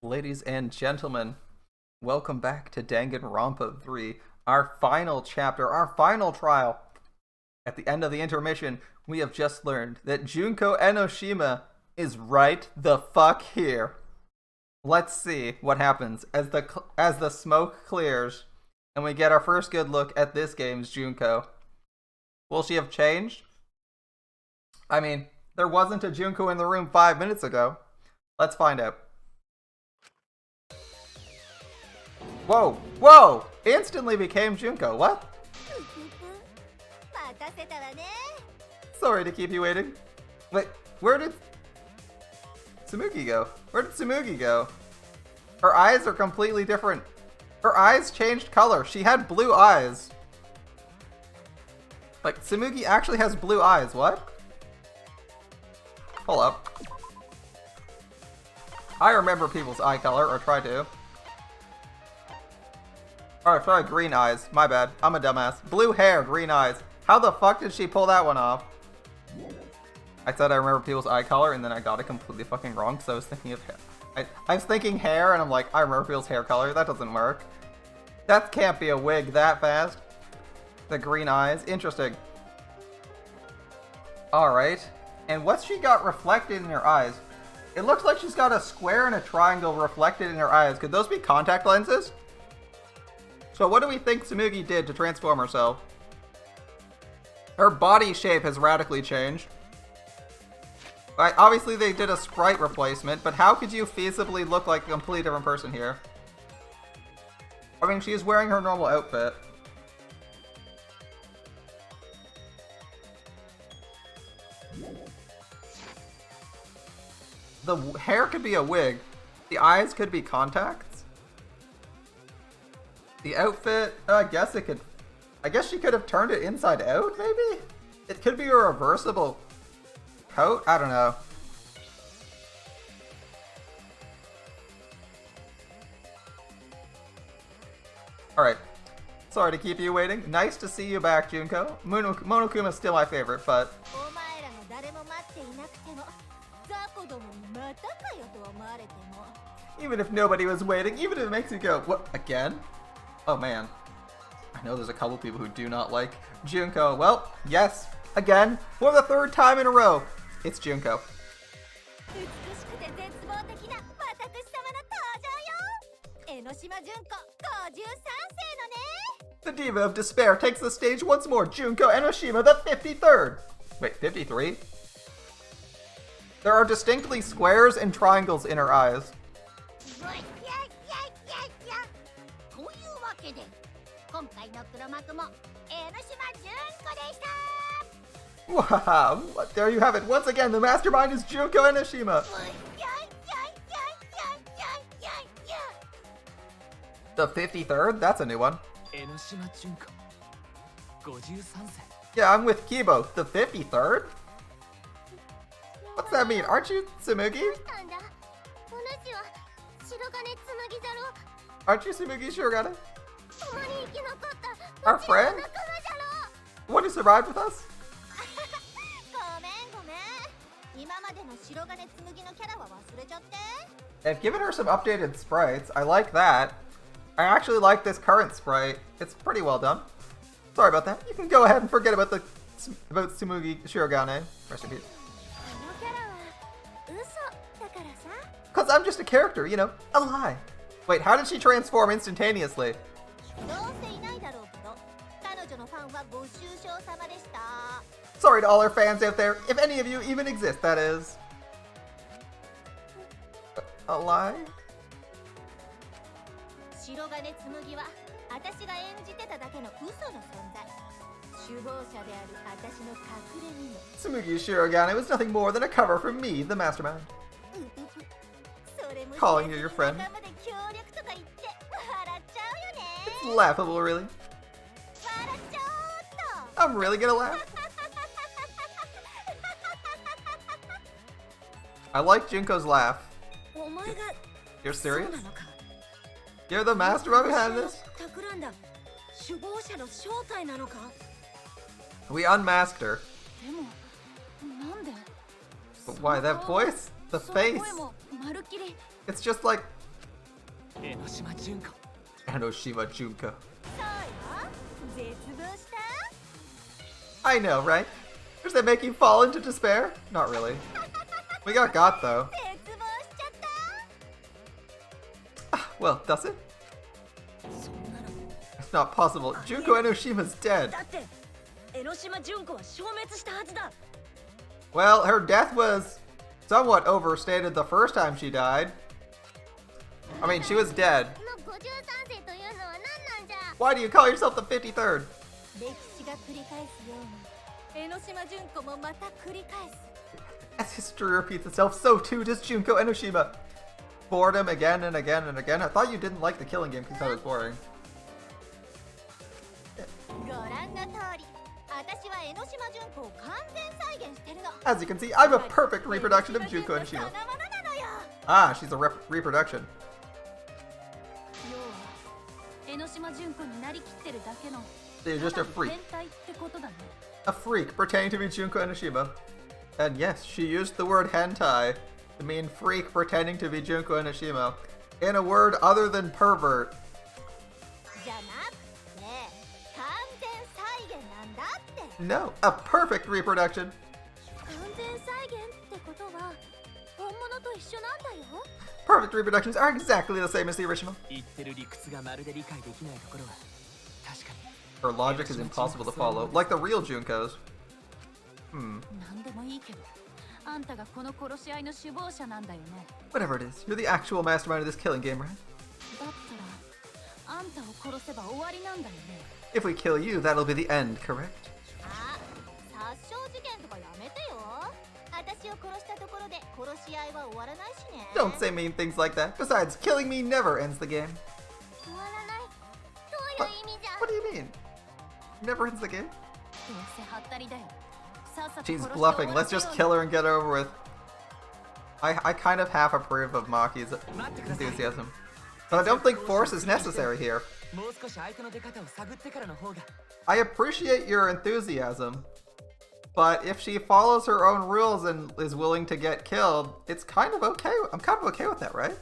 Ladies and gentlemen, welcome back to Danganronpa 3, our final chapter, our final trial. At the end of the intermission, we have just learned that Junko Enoshima is right the fuck here. Let's see what happens as the smoke clears and we get our first good look at this game's Junko. Will she have changed? I mean, there wasn't a Junko in the room 5 minutes ago. Let's find out. Whoa! Whoa! Instantly became Junko. What? Sorry to keep you waiting. Wait, where did Tsumugi go? Where did Tsumugi go? Her eyes are completely different. Her eyes changed color. She had blue eyes. Like, Tsumugi actually has blue eyes. What? Hold up. I remember people's eye color, or try to. Oh, sorry, green eyes. My bad. I'm a dumbass. Blue hair, green eyes. How the fuck did she pull that one off? I said I remember people's eye color, and then I got it completely fucking wrong, because I was thinking of hair. I was thinking hair, and I'm like, I remember people's hair color. That doesn't work. That can't be a wig that fast. The green eyes. Interesting. Alright. And what's she got reflected in her eyes? It looks like she's got a square and a triangle reflected in her eyes. Could those be contact lenses? So what do we think Tsumugi did to transform herself? Her body shape has radically changed. Right, obviously they did a sprite replacement, but how could you feasibly look like a completely different person here? I mean, she's wearing her normal outfit. The hair could be a wig. The eyes could be contacts. The outfit, I guess it could... I guess she could have turned it inside out, maybe? It could be a reversible coat? I don't know. Alright. Sorry to keep you waiting. Nice to see you back, Junko. Monokuma's still my favorite, but... Even if nobody was waiting, even if it makes you go, what, again? Oh man. I know there's a couple people who do not like Junko. Well, yes, again, for the third time in a row, it's Junko. The Diva of Despair takes the stage once more, Junko Enoshima, the 53rd! Wait, 53? There are distinctly squares and triangles in her eyes. Wow, there you have it. Once again, the mastermind is Junko Enoshima. The 53rd? That's a new one. Yeah, I'm with Kibo. The 53rd? What's that mean? Aren't you Tsumugi? Aren't you Tsumugi Shirogane? Our friend? The one who survived with us? They've given her some updated sprites. I like that. I actually like this current sprite. It's pretty well done. Sorry about that. You can go ahead and forget about Tsumugi Shirogane. Rest in peace. Because I'm just a character, you know, a lie. Wait, how did she transform instantaneously? Sorry to all our fans out there, if any of you even exist, that is. A lie? Tsumugi Shirogane was nothing more than a cover for me, the mastermind. Calling you your friend. It's laughable, really. I'm really gonna laugh. I like Junko's laugh. You're serious? You're the mastermind behind this? We unmasked her. But why, that voice? The face? It's just like Enoshima Junko. I know, right? Does that make you fall into despair? Not really. We got though. Well, does it? It's not possible. Junko Enoshima's dead. Well, her death was somewhat overstated the first time she died. I mean, she was dead. Why do you call yourself the 53rd? As history repeats itself, so too does Junko Enoshima. Boredom again and again and again. I thought you didn't like the killing game because it was boring. As you can see, I'm a perfect reproduction of Junko Enoshima. Ah, she's a reproduction. You're just a freak. A freak pretending to be Junko Enoshima. And yes, she used the word hentai to mean freak pretending to be Junko Enoshima in a word other than pervert. No, a perfect reproduction. Perfect reproductions are exactly the same as the original. Her logic is impossible to follow, like the real Junko's. Whatever it is, you're the actual mastermind of this killing game, right? If we kill you, that'll be the end, correct? Don't say mean things like that. Besides, killing me never ends the game. What do you mean? Never ends the game? She's bluffing. Let's just kill her and get it over with. I kind of half approve of Maki's enthusiasm. But I don't think force is necessary here. I appreciate your enthusiasm, but if she follows her own rules and is willing to get killed, it's kind of okay. I'm kind of okay with that, right?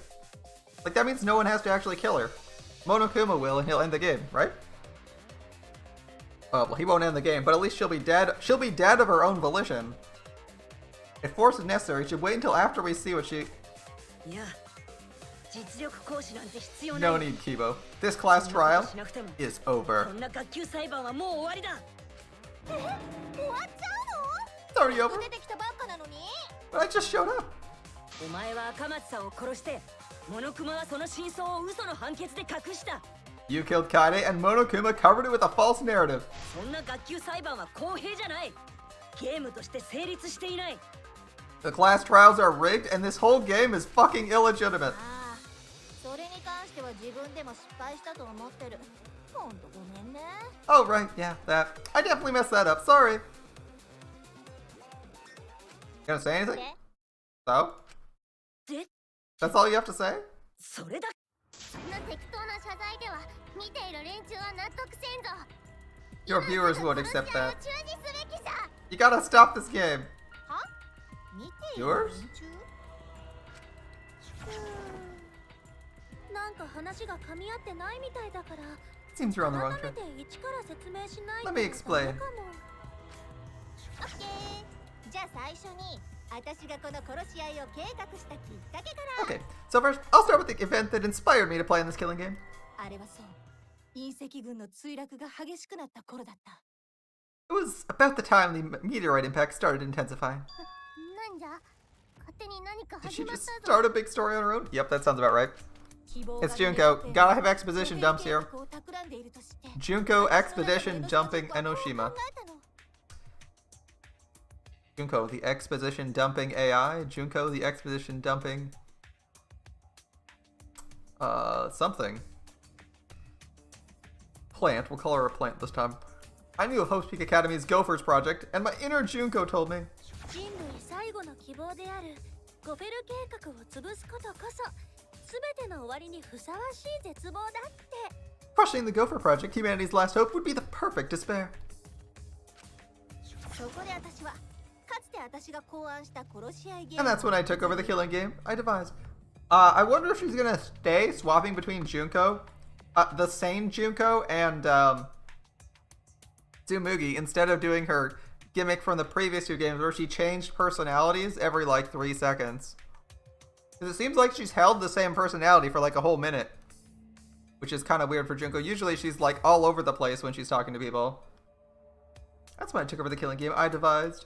Like, that means no one has to actually kill her. Monokuma will, and he'll end the game, right? Oh, well, he won't end the game, but at least she'll be dead. She'll be dead of her own volition. If force is necessary, she should wait until after we see what she... No need, Kibo. This class trial is over. It's already over. But I just showed up. You killed Kaede, and Monokuma covered it with a false narrative. The class trials are rigged, and this whole game is fucking illegitimate. Oh, right, yeah, that. I definitely messed that up, sorry. You gonna say anything? So? That's all you have to say? Your viewers won't accept that. You gotta stop this game. Yours? Seems you're on the wrong track. Let me explain. Okay, so first, I'll start with the event that inspired me to play in this killing game. It was about the time the meteorite impact started intensifying. Did she just start a big story on her own? Yep, that sounds about right. It's Junko. Gotta have exposition dumps here. Junko expedition dumping Enoshima. Junko, the exposition dumping AI. Junko, the exposition dumping... something. Plant. We'll call her a plant this time. I knew of Hope's Peak Academy's Gophers project, and my inner Junko told me. Crushing the Gopher project, humanity's last hope, would be the perfect despair. And that's when I took over the killing game I devised. I wonder if she's gonna stay swapping between Junko, the sane Junko, and Tsumugi, instead of doing her gimmick from the previous two games where she changed personalities every like 3 seconds. Because it seems like she's held the same personality for like a whole minute, which is kind of weird for Junko. Usually she's like all over the place when she's talking to people. That's why I took over the killing game I devised.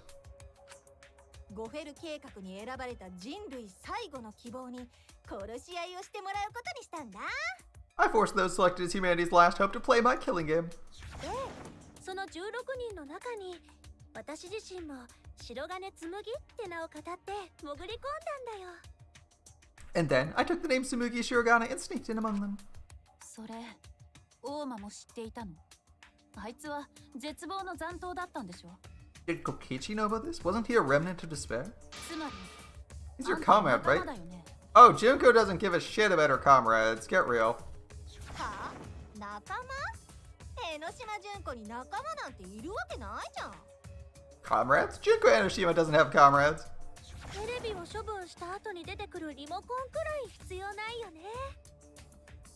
I forced those selected as humanity's last hope to play my killing game. And then I took the name Tsumugi Shirogane and sneaked in among them. Did Kokichi know about this? Wasn't he a remnant of despair? He's your comrade, right? Oh, Junko doesn't give a shit about her comrades. Get real. Comrades? Junko Enoshima doesn't have comrades.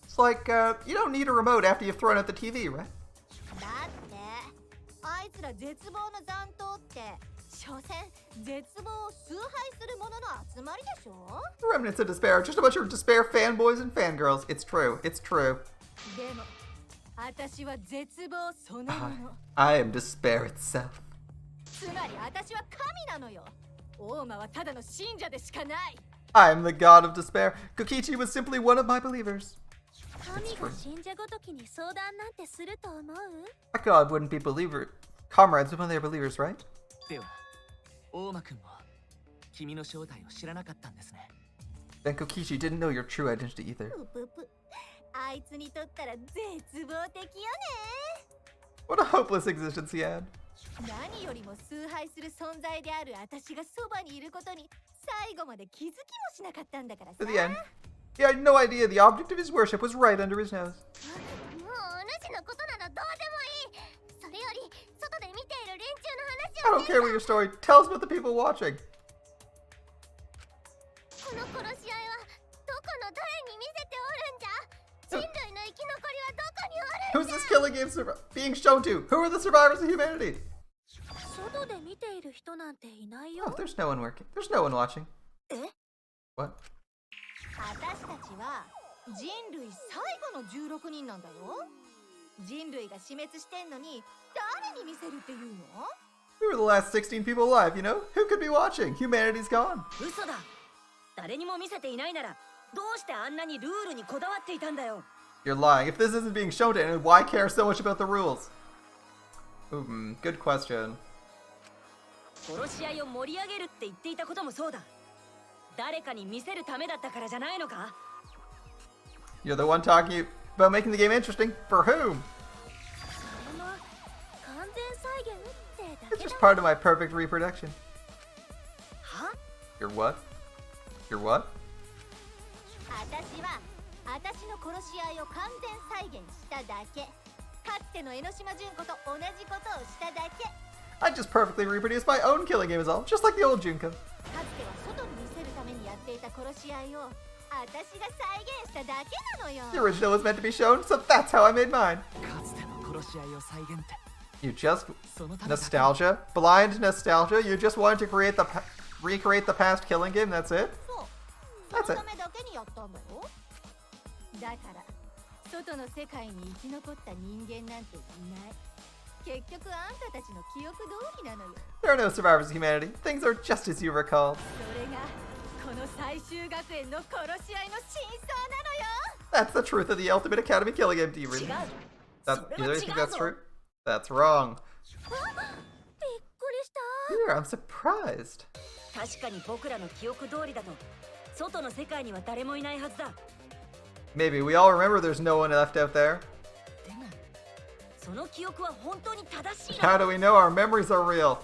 It's like, you don't need a remote after you've thrown out the TV, right? The remnants of despair are just a bunch of despair fanboys and fangirls. It's true. It's true. I am despair itself. I am the god of despair. Kokichi was simply one of my believers. A god wouldn't be comrades when they're believers, right? Then Kokichi didn't know your true identity either. What a hopeless existence he had. To the end, he had no idea the object of his worship was right under his nose. I don't care what your story. Tell us about the people watching. Who's this killing game being shown to? Who are the survivors of humanity? Oh, there's no one working. There's no one watching. What? We were the last 16 people alive, you know? Who could be watching? Humanity's gone. You're lying. If this isn't being shown to anyone, why care so much about the rules? Good question. You're the one talking about making the game interesting. For whom? It's just part of my perfect reproduction. Your what? Your what? I just perfectly reproduced my own killing game is all, just like the old Junko. The original was meant to be shown, so that's how I made mine. You just nostalgia, blind nostalgia. You just wanted to recreate the past killing game. That's it. That's it. There are no survivors of humanity. Things are just as you recall. That's the truth of the Ultimate Academy killing game. Do you really? You really think that's true? That's wrong. Here, I'm surprised. Maybe we all remember there's no one left out there. How do we know our memories are real?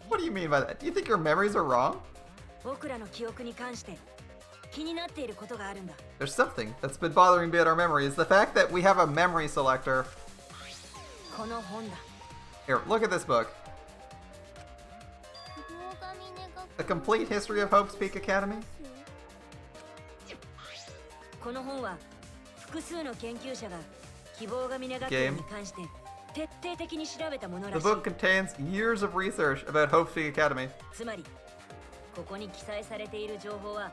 What do you mean by that? Do you think your memories are wrong? There's something that's been bothering me about our memories. The fact that we have a memory selector. Here, look at this book. A complete history of Hope's Peak Academy? この本は複数の研究者が希望が峰学園に関して徹底的に調べたものらしい。 The book contains years of research about Hope's Peak Academy. つまりここに記載されている情報は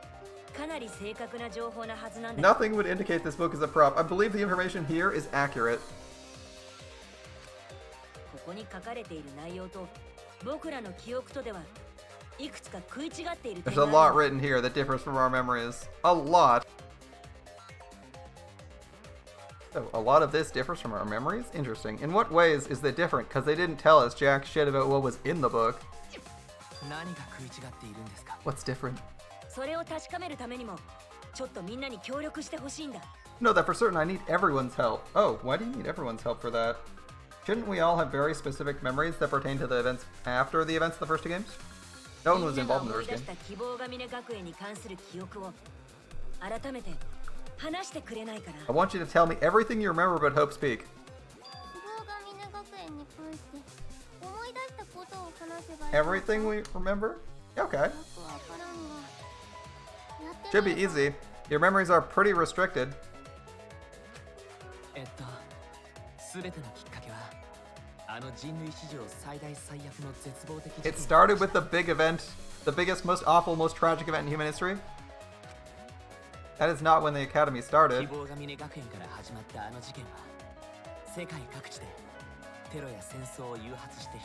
かなり正確な情報なはずなんだ。 Nothing would indicate this book is a prop. I believe the information here is accurate. ここに書かれている内容と僕らの記憶とではいくつか食い違っている点 There's が a ある。 lot written here that differs from our memories. A lot. So, a lot of this differs from our memories? Interesting. In what ways is it different? Because they didn't tell us jack shit about what was in the book. What's different? それを確かめるためにもちょっとみんなに協力してほしいんだ。 No, that for certain I need everyone's help. Oh, why do you need everyone's help for that? Shouldn't we all have very specific memories that pertain to the events after the events of the first two games? No one was involved in the first game. 希望が峰学園に関する記憶を改めて話してくれないかな。 I want you to tell me everything you remember about Hope's Peak. Everything we remember? Okay. Should be easy. Your memories are pretty restricted. It started with the big event, the biggest, most awful, most tragic event in human history. That is not when the Academy started.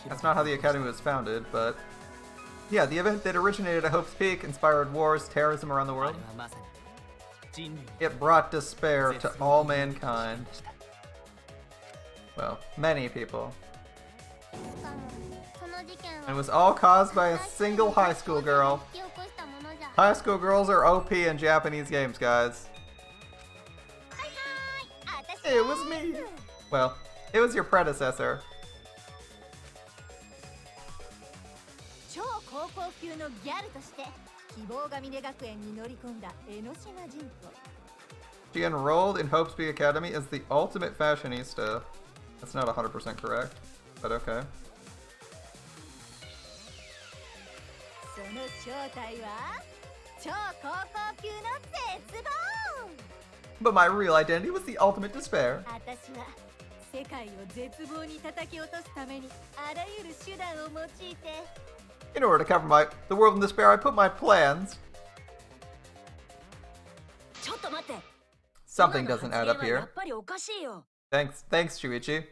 That's not how the Academy was founded, but... Yeah, the event that originated at Hope's Peak inspired wars, terrorism around the world. It brought despair to all mankind. Well, many people. And it was all caused by a single high school girl. High school girls are OP in Japanese games, guys. It was me! Well, it was your predecessor. She enrolled in Hope's Peak Academy as the ultimate fashionista. That's not 100% correct, but okay. But my real identity was the ultimate despair. In order to cover the world in despair, I put my plans. Something doesn't add up here. Thanks, Shuichi.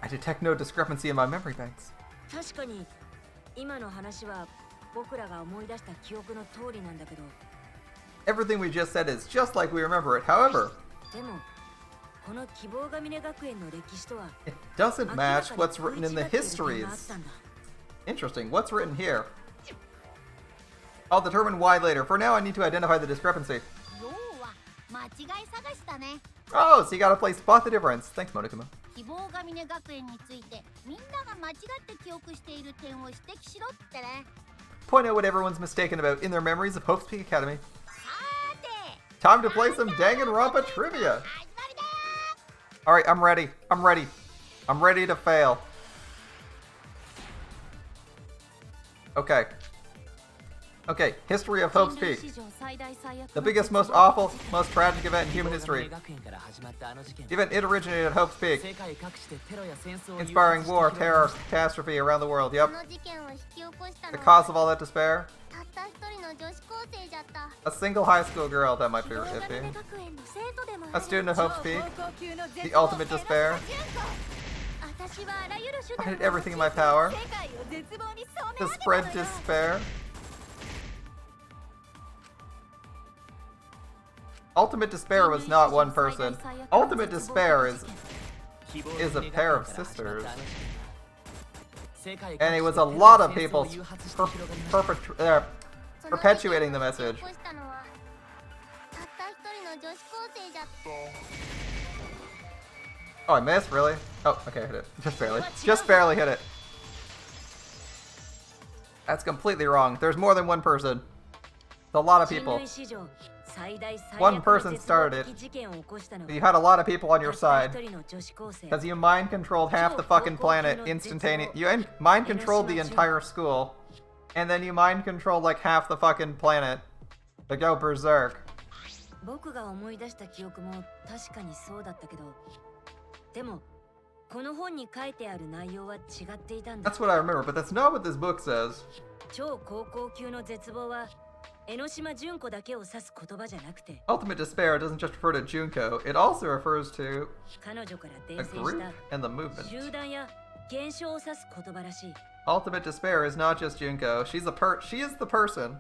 I detect no discrepancy in my memory banks. Everything we just said is just like we remember it. However, it doesn't match what's written in the histories. Interesting. What's written here? I'll determine why later. For now, I need to identify the discrepancy. Oh, so you gotta play Spot the Difference. Thanks, Monokuma. Point out what everyone's mistaken about in their memories of Hope's Peak Academy. Time to play some Danganronpa Trivia! Alright, I'm ready. I'm ready to fail. Okay, history of Hope's Peak. The biggest, most awful, most tragic event in human history. The event it originated at Hope's Peak. Inspiring war, terror, catastrophe around the world, yep. The cause of all that despair? A single high school girl, that might be iffy. A student of Hope's Peak? The ultimate despair? I did everything in my power to spread despair. Ultimate Despair was not one person. Ultimate Despair is a pair of sisters. And it was a lot of people perpetuating the message. Oh, I missed? Really? Oh, okay, I hit it. Just barely. Just barely hit it. That's completely wrong. There's more than one person. It's a lot of people. One person started it. You had a lot of people on your side. Because you mind controlled half the fucking planet instantaneously. You mind controlled the entire school. And then you mind controlled like half the fucking planet to go berserk. That's what I remember, but that's not what this book says. Ultimate despair doesn't just refer to Junko, it also refers to a group and the movement. Ultimate despair is not just Junko, she is the person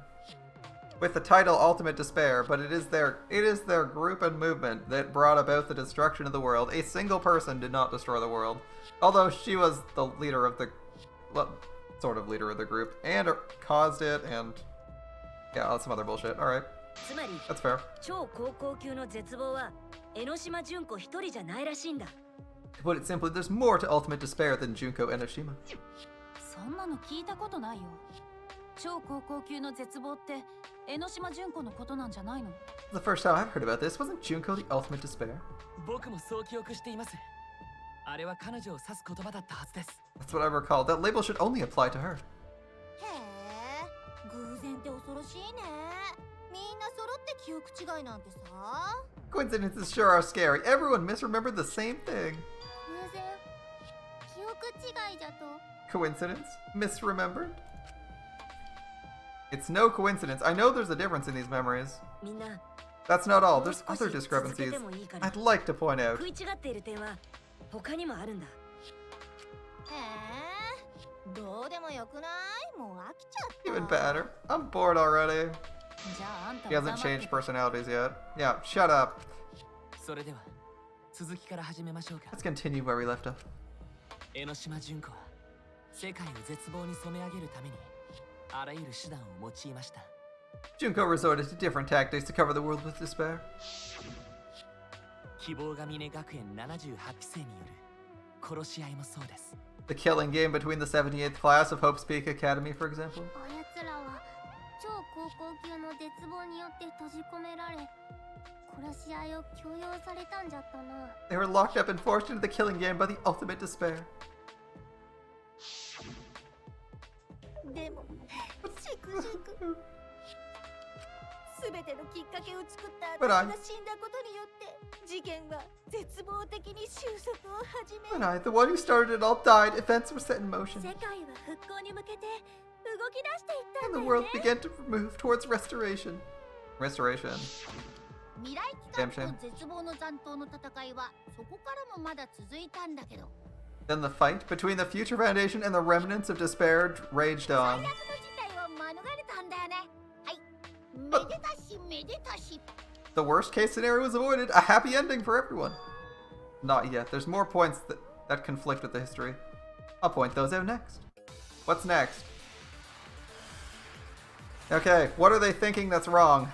with the title Ultimate Despair, but it is their group and movement that brought about the destruction of the world. A single person did not destroy the world, although she was the leader of the, well, sort of leader of the group, and caused it, and yeah, that's some other bullshit. Alright. That's fair. To put it simply, there's more to Ultimate Despair than Junko Enoshima. The first time I've heard about this, wasn't Junko the Ultimate Despair? That's what I recall. That label should only apply to her. Coincidences sure are scary. Everyone misremembered the same thing. Coincidence? Misremembered? It's no coincidence. I know there's a difference in these memories. That's not all. There's other discrepancies I'd like to point out. Even better. I'm bored already. He hasn't changed personalities yet. Yeah, shut up. Let's continue where we left off. Junko resorted to different tactics to cover the world with despair. The killing game between the 78th class of Hope's Peak Academy, for example. They were locked up and forced into the killing game by the ultimate despair. When I, the one who started it all, died, events were set in motion. And the world began to move towards restoration. Restoration. Damn shame. Then the fight between the Future Foundation and the remnants of despair raged on. But the worst case scenario was avoided, a happy ending for everyone. Not yet, there's more points that conflict with the history. I'll point those out next. What's next? Okay, what are they thinking that's wrong?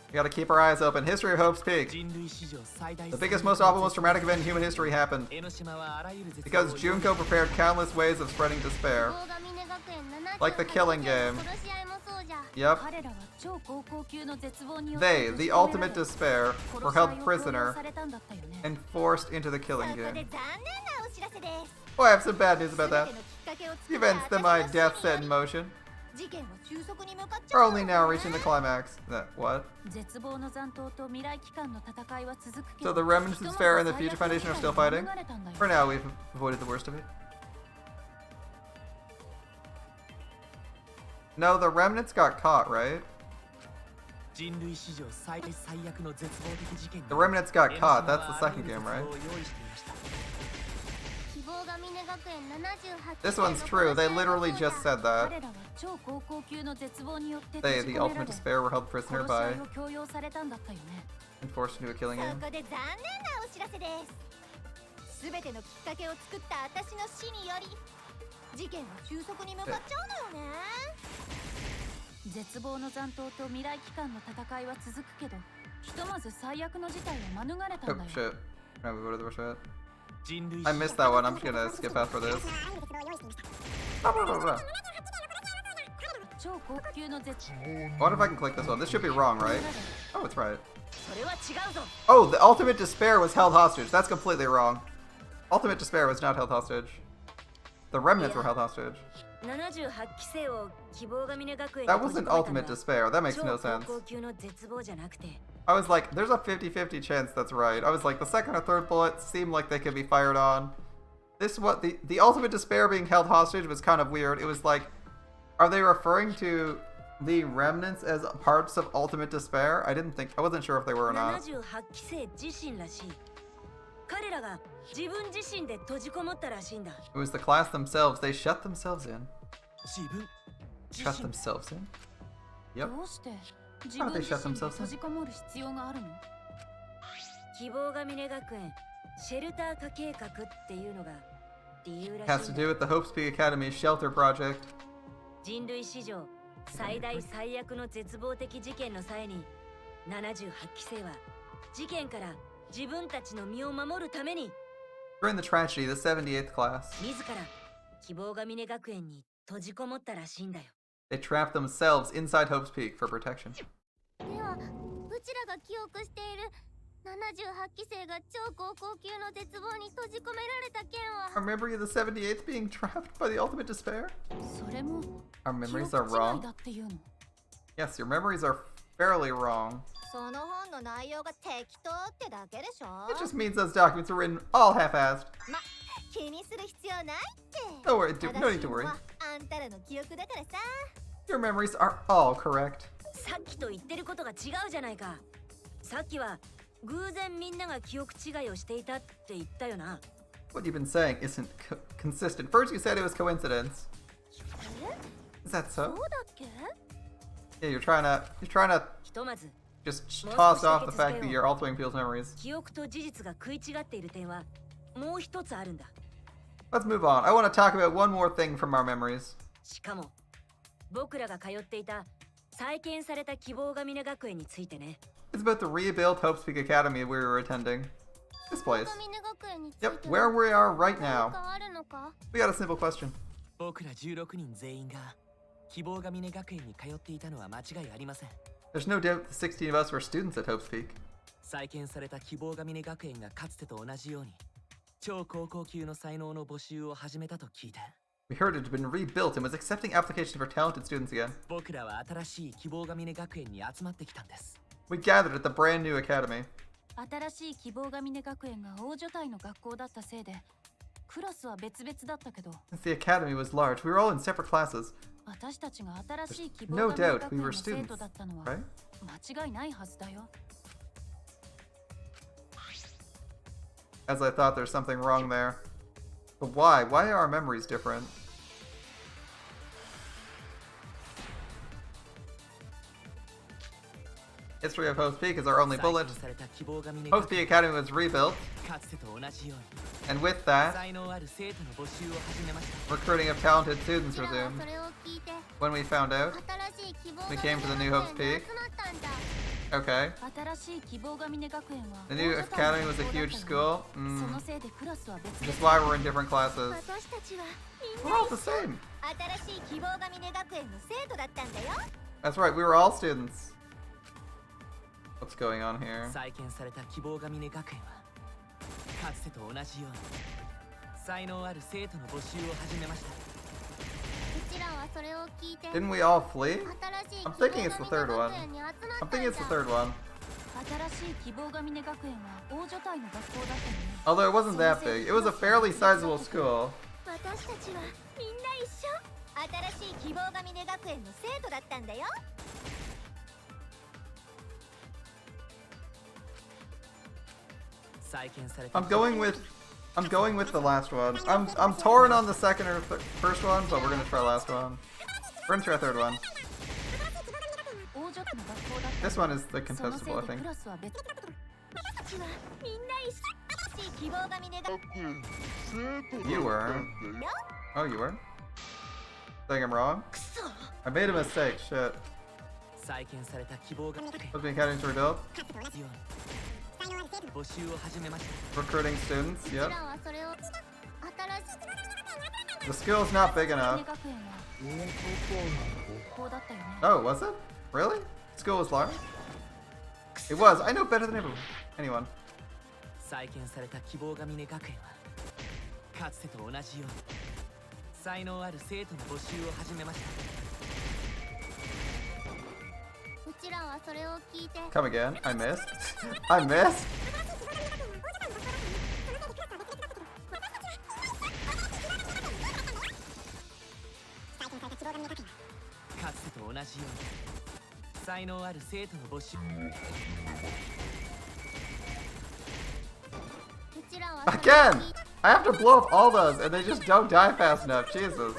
We gotta keep our eyes open. History of Hope's Peak. The biggest, most awful, most traumatic event in human history happened because Junko prepared countless ways of spreading despair. Like the killing game. Yep. They, the ultimate despair, were held prisoner and forced into the killing game. Oh, I have some bad news about that. The events that my death set in motion are only now reaching the climax. What? So the remnants of despair and the Future Foundation are still fighting? For now, we've avoided the worst of it. No, the remnants got caught, right? The remnants got caught. That's the second game, right? This one's true. They literally just said that. They, the ultimate despair, were held prisoner by and forced into a killing game. Oh shit. Can I go to the worst of it? I missed that one. I'm just gonna skip after this. wonder if I can click this one. This should be wrong, right? Oh, it's right. Oh, the ultimate despair was held hostage. That's completely wrong. Ultimate despair was not held hostage. The remnants were held hostage. That wasn't ultimate despair. That makes no sense. I was like, there's a 50-50 chance that's right. I was like, the second or third bullet seemed like they could be fired on. This what the ultimate despair being held hostage was kind of weird. It was like, are they referring to the remnants as parts of ultimate despair? I wasn't sure if they were or not. It was the class themselves. They shut themselves in. Shut themselves in? Yep. How did they shut themselves in? Has to do with the Hope's Peak Academy's shelter project. During the tragedy, the 78th class, they trapped themselves inside Hope's Peak for protection. Our memory of the 78th being trapped by the ultimate despair? Our memories are wrong? Yes, your memories are fairly wrong. It just means those documents are written all half-assed. Don't worry, no need to worry. Your memories are all correct. What you've been saying isn't consistent. First you said it was coincidence. Is that so? Yeah, you're trying to just toss off the fact that you're altering people's memories. Let's move on. I want to talk about one more thing from our memories. It's about the rebuilt Hope's Peak Academy we were attending. This place. Yep, where we are right now. We got a simple question. There's no doubt the 16 of us were students at Hope's Peak. We heard it had been rebuilt and was accepting applications for talented students again. We gathered at the brand new academy. Since the academy was large, we were all in separate classes. There's no doubt we were students, right? As I thought, there's something wrong there. But why? Why are our memories different? History of Hope's Peak is our only bullet. Hope's Peak Academy was rebuilt. And with that, recruiting of talented students resumed. When we found out, we came to the new Hope's Peak. Okay. The new academy was a huge school. Just why we're in different classes. We're all the same. That's right, we were all students. What's going on here? Didn't we all flee? I'm thinking it's the third one. Although it wasn't that big. It was a fairly sizable school. I'm going with the last one. I'm torn on the second or first one, but we're gonna try last one. We're gonna try third one. This one is the contestable, I think. You were. Oh, you were? Think I'm wrong? I made a mistake. Shit. Hope's Academy to rebuild. Recruiting students, yep. The school's not big enough. Oh, was it? Really? School was large? It was. I know better than anyone. 再建された希望ヶ峰学園はかつてと同じように才能ある生徒の募集を始めました。うちらはそれを聞いて Come again. I missed. I missed. かつてと同じように才能ある生徒の募集 Again! I have to blow up all those and they just don't die fast enough. Jesus.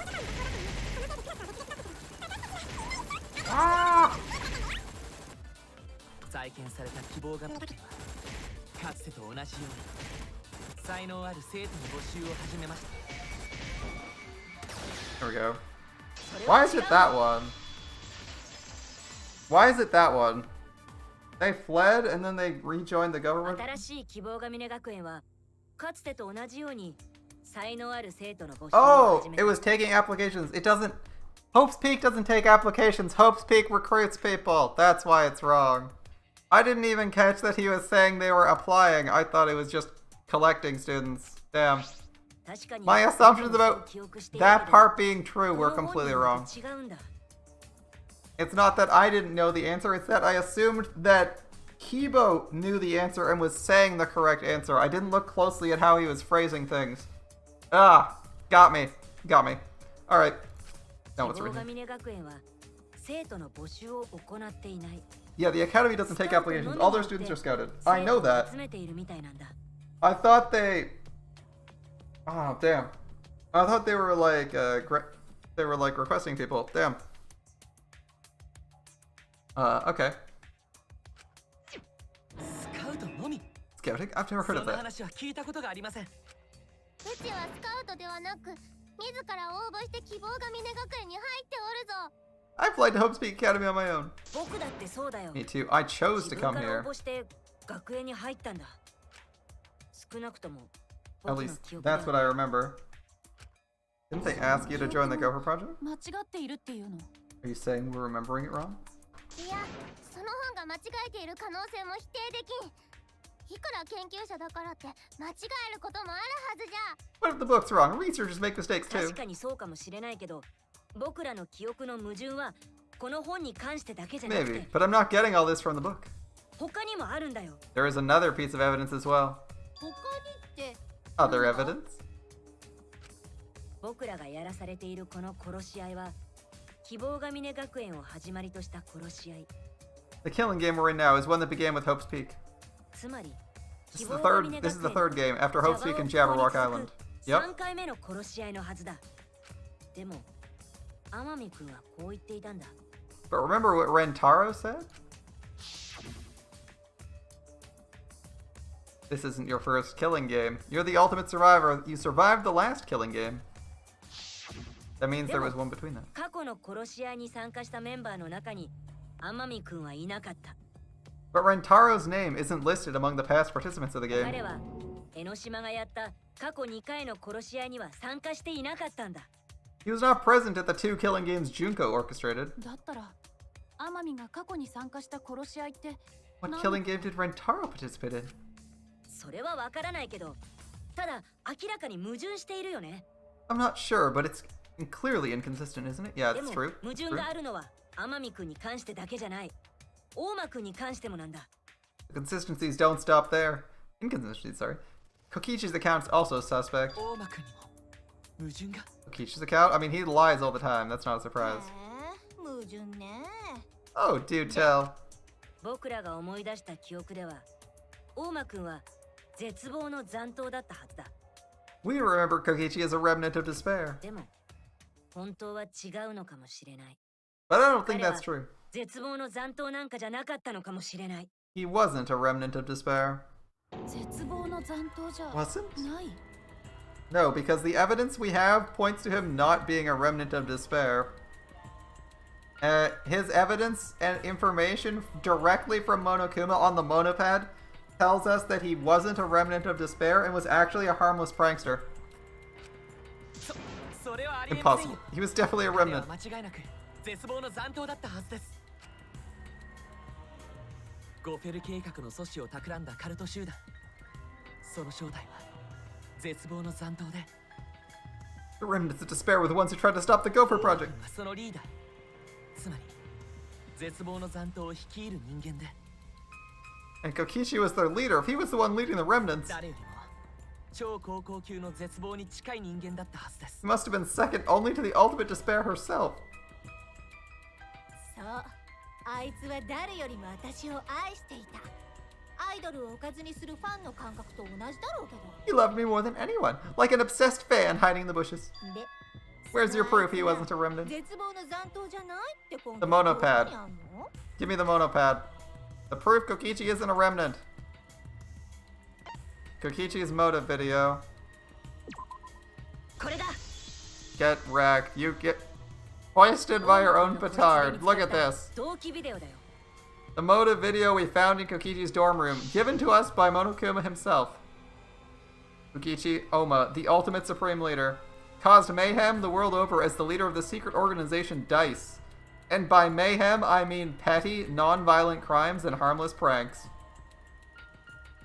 Ah! 再建された希望ヶ峰学園はかつてと同じように才能ある生徒の募集を始めました。 There we go. Why is it that one? Why is it that one? They fled and then they rejoined the government? 新しい希望ヶ峰学園はかつてと同じように才能ある生徒の募集を Oh, 始め it was taking applications. It doesn't... Hope's Peak doesn't take applications. Hope's Peak recruits people. That's why it's wrong. I didn't even catch that he was saying they were applying. I thought it was just collecting students. Damn. My assumptions about that part being true were completely wrong. It's not that I didn't know the answer, it's that I assumed that Kibo knew the answer and was saying the correct answer. I didn't look closely at how he was phrasing things. Ah, got me. Got me. Alright. Now what's written? Yeah, the academy doesn't take applications. All their students are scouted. I know that. I thought they... Oh, damn. I thought they were like, requesting people. Damn. Okay. Scouting? I've never heard of that. うちはスカウトではなく自ら応募して希望ヶ峰学園に入っておるぞ I applied to Hope's Peak Academy on my own. 僕だってそうだよ。 Me too. I chose to come 自分から here. 応募して学園に入ったんだ。少なくとも At 僕の least 記憶では that's what I remember. Didn't they ask you to join the Gopher Project? 間違っているっていうの Are you saying we're remembering it wrong? いやその本が間違えている可能性も否定できんいくら研究者だからって間違えることもあるはずじゃ What if the book's wrong? Researchers make mistakes too. 確かにそうかもしれないけど、僕らの記憶の矛盾はこの本に関してだけじゃなく Maybe, て、 but I'm not getting all this from the book. 他にもあるんだよ。 There is another piece of evidence as well. 他にって Other evidence? 僕らがやらされているこの殺し合いは、希望ヶ峰学園を始まりとした殺し合い。 The killing game we're in now is one that began with Hope's Peak. つまり、 This is the third game after Hope's Peak and Jabberwock Island. 3 Yep. 回目の殺し合いのはずだ。でも、天海君はこう言っていたんだ。 But remember what Rentaro said? This isn't your first killing game. You're the ultimate survivor. You survived the last killing game. That means there was one between them. 過去の殺し合いに参加したメンバーの中に天海君はいなかった。 But Rentaro's name isn't listed among the past participants of the game. 彼は江ノ島がやった過去2回の殺し合いには参加していなかったんだ。 He was not present at the 2 killing games Junko orchestrated. だったら天海が過去に参加した殺し合いって What killing game did Rentaro participate in? それはわからないけど、ただ明らかに矛盾しているよね。 I'm not sure, but it's clearly inconsistent, isn't it? Yeah, で it's も true. 矛盾があるのは天海君に関してだけじゃない。大間君に関してもなんだ。 The consistencies don't stop there. Inconsistencies, sorry. Kokichi's account's also suspect. 大間君にも矛盾が Kokichi's account? I mean, he lies all the time. That's not a surprise. 矛盾ね Oh, do tell. 僕らが思い出した記憶では、大間君は絶望の残党だったはずだ。 We remember Kokichi as a remnant of despair. でも、本当は違うのかもしれない。 But I don't think that's true. 絶望の残党なんかじゃなかったのかもしれない。 He wasn't a remnant of despair. 絶望の残党じゃ Wasn't? ない No, because the evidence we have points to him not being a remnant of despair. His evidence and information directly from Monokuma on the monopad tells us that he wasn't a remnant of despair and was actually a harmless prankster. それはありえません Impossible. よ He was definitely a 彼は remnant. 間違いなく絶望の残党だったはずですゴフェル計画の阻止を企んだカルト集団その正体は絶望の残党で The remnants of despair were the ones who tried to stop the Gopher Project. そのリーダーつまり絶望の残党を率いる人間で And Kokichi was their leader. If he was the one leading the remnants, 誰よりも超高校級の絶望に近い人間だったはずです he must have been second only to the ultimate despair herself. そうあいつは誰よりも私を愛していたアイドルをおかずにするファンの感覚と同じだろうけど He loved me more than anyone, like an obsessed fan hiding in the bushes. で Where's your proof he wasn't a remnant? 絶望の残党じゃないって根拠 The monopad. どこにあんの Give me the monopad. The proof Kokichi isn't a remnant. Kokichi's motive video. これだ Get wrecked. You get hoisted by your own petard. Look at this. 同期ビデオだよ The motive video we found in Kokichi's dorm room, given to us by Monokuma himself. Kokichi Oma, the ultimate supreme leader, caused mayhem the world over as the leader of the secret organization DICE. And by mayhem, I mean petty, non-violent crimes and harmless pranks.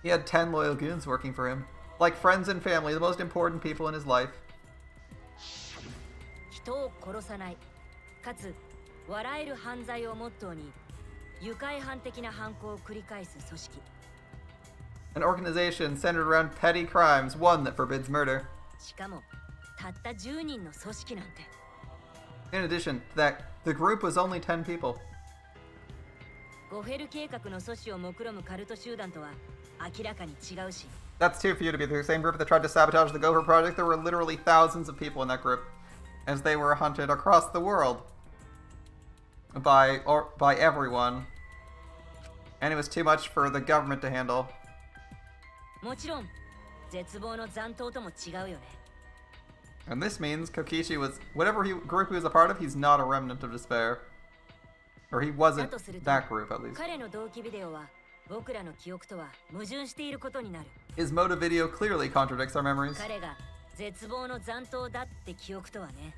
He had 10 loyal goons working for him. Like friends and family, the most important people in his life. 人を殺さないかつ笑える犯罪をモットーに愉快犯的な犯行を繰り返す組織 An organization centered around petty crimes, one that forbids murder. しかもたった10人の組織なんて In addition to that, the group was only 10 people. ゴフェル計画の阻止を目論むカルト集団とは明らかに違うし That's too few to be the same group that tried to sabotage the Gopher Project. There were literally thousands of people in that group, as they were hunted across the world by everyone. And it was too much for the government to handle. もちろん絶望の残党とも違うよね And this means Kokichi was, whatever group he was a part of, he's not a remnant of despair. Or he だ wasn't とすると that group, at least. 彼の同期ビデオは僕らの記憶とは矛盾していることになる His motive video clearly contradicts our memories. 彼が絶望の残党だって記憶とはね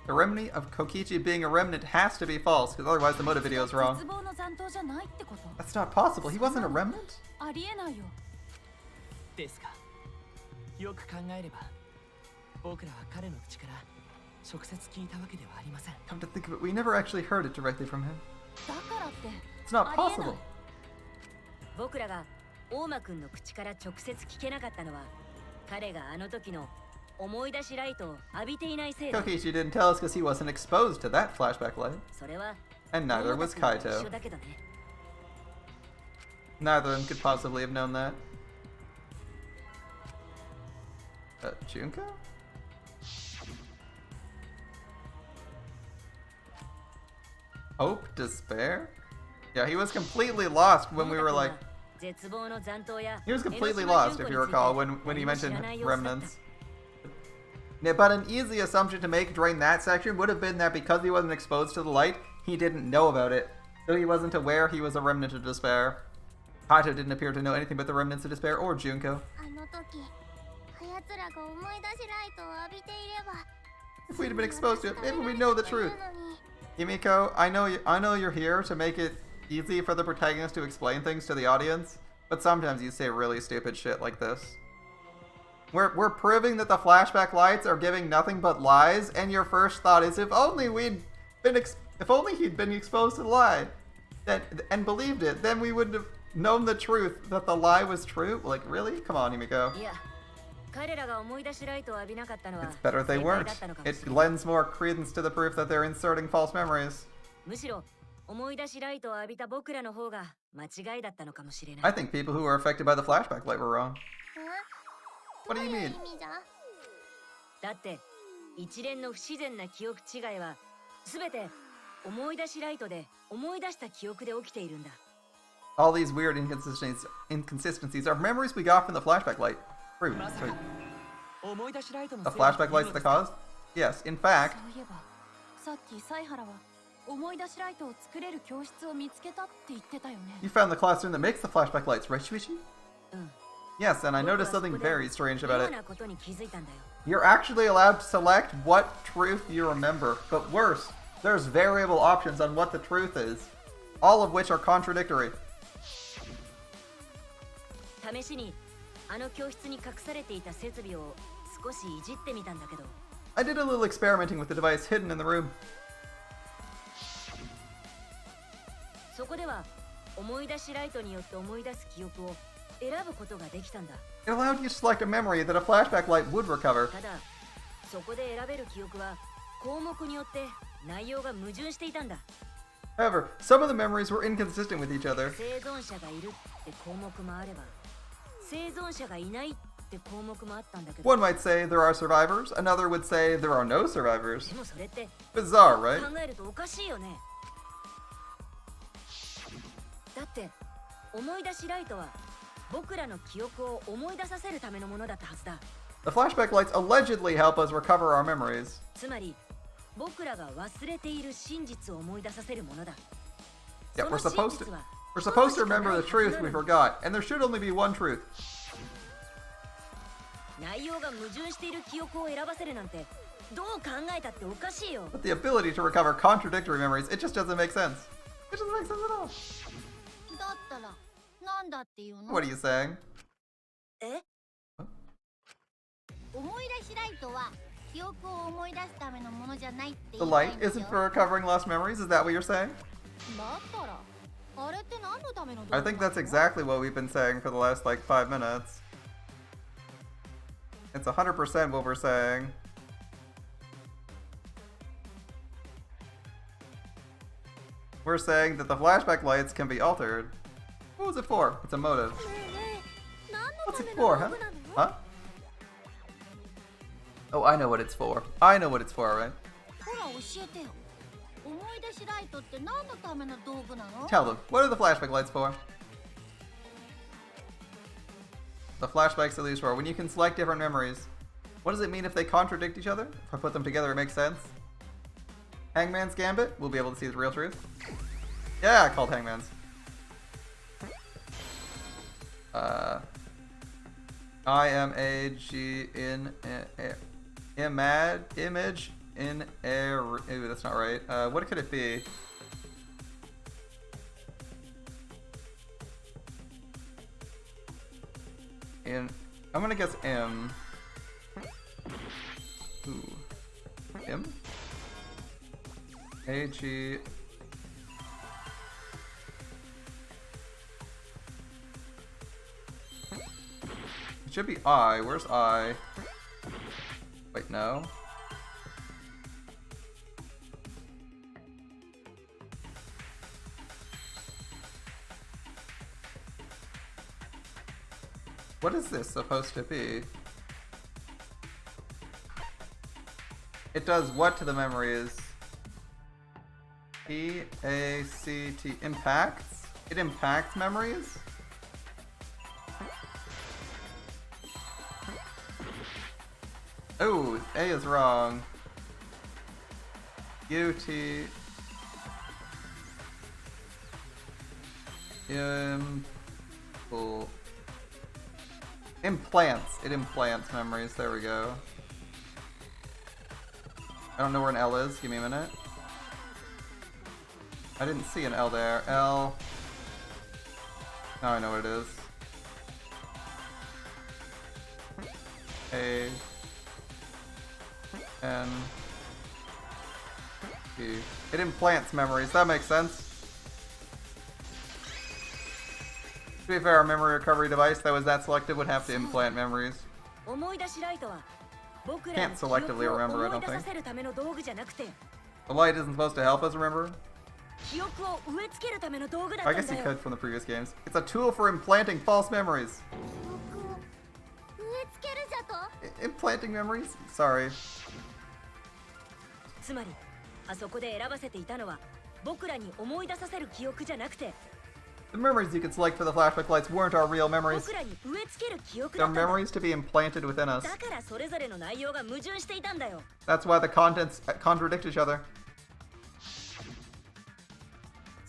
The remedy of Kokichi being a remnant has to be false, because otherwise the motive video is wrong. 絶望の残党じゃないってこと That's not possible. He wasn't a remnant? ありえないよですがよく考えれば僕らは彼の口から直接聞いたわけではありません Come to think of it, we never actually heard it directly from him. だからって It's not ありえない possible. 僕らが大間くんの口から直接聞けなかったのは彼があの時の思い出しライトを浴びていないせいだ Kokichi didn't tell us because he wasn't exposed to that flashback light. それは And neither was 大間くんと一緒 Kaito. だけどね Neither of them could possibly have known that. Junko? Hope? Despair? Yeah, he was completely lost when we were like... 絶望の残党や He was completely 江ノ島 lost, 純 if 子 you について recall, when he 何も知 mentioned らない様子だった remnants. Yeah, but an easy assumption to make during that section would have been that because he wasn't exposed to the light, he didn't know about it. So he wasn't aware he was a remnant of despair. Kaito didn't appear to know anything about the remnants of despair or Junko. あの時あやつらが思い出しライトを浴びていれば If we'd have been exposed to it, maybe we'd know the truth. Himiko, I know you're here to make it easy for the protagonist to explain things to the audience, but sometimes you say really stupid shit like this. We're proving that the flashback lights are giving nothing but lies, and your first thought is if only he'd been exposed to the lie and believed it, then we would have known the truth that the lie was true. Like, really? Come on, Himiko. いや彼らが思い出しライトを浴びなかったのは It's better they 正解 weren't. だったのかもし It れない lends more credence to the proof that they're inserting false memories. むしろ思い出しライトを浴びた僕らの方が間違いだったのかもしれない I think people who were affected by the flashback light were wrong. ど What う do いう you 意 mean? 味じゃだって一連の不自然な記憶違いは全て思い出しライトで思い出した記憶で起きているんだ All these weird inconsistencies are memories we got from the flashback light. True. まさか Sorry. 思い出しライトの The せいだと flashback いう light's の the ですか cause? Yes, in fact, そういえばさっき犀原は思い出しライトを作れる教室を見つけたって言ってたよね you found the classroom that makes the flashback lights, right, Shuichi? うん Yes, and I 僕は noticed そこ something で very strange 妙 about it. なことに気づいたんだよ。 You're actually allowed to select what truth you remember, but worse, there's variable options on what the truth is, all of which are contradictory. 試しにあの教室に隠されていた設備を少しいじってみたんだけど、 I did a little experimenting with the device hidden in the room. そこでは思い出しライトによって思い出す記憶を選ぶことができたんだ。 It allowed you to select a memory that a flashback light would recover. ただそこで選べる記憶は項目によって内容が矛盾していたんだ。 However, some of the memories were inconsistent with each other. 生存者がいるって項目もあれば、生存者がいないって項目もあったんだけど、 One might say there are survivors, another would say there are no survivors. でもそれって Bizarre, right? 考えるとおかしいよね。だって思い出しライトは僕らの記憶を思い出させるためのものだったはずだ。 The flashback lights allegedly help us recover our memories. つまり僕らが忘れている真実を思い出させるものだ。 Yeah, その we're 真 supposed 実 to は we're supposed to remember the truth we forgot, and there should only be one truth. 内容が矛盾している記憶を選ばせるなんてどう考えたっておかしいよ。 But the ability to recover contradictory memories, it just doesn't make sense. It doesn't make sense at all. だったらなんだっていうの？ What are you saying? え？思い出しライトは記憶を思い出すためのものじゃないって The 言いたい light んでし isn't ょ？ for recovering lost memories? Is that what you're saying? だったらあれって何のための道具 I な think の？ that's exactly what we've been saying for the last like 5 minutes. It's 100% what we're saying. We're saying that the flashback lights can be altered. What was it for? It's a motive. ねえねえ、何の What's た it めの for, 道 huh? 具なの？ Huh? Oh, I know what it's for. I know what it's for, right? ほら教えてよ。思い出しライトって何のための道具なの？ Tell them. What are the flashback lights for? The flashbacks are used for when you can select different memories. What does it mean if they contradict each other? If I put them together, it makes sense. Hangman's Gambit? We'll be able to see the real truth. Yeah, called Hangman's. IMAG in image in air. Ooh, that's not right. What could it be? I'm gonna guess M. Ooh. M? AG. It should be I. Where's I? Wait, no. What is this supposed to be? It does what to the memories? P-A-C-T. Impacts? It impacts memories? Oh, A is wrong. U-T... Implants. It implants memories. There we go. I don't know where an L is. Give me a minute. I didn't see an L there. L. Now I know what it is. A. N. P. It implants memories. That makes sense. To be fair, our memory recovery device that was that selective would have to implant memories. 思い出しライトは僕らの Can't 記憶 selectively を remember, I 思い don't 出さ think. せるための道具じゃなくて、 The light isn't supposed to help us remember? 記憶を植え付けるための道具だっ I たん guess だ you よ。 could from the previous games. It's a tool for implanting false memories. 記憶を植え付けるじゃと？ Implanting memories? Sorry. つまりあそこで選ばせていたのは僕らに思い出させる記憶じゃなくて、 The memories you could select for the flashback lights weren't our real memories. 僕らに植え付ける記憶だ They're ったんだ。 memories to be implanted within us. だからそれぞれの内容が矛盾していたんだよ。 That's why the contents contradict each other.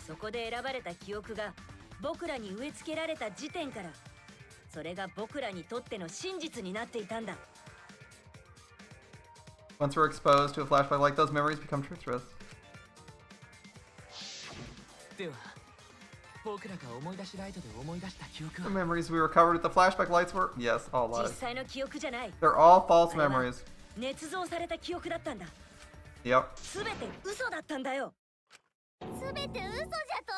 そこで選ばれた記憶が僕らに植え付けられた時点からそれが僕らにとっての真実になっていたんだ。 Once we're exposed to a flashback like those, memories become truth to us. では僕らが思い出しライトで思い出した記憶 The は memories we recovered with the flashback lights were, yes, all 実 lies. 際の記憶じゃない。 They're all false あれは memories. 捏造された記憶だったんだ。 Yep. すべて嘘だったんだよ。すべて嘘じゃと。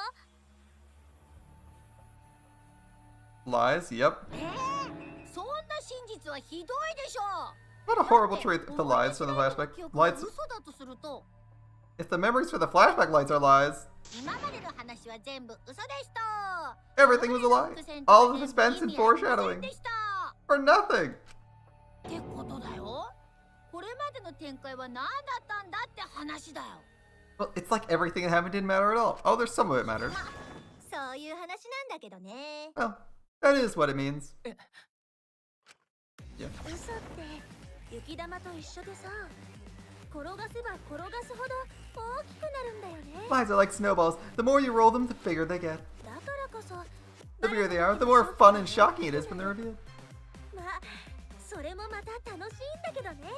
Lies, yep. そんな真実はひどいでしょ。 What a horrible truth if the lies from the flashback lights. 嘘だとすると、 If the memories for the flashback lights are lies, 今までの話は全部嘘でした。 everything was a lie. All the suspense and foreshadowing でした for nothing. ってことだよ。これまでの展開は何だったんだって話だよ。 Well, it's like everything that happened didn't matter at all. Oh, there's some of it mattered. そういう話なんだけどね。 Well, that is what it means. 嘘って雪玉と一緒でさ、転がせば転がすほど大きくなるんだよね。 Lies are like snowballs. The more you roll them, the bigger they get. だからこそ、 The bigger they are, the more fun and shocking it is when they're revealed. まあ、それもまた楽しいんだけどね。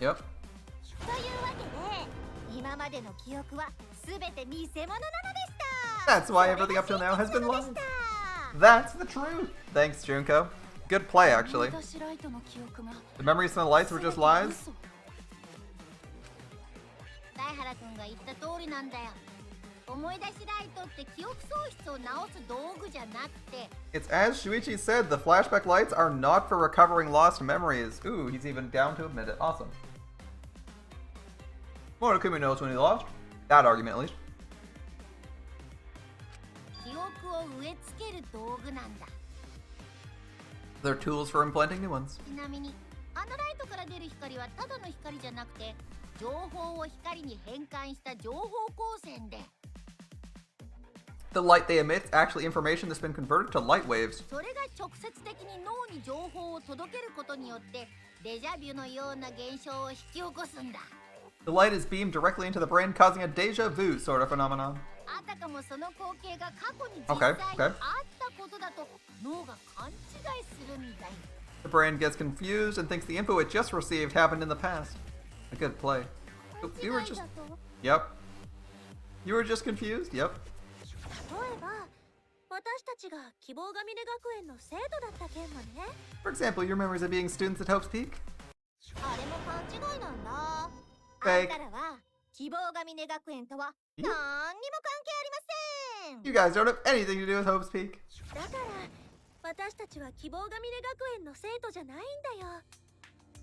Yep. というわけで、今までの記憶はすべて偽物なのでした。 That's why everything up till now has been それが lies. 真実でした。 That's the truth. Thanks, Junko. Good play, actually. 思い出しライトの記憶が The memories from the lights were just lies. 嘘。大原くんが言った通りなんだよ。思い出しライトって記憶喪失を直す道具じゃなくて、 It's as Shuichi said, the flashback lights are not for recovering lost memories. Ooh, he's even down to admit it. Awesome. Monokuma knows when he lost. That argument, at least. 記憶を植え付ける道具なんだ。 They're tools for implanting new ones. ちなみに、あのライトから出る光はただの光じゃなくて、情報を光に変換した情報光線で、 The light they emit is actually information that's been converted to light waves. それが直接的に脳に情報を届けることによってデジャビュのような現象を引き起こすんだ。 The light is beamed directly into the brain, causing a deja vu sort of phenomenon. あたかもその光景が過去に実 Okay, 際に okay. あったことだと脳が勘違いするんだよ。 The brain gets confused and thinks the info it just received happened in the past. A good play. You were 勘違い just... だと、 Yep. You were just confused? Yep. 例えば私たちが希望が峰学園の生徒だった件もね。 For example, your memories of being students at Hope's Peak? あれも勘違いなんだ。 Fake. あんたらは希望が峰学園とは何にも関係ありません。 You guys don't have anything to do with Hope's Peak. だから私たちは希望が峰学園の生徒じゃないんだよ。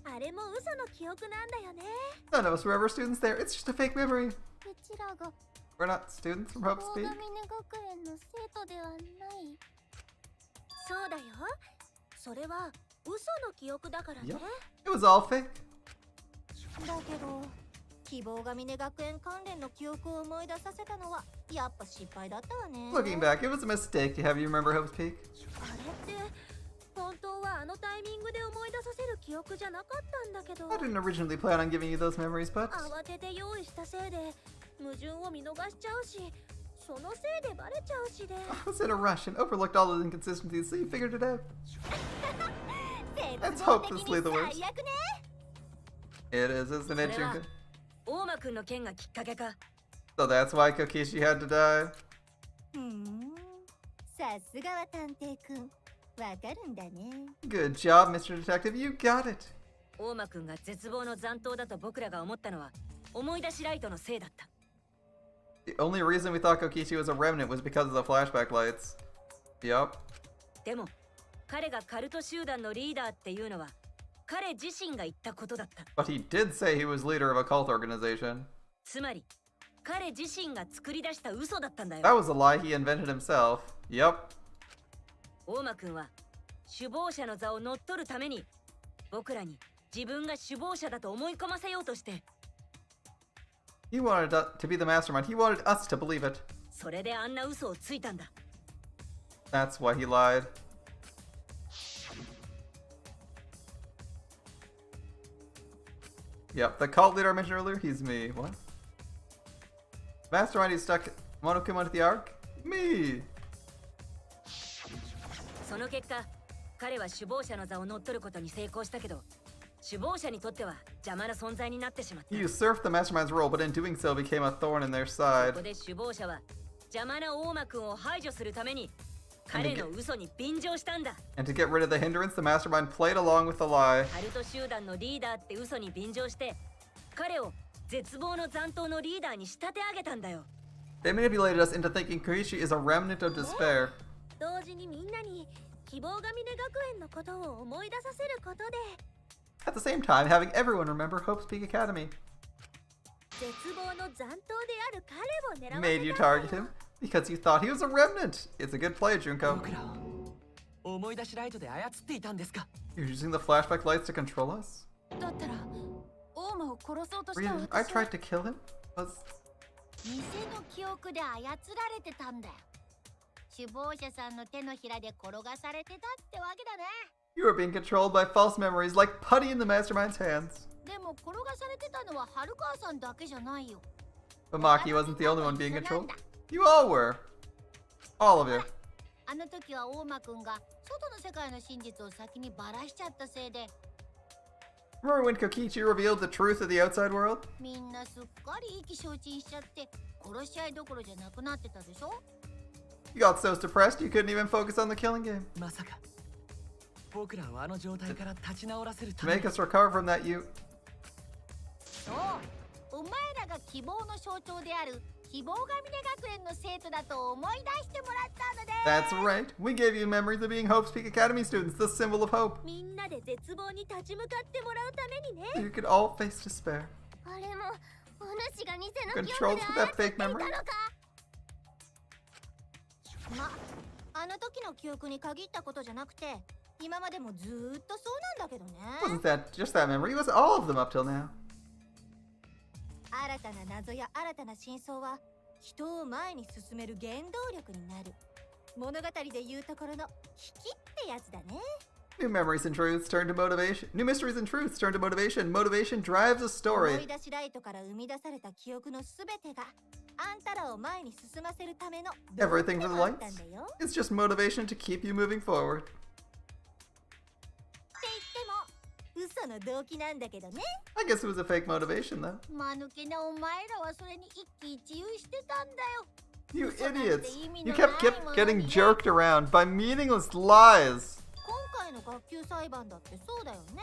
あれも嘘の記憶なんだよね。 None of us were ever students there. It's just a fake memory. うちらが We're not students from 希 Hope's 望 Peak. が峰学園の生徒ではない。そうだよ。それは嘘の記憶だからね。 Yep. It was all fake. だけど希望が峰学園関連の記憶を思い出させたのはやっぱ失敗だったわね。 Looking back, it was a mistake to have you remember Hope's Peak. あれって本当はあのタイミングで思い出させる記憶じゃなかったんだけど、 I didn't originally plan on giving you those memories, but 慌てて用意したせいで矛盾を見逃しちゃうし、そのせいでバレちゃうしで I was in a rush and overlooked all those inconsistencies, so you figured it out. Let's hope this is the worst. 最悪ね。 It is, isn't it, それは Junko? 大間くんの件がきっかけか。 So that's why Kokishi had to die. さすがは探偵くん、わかるんだね。 Good job, Mr. Detective. You got it. 大間くんが絶望の残党だと僕らが思ったのは思い出しライトのせいだった。 The only reason we thought Kokishi was a remnant was because of the flashback lights. Yup. でも彼がカルト集団のリーダーっていうのは彼自身が言ったことだった。 But he did say he was leader of a cult organization. つまり彼自身が作り出した嘘だったんだ That よ。 was a lie he invented himself. Yup. 大間くんは首謀者の座を乗っ取るために僕らに自分が首謀者だと思い込ませようとして、 He wanted to be the mastermind. He wanted us to believe it. それであんな嘘をついたんだ。 That's why he lied. Yep, the cult leader I mentioned earlier, he's me. What? Mastermind, he stuck Monokuma into the ark? Me! その結果彼は首謀者の座を乗っ取ることに成功したけど、首謀者にとっては邪魔な存在になってしまった。 You usurped the mastermind's role, but in doing so became a thorn in their そ side. こで首謀者は邪魔な大間くんを排除するために彼の嘘に便乗したんだ。 And to get rid of the hindrance, the mastermind played along with the lie. ハルト集団のリーダーって嘘に便乗して彼を絶望の残党のリーダーに仕立て上げたんだよ。 They manipulated us into thinking Koichi is a remnant of despair. 同時にみんなに希望が峰学園のことを思い出させることで At the same time, having everyone remember Hope's Peak Academy 絶望の残党である彼を狙わ made せ you たん target だよ him because you thought he was a remnant. It's a good play, Junko. 僕らを思い出しライトで操っていたんですか。 You're using the flashback lights to control us? だったら大間を殺そうとした Really? I 私 tried to kill him? Was... 偽の記憶で操られてたんだよ。首謀者さんの手のひらで転がされてたってわけだね。 You were being controlled by false memories like putty in the mastermind's hands. でも転がされてたのは春川さんだけじゃないよ。 But Maki wasn't the only one being controlled. You all were. All of you. あの時は大間くんが外の世界の真実を先にバラしちゃったせいで Remember when Kokichi revealed the truth of the outside world? みんなすっかり意気消沈しちゃって殺し合いどころじゃなくなってたでしょ。 You got so depressed you couldn't even focus on the killing game. まさか僕らをあの状態から立ち直らせる To ため make に us recover from that, you... そうお前らが希望の象徴である希望が峰学園の生徒だと思い出してもらったので That's right. We gave you memories of being Hope's Peak Academy students, the symbol of hope. みんなで絶望に立ち向かってもらうためにね。 So you could all face despair. あれもお主が偽の Controlled 記憶で for 操 that って fake いたの memory? か。あの時の記憶に限ったことじゃなくて今までもずーっとそうなんだけどね。 Wasn't that just that memory? It was all of them up till now. 新たな謎や新たな真相は人を前に進める原動力になる。物語でいうところの引きってやつだね。 New memories and truths turn to motivation. New mysteries and truths turn to motivation. Motivation drives a 思 story. い出しライトから生み出された記憶のすべてがあんたらを前に進ませるための Everything for the 道具だ lights. ったんだよ。 It's just motivation to keep you moving forward. って言っても嘘の動機なんだけどね。 I guess it was a fake motivation, though. 間抜けなお前らはそれに一喜一憂してたんだよ。 You 嘘なんて idiots! 意味 You のない kept もの getting にね。 jerked around by meaningless lies. 今回の学級裁判だってそうだよね。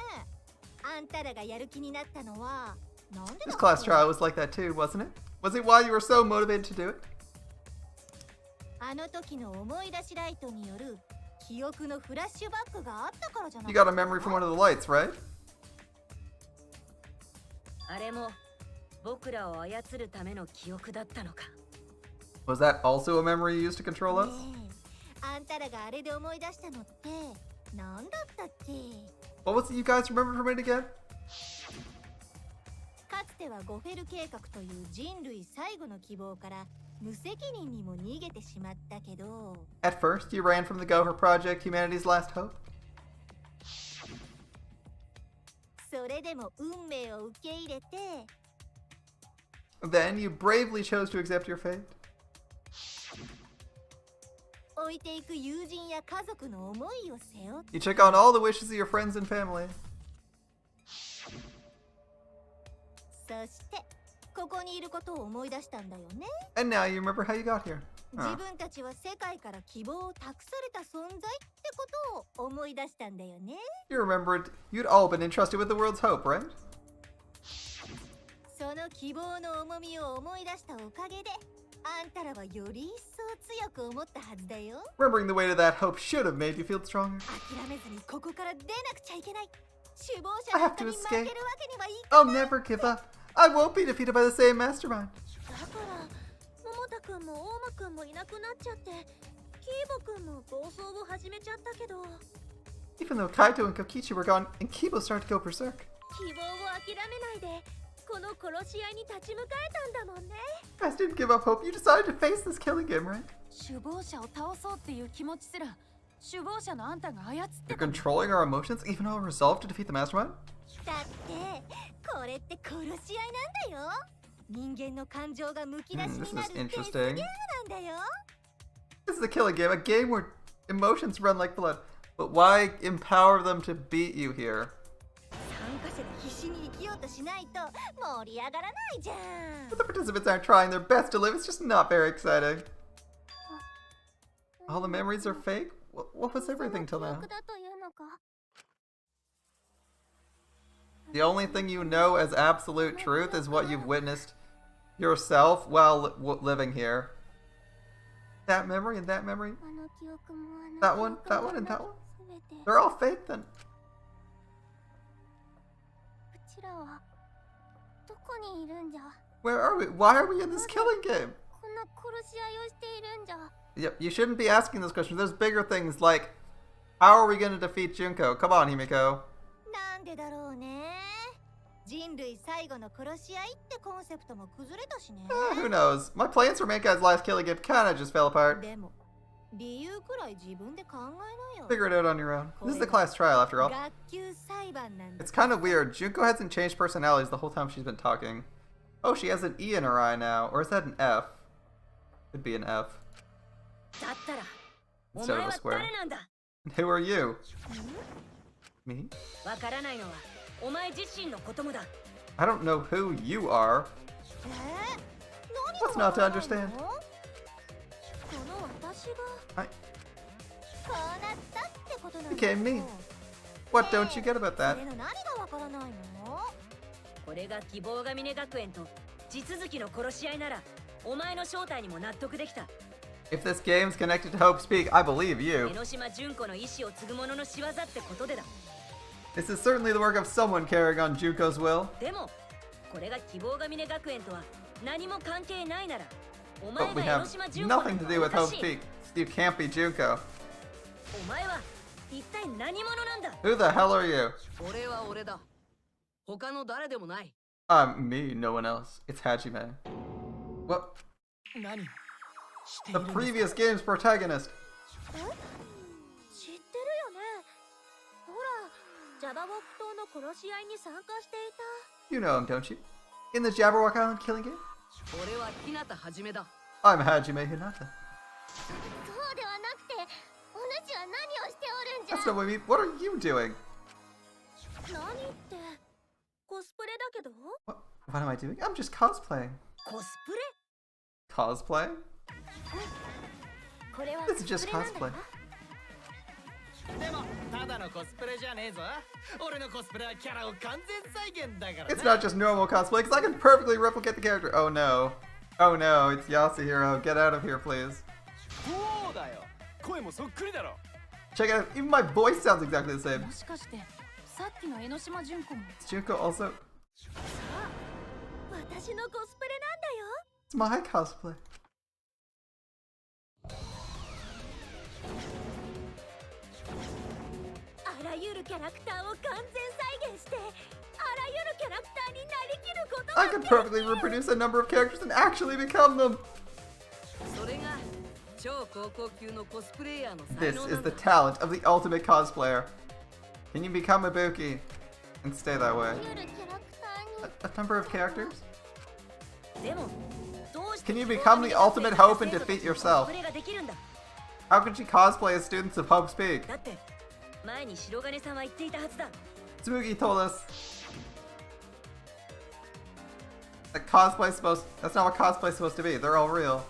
あんたらがやる気になったのはなんで This だ class ろう。 trial was like that too, wasn't it? Was it why you were so motivated to do it? あの時の思い出しライトによる記憶のフラッシュバックがあったからじゃない You got a memory from one of the lights, right? あれも僕らを操るための記憶だったのか。 Was that also a memory you used to control us? ねえあんたらがあれで思い出したのって何だったっけ。 What was it you guys remember from it again? かつてはゴフェル計画という人類最後の希望から無責任にも逃げてしまったけど At first, you ran from the Gopher Project, humanity's last hope. それでも運命を受け入れて Then you bravely chose to accept your fate. 置いていく友人や家族の思いを背負って You took on all the wishes of your friends and family. そしてここにいることを思い出したんだよね。 And now you remember how you got here. 自 Huh. 分たちは世界から希望を託された存在ってことを思い出したんだよね。 You remembered you'd all been entrusted with the world's hope, right? その希望の重みを思い出したおかげであんたらはより一層強く思ったはずだよ。 Remembering the weight of that hope should have made you feel stronger. 諦めずにここから出なくちゃいけない。首謀 I 者 have なんか to に負け escape. るわけにはいか I'll never give up. I won't be defeated by the same mastermind. だから桃田くんも大間くんもいなくなっちゃってキーボくんも暴走を始めちゃったけど Even though Kaito and Kokichi were gone, and Kibo started to go berserk. 希望を諦めないでこの殺し合いに立ち向かえたんだもんね。 You guys didn't give up hope. You decided to face this killing game, right? 首謀者を倒そうっていう気持ちすら首謀者のあんたが操って You're た。 controlling our emotions, even though we're resolved to defeat the mastermind? だってこれって殺し合いなんだよ。人間の感情がむき出しになる this is デスゲー interesting. ムなんだよ。 This is the killing game, a game where Emotions run like blood. But why empower them to beat you here? 参加者が必死に生きようとしないと盛り上がらないじゃん。 But the participants aren't trying their best to live. It's just not very exciting. All the memories are fake? What was everything till now? 記憶だというのか。 The only thing you know as absolute truth is what you've witnessed yourself while living here. That memory and that memory? あの記憶もあの That one, 記憶 that も one, and that one? 全て They're all fake then. うちらはどこにいるんじゃ。 Where are we? Why are we in this killing game? こんな殺し合いをしているんじゃ。 Yep, you shouldn't be asking those questions. There's bigger things like, how are we going to defeat Junko? Come on, Himiko. なんでだろうね。人類最後の殺し合いってコンセプトも崩れたしね。 Who knows? My plans for Mankai's last killing game kinda just fell apart. でも理由くらい自分で考えなよ。 Figure it out on your own. This is the class trial after all. 学級裁判なんだ。 It's kind of weird. Junko hasn't changed personalities the whole time she's been talking. Oh, she has an E in her eye now. Or is that an F? Could be an F. だったらお Instead 前 of a は square. 誰なんだ。 Who are you? Me? わからないのはお前自身のこともだ。 I don't know who you are. 何 What's が not to わからない understand? の？この私が I... こうなったってことなんだ Became me. What don't you get about そ that? れの何がわからないの？これが希望が峰学園と地続きの殺し合いならお前の正体にも納得できた。 If this game's connected to Hope's Peak, I believe you. 江ノ島純子の意志を継ぐ者の仕業ってことでだ。 This is certainly the work of someone carrying on Junko's will. でもこれが希望が峰学園とは何も関係ないならお前 But we が江ノ have 島純子な nothing の to do は with おか Hope's しい。 Peak. You can't be Junko. お前は一体何者なんだ。 Who the hell are you? 俺は俺だ。他の誰でもない。Me, no one else. It's Hajime. What? 何をしてい The るんです previous game's protagonist. 知ってるよね。ほら、ジャバウォック島の殺し合いに参加していた。 You know him, don't you? In the Jabberwock Island killing game? 俺は日向はじめだ。 I'm Hajime Hinata. そうではなくて、お主は何をしておるんじゃ。 That's not what we mean. What are you doing? 何ってコスプレだけど。 What am I doing? I'm just cosplaying. コスプレ。 Cosplay? これは This is just コスプレ cosplay. なんだな。でもただのコスプレじゃねえぞ。俺のコスプレはキャラを完全再現だから It's not just normal cosplay, because I can perfectly replicate the character. Oh no. Oh no, it's Yasuhiro. Get out of here, please. そうだよ。声もそっくりだろ。 Check it out. Even my voice sounds exactly the same. もしかしてさっきの江ノ島純子も Is Junko also? 私のコスプレなんだよ。 It's my cosplay. あらゆるキャラクターを完全再現して、あらゆるキャラクターになりきることが I can perfectly reproduce a number of characters and actually become them. それが超高校級のコスプレイヤーの This 才能 is なん the だ。 talent of the ultimate cosplayer. Can you become Ibuki and stay that way? あらゆるキャラクターに A number of characters? でもどうして Can you 希望 become が the 峰学園 ultimate の hope and 生徒たち defeat の yourself? コスプレができるんだ。 How could she cosplay as students of Hope's Peak? だって前に白金さんは言っていたはずだ。 Tsumugi told us that cosplay's supposed. That's not what cosplay's supposed to be. They're all real.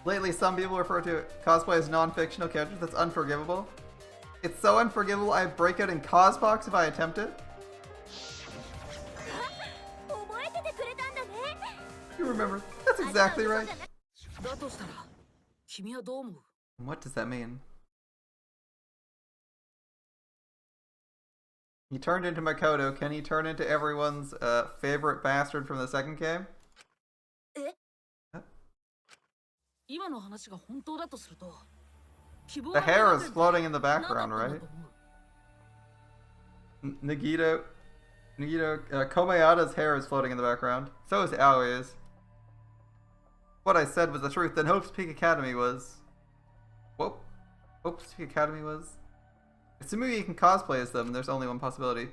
Lately, some people refer to cosplay as non-fictional characters. That's unforgivable. It's so unforgivable. I break out in cosbox if I attempt it. 覚えててくれたんだね。 You remember? That's exactly right. だとしたら君はどう思う？ What does that mean? He turned into Makoto. Can he turn into everyone's favorite bastard from the second game? 今の話が本当だとすると希望 The が hair 見 is えなくて floating in the なかった background, んだ right? と思う。 Komayada's hair is floating in the background. So is Aoi's. What I said was the truth. Then Hope's Peak Academy was... Whoa. Hope's Peak Academy was... If Tsumugi can cosplay as them, there's only one possibility.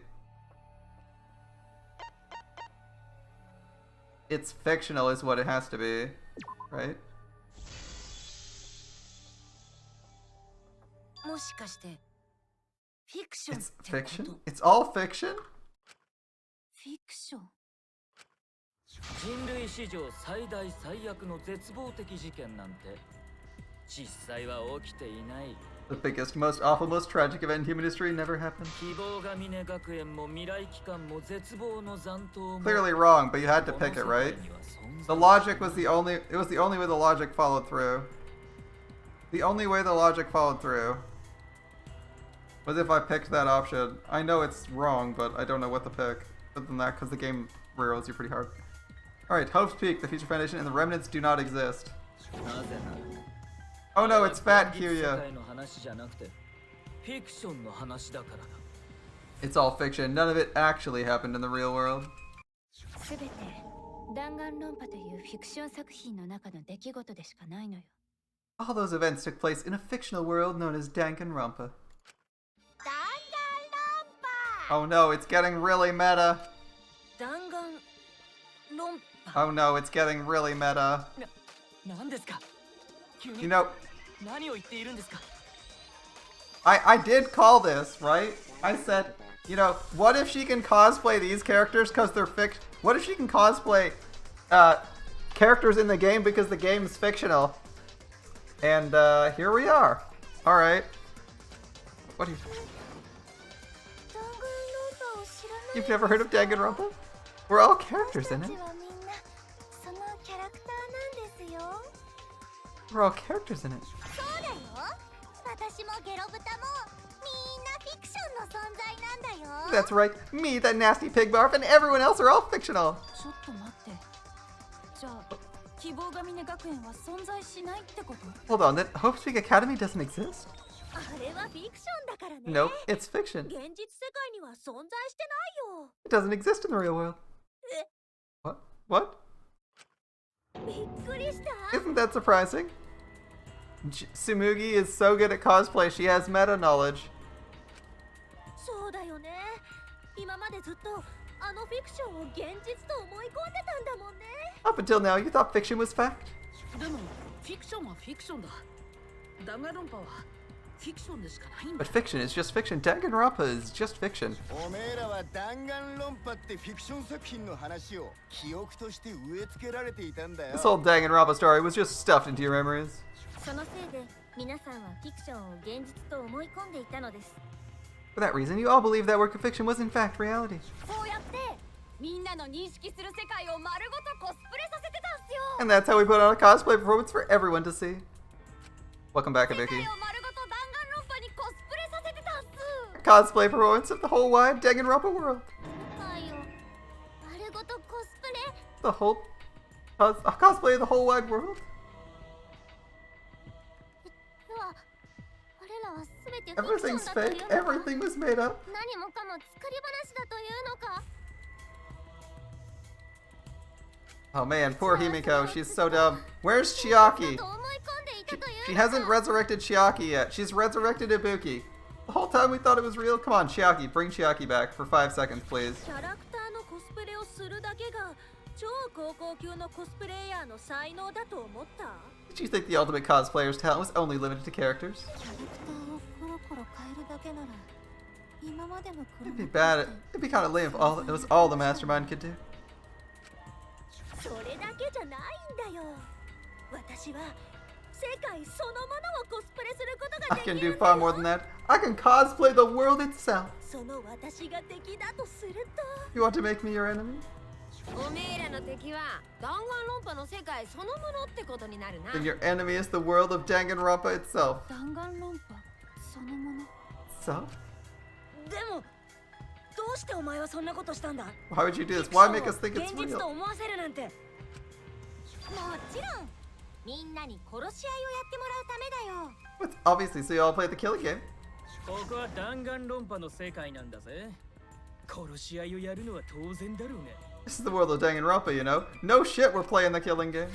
It's fictional is what it has to be. Right? もしかしてフィクション It's ってこと？ fiction? It's all fiction? フィクション。人類史上最大最悪の絶望的事件なんて実際は起きていない。 The biggest, most awful, most tragic event in human history never happened. 希望が峰学園も未来機関も絶望の残党も Clearly wrong, but you had to pick it, right? The logic was the only, it was the only way the logic followed through. The only way the logic followed through was if I picked that option. I know it's wrong, but I don't know what to pick. Other than that, because the game rails you pretty hard. Alright, Hope's Peak, the Future Foundation, and the Remnants do not exist. Oh no, it's Fat Kyuya. It's all fiction. None of it actually happened in the real world. すべて弾丸論破というフィクション作品の中の出来事でしかないのよ。 All those events took place in a fictional world known as Danganronpa. Oh no, it's getting really meta. 弾丸論破。 Oh no, it's getting really meta. 何ですか？急に You know, 何を言っているんですか？ I did call this, right? I said, you know, what if she can cosplay these characters because they're fiction? What if she can cosplay characters in the game because the game is fictional? And here we are. All right. What do you? You've never heard of Danganronpa? We're all characters in it. はみんなそのキャラクターなんですよ。 We're all characters in it. そうだよ。私もゲロブタもみんなフィクションの存在なんだよ。 That's right. Me, that nasty pig barf, and everyone else are all fictional. ちょっと待って。じゃあ希望が峰学園は存在しないってこと？ Hold on, that Hope's Peak Academy doesn't exist? あれはフィクションだからね。 Nope, it's fiction. 現実世界には存在してないよ。 It doesn't exist in the real world. What? What? びっくりした。 Isn't that surprising? Tsumugi is so good at cosplay, she has meta knowledge. そうだよね。今までずっとあのフィクションを現実と思い込んでたんだもんね。 Up until now, you thought fiction was fact. でもフィクションはフィクションだ。弾丸論破はフィクションでしかないんだ。 But fiction is just fiction. Danganronpa is just fiction. おめえらは弾丸論破ってフィクション作品の話を記憶として植え付けられていたんだよ。 This whole Danganronpa story was just stuffed into your memories. そのせいで皆さんはフィクションを現実と思い込んでいたのです。 For that reason, you all believed that work of fiction was in fact reality. そうやってみんなの認識する世界を丸ごとコスプレさせてたんすよ。 And that's how we put on a cosplay performance for everyone to see. Welcome back, 世界 Ibuki. を丸ごと弾丸論破にコスプレさせてたんす。 Cosplay performance of the whole wide Danganronpa world. はいよ。丸ごとコスプレ。 The whole a cosplay of the whole wide world. では、あれらはすべてフィクション Everything's だという fake. のか。 Everything was made up. 何もかも作り話だというのか。 Oh man, poor Himiko. She's so dumb. Where's Chiaki? と思い込んでいたという She のか。 hasn't resurrected Chiaki yet. She's resurrected Ibuki. The whole time we thought it was real. Come on, Chiaki. Bring Chiaki back for 5 seconds, please. キャラクターのコスプレをするだけが超高校級のコスプレイヤーの才能だと思った。 Did you think the ultimate cosplayer's talent was only limited to characters? キャラクターをコロコロ変えるだけなら今までの黒 It'd be bad. It'd be kind of lame if it was all the mastermind could do. それだけじゃないんだよ。私は世界そのものをコスプレすることが I で can きる do んだ far よ。 more than that. I can cosplay the world itself. その私が敵だとする You want to make me your enemy? おめえらの敵は弾丸論破の世界そのものってことになるな。 Then your enemy is the world of Danganronpa itself. 弾丸論破そのもの。 So? でもどうしてお前はそんなことしたんだ？ Why would you do this? Why make us think it's 現実と real? 思わせるなんて。もちろんみんなに殺し合いをやってもらうためだよ。 What's obviously so you all play the killing game. ここは弾丸論破の世界なんだぜ。殺し合いをやるのは当然だろうね。 This is the world of Danganronpa, you know. No shit, we're playing the killing game.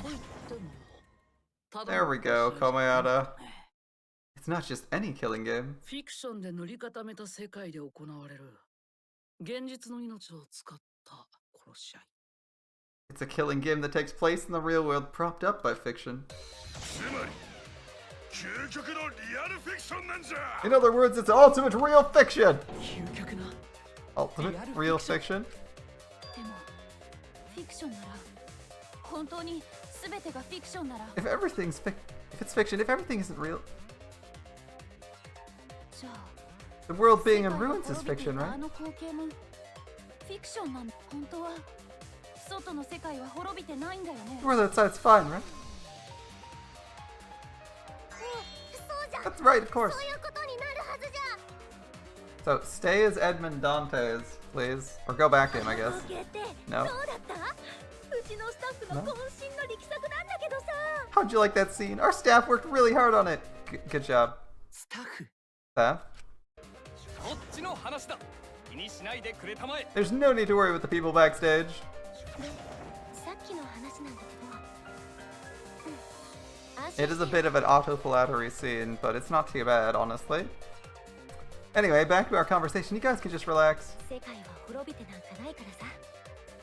There we go, Komayata. It's not just any killing game. フィクションで塗り固めた世界で行われる現実の命を使った殺し合い。 It's a killing game that takes place in the real world, propped up by fiction. つまり In other words, it's ultimate real fiction. 究極の Ultimate real fiction. でもフィクションなら本当に全てがフィクションなら If it's fiction, if everything isn't real, じゃあ the world being 世 in 界が ruins is 滅びて fiction, いたあ right? の光景もフィクションなんだ。本当は外の世界は滅びてないんだよね。 The world outside's fine, right? そうじゃん。 That's right, of course. そういうことになるはずじゃん。 So stay as Edmund Dantes, please, or go back to him, I guess. 光景って No. どうだった？うちのスタッフの渾身の力作なんだけどさ。 How'd you like that scene? Our staff worked really hard on it. Good job. スタッフ Staff? こっちの話だ気にしないでくれたまえ There's no need to worry with the people backstage. さっきの話なんだけど。 It is a bit of an auto-flattery scene, but it's not too bad, honestly. Anyway, back to our conversation. You guys can just relax. 世界は滅びてなんかないからさ。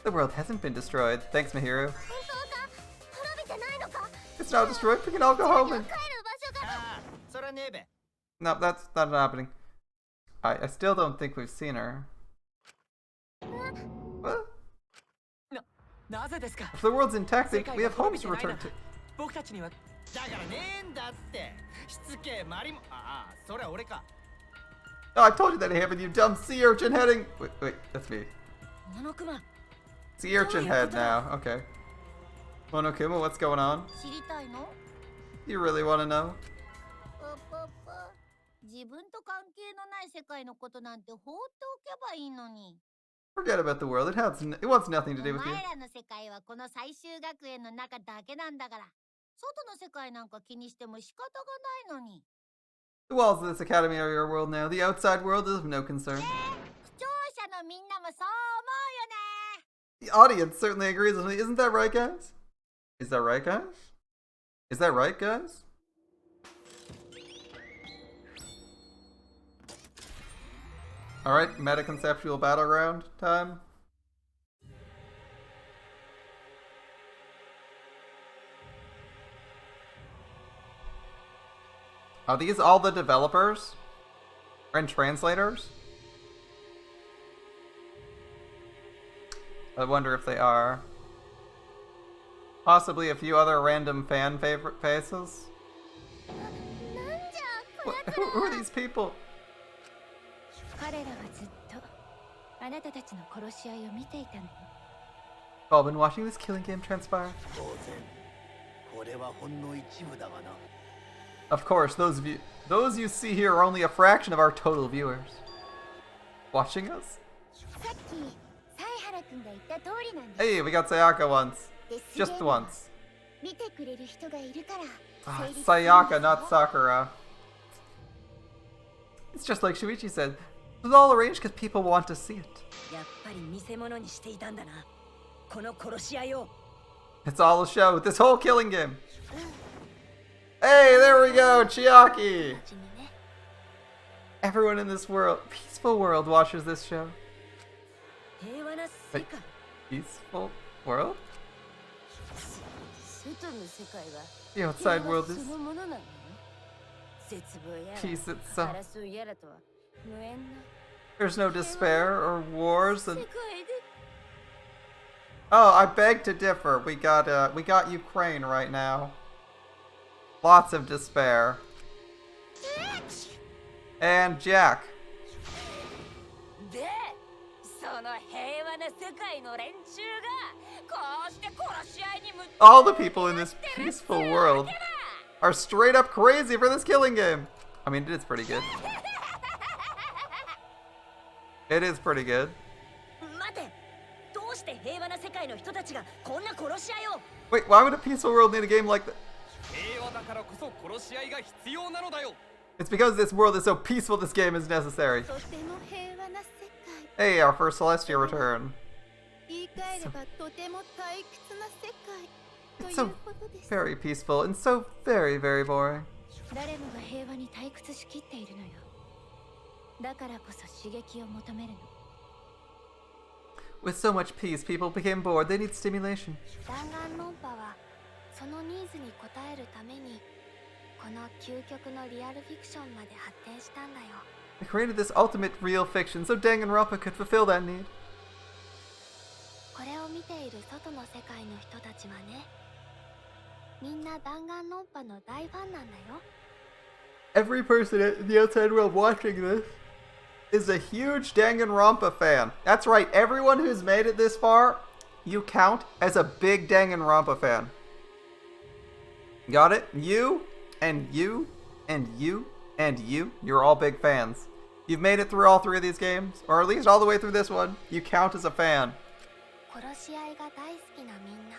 The world hasn't been destroyed. Thanks, Mihiru. 本当か？滅びてないのか？ It's not destroyed. We can all go home 帰 and... る場所が。ああそらねえべ No, that's not happening. I still don't think we've seen her. What? なぜですか If the world's intact, 世界 we が have 滅 homes びて to ないな return to. 僕たちにはだからねえんだってしつけえマリモああそれは俺か Oh, I told you that happened, you dumb sea urchin heading. Wait, that's me. モノクマ Sea urchin head now. Okay. Monokuma, what's going on? 知りたいの？ You really want to know? 自分と関係のない世界のことなんて放っておけばいいのに。 Forget about the world. It wants nothing to do お with you. 前らの世界はこの最終学園の中だけなんだから。外の世界なんか気にしても仕方がないのに。 The walls of this academy are your world now. The outside world is of no concern. 視聴者のみんなもそう思うよね。 The audience certainly agrees with me. Isn't that right, guys? Is that right, guys? Is that right, guys? Alright, meta-conceptual battleground time. Are these all the developers? And translators? I wonder if they are. Possibly a few other random fan favorite faces? なんじゃこ Who are these people? 彼らはずっとあなたたちの殺し合いを見ていたの。 All been watching this killing game transpire? 当然これはほんの一部だがな Of course, those you see here are only a fraction of our total viewers. Watching us? さっき犀原くんが言った通りなんだ。 Hey, we got Sayaka once. デスゲー Just ムは once. 見てくれる人がいるから。 Ah, 成立するんです Sayaka, よ not Sakura. It's just like Shuichi said. It was all arranged because people want to see it. やっぱり見せ物にしていたんだなこの殺し合いを It's all a show. This whole killing game. Hey, there we go, Chiaki. 真面目ね。 Everyone in this world, peaceful world, watches this show. 平和な世界 Peaceful world? 外の世界は The outside world そ is のものなのよ絶望やら peace itself. 争いやらとは無縁な There's no despair or wars 世 and 界で oh, I beg to differ. We got Ukraine right now. Lots of despair. And Jack. でその平和な世界の連中がこうして殺し合いに夢中 All the people in this peaceful world are straight up crazy for this killing game. I mean, it is pretty good. It is pretty good. 待てどうして平和な世界の人たちがこんな殺し合いを Wait, why would a peaceful world need a game like that? 平和だからこそ殺し合いが必要なのだよ It's because this world is so peaceful this game is necessary. とても平和な世界。 Hey, our first Celestia return. 言い換えればとても退屈な世界。と It's い so うことです。 very peaceful and so very, very boring. 誰もが平和に退屈しきっているのよ。だからこそ刺激を求めるの。 With so much peace, people became bored. They need stimulation. 弾丸論破はそのニーズに応えるためにこの究極のリアルフィクションまで発展したんだよ。 They created this ultimate real fiction so Danganronpa could fulfill that need. これを見ている外の世界の人たちはね、みんな弾丸論破の大ファンなんだよ。 Every person in the outside world watching this is a huge Danganronpa fan. That's right, everyone who's made it this far, you count as a big Danganronpa fan. Got it? You, and you, and you, and you, you're all big fans. You've made it through all three of these games, or at least all the way through this one. You count as a fan. 殺し合いが大好きなみんな。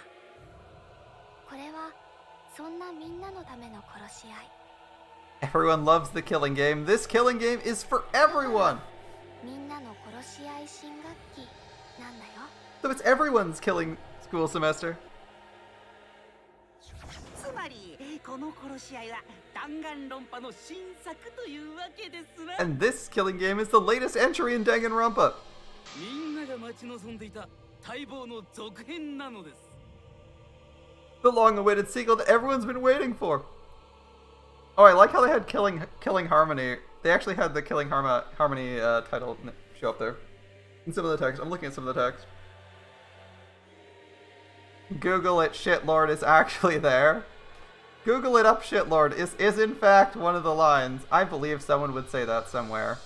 これはそんなみんなのための殺し合い。 Everyone loves the killing game. This killing game is for everyone. みんなの殺し合い新学期なんだよ。 So it's everyone's killing school semester. つまりこの殺し合いは弾丸論破の新作というわけですわ。 And this killing game is the latest entry in Danganronpa. みんなが待ち望んでいた待望の続編なのです。 The long-awaited sequel that everyone's been waiting for. Oh, I like how they had Killing Harmony. They actually had the Killing Harmony title show up there. In some of the text. I'm looking at some of the text. Google it, shitlord is actually there. Google it up, shitlord is in fact one of the lines. I believe someone would say that somewhere.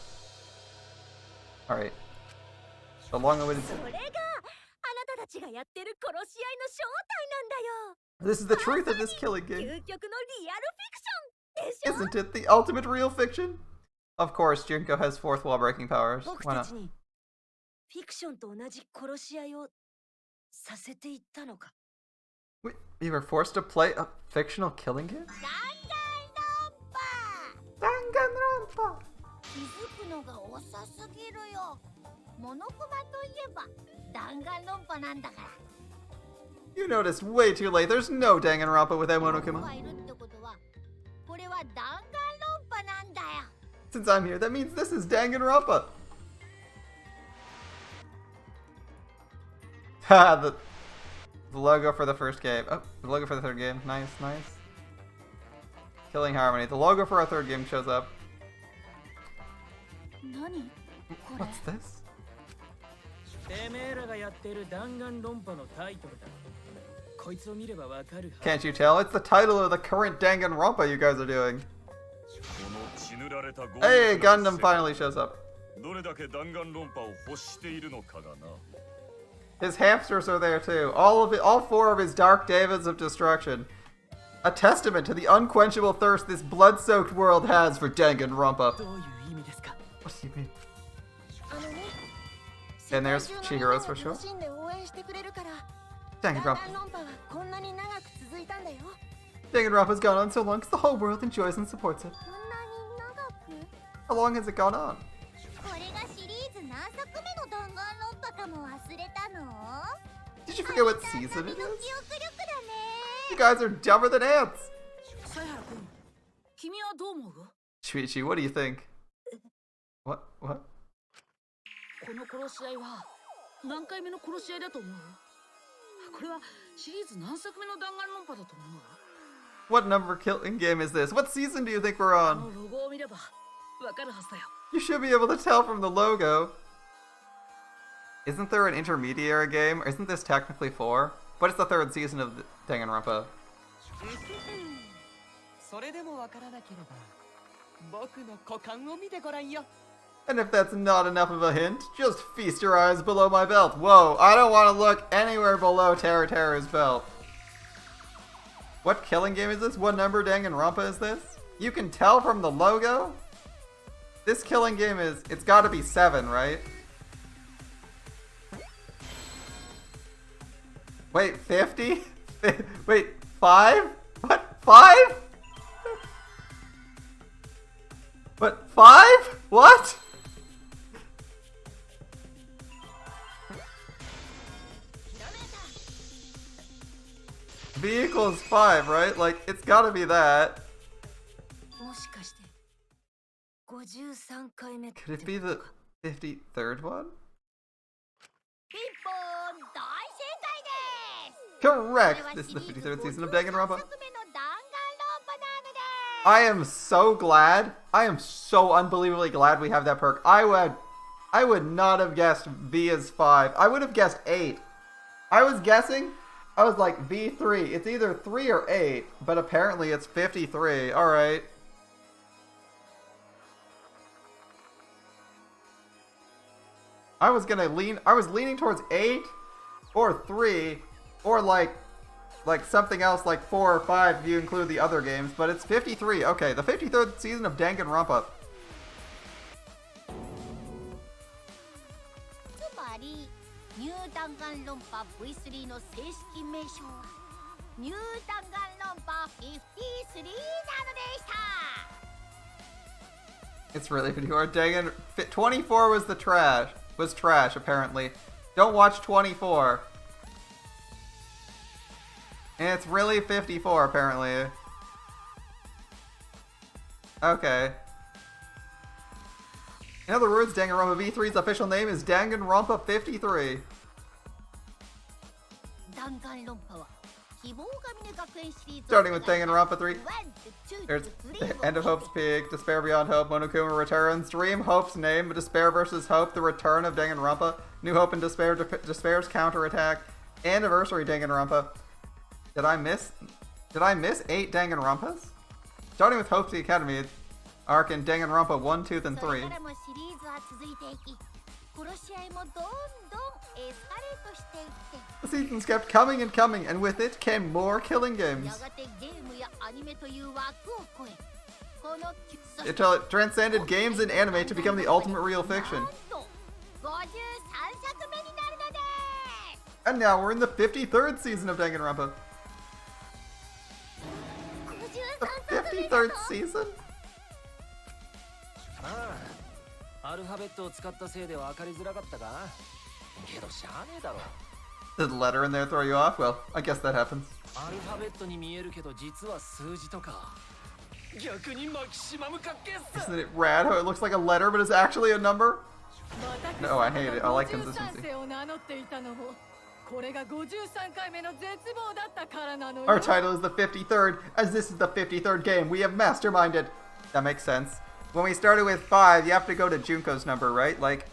Alright. The long-awaited... それがあなたたちがやってる殺し合いの正体なんだよ。 This is the truth of this killing 究 game. 極のリアルフィクションでしょ。 Isn't it the ultimate real fiction? Of course, Junko has fourth wall breaking powers. 僕 Why た not? ちにフィクションと同じ殺し合いをさせていったのか。 Wait, you were forced to play a fictional killing game? 弾丸論破。 Danganronpa! 気づくのが遅すぎるよ。モノクマといえば弾丸論破なんだから。 You noticed way too late. There's no Danganronpa without が Monokuma. いるってことは、これは弾丸論破なんだよ。 Since I'm here, that means this is Danganronpa. Ha! The logo for the first game. Oh, the logo for the third game. Nice, nice. Killing Harmony. The logo for our third game shows up. 何これ？ What's this? てめえらがやってる弾丸論破のタイトルだ。こいつを見ればわかるはず。 Can't you tell? It's the title of the current Danganronpa you guys are doing. Hey, Gundam finally shows up. どれだけ弾丸論破を欲しているのかがな。 His hamsters are there too. All four of his dark daemons of destruction. A testament to the unquenchable thirst this blood-soaked world has for Danganronpa. どういう意味ですか？ What do you mean? あのね。 And there's Chihiro's for sure. 楽しんで応援してくれるから。 Danganronpa. 弾丸論破はこんなに長く続いたんだよ。 Danganronpa's gone on so long because the whole world enjoys and supports it. こんなに長く？ How long has it gone on? これがシリーズ何作目の弾丸論破かも忘れたの？ Did you forget what season 旅 it の is? 記憶力だね。 You guys are dumber than ants. 犀原君、君はどう思う？ Chuichi, what do you think? What? この殺し合いは何回目の殺し合いだと思う？これはシリーズ何作目の弾丸論破だと思う？ What number killing game is this? What season do you think we're あ on? のロゴを見ればわかるはずだよ。 You should be able to tell from the logo. Isn't there an intermediary game? Or isn't this technically 4? What is the third season of Danganronpa? それでもわからなければ、僕の股間を見てごらんよ。 And if that's not enough of a hint, just feast your eyes below my belt. Whoa, I don't want to look anywhere below Terra's belt. What killing game is this? What number Danganronpa is this? You can tell from the logo? This killing game is, it's gotta be 7, right? Wait, 50? Wait, 5? What? 5? What? 5? What? V equals 5, right? Like, it's gotta be that. もしかして53回目って Could it be the 53rd one? ピンポーン、大正解です。 Correct! これは This is the シリーズ 53rd season of 53 Danganronpa. 作目の弾丸論破なのです。I am so glad. I am so unbelievably glad we have that perk. I would not have guessed V is 5. I would have guessed 8. I was guessing. I was like V3. It's either 3 or 8, but apparently it's 53. All right. I was leaning towards 8 or 3 or like something else like 4 or 5 if you include the other games, but it's 53. Okay, the 53rd season of Danganronpa. つまりニュー弾丸論破 V3 の正式名称はニュー弾丸論破53なのでした。 It's really 54. Dangan 24 was trash apparently. Don't watch 24. And it's really 54 apparently. Okay. In other words, Danganronpa V3's official name is Danganronpa 53. 弾丸論破は希望が峰学園シリーズ Starting with Danganronpa 3. There's End of Hope's Peak, Despair Beyond Hope, Monokuma Returns, Dream, Hope's Name, Despair vs. Hope, The Return of Danganronpa, New Hope and Despair, Despair's Counterattack, Anniversary Danganronpa. Did I miss 8 Danganronpas? Starting with Hope's Academy arc in Danganronpa 1, 2, and 3. それからもシリーズは続いていき殺し合いもどんどんエスカレートしていって The seasons kept coming and coming, and with it came more killing games. やがてゲームやアニメという枠を超えこの Until it transcended games and anime to become the ultimate real fiction. なんと53作目になるのです And now we're in the 53rd season of Danganronpa. The 53rd season? アルファベットを使ったせいで分かりづらかったかけどしゃあねえだろ Did the letter in there throw you off? Well, I guess that happens. アルファベットに見えるけど実は数字とか逆にマキシマムかっけえっす Isn't it rad how it looks like a letter but is actually a number? No, I hate it. I like consistency. を名乗っていたのもこれが53回目の絶望だったからなのよ Our title is the 53rd, as this is the 53rd game we have masterminded. That makes sense. When we started with 5, you have to go to Junko's number, right? Like,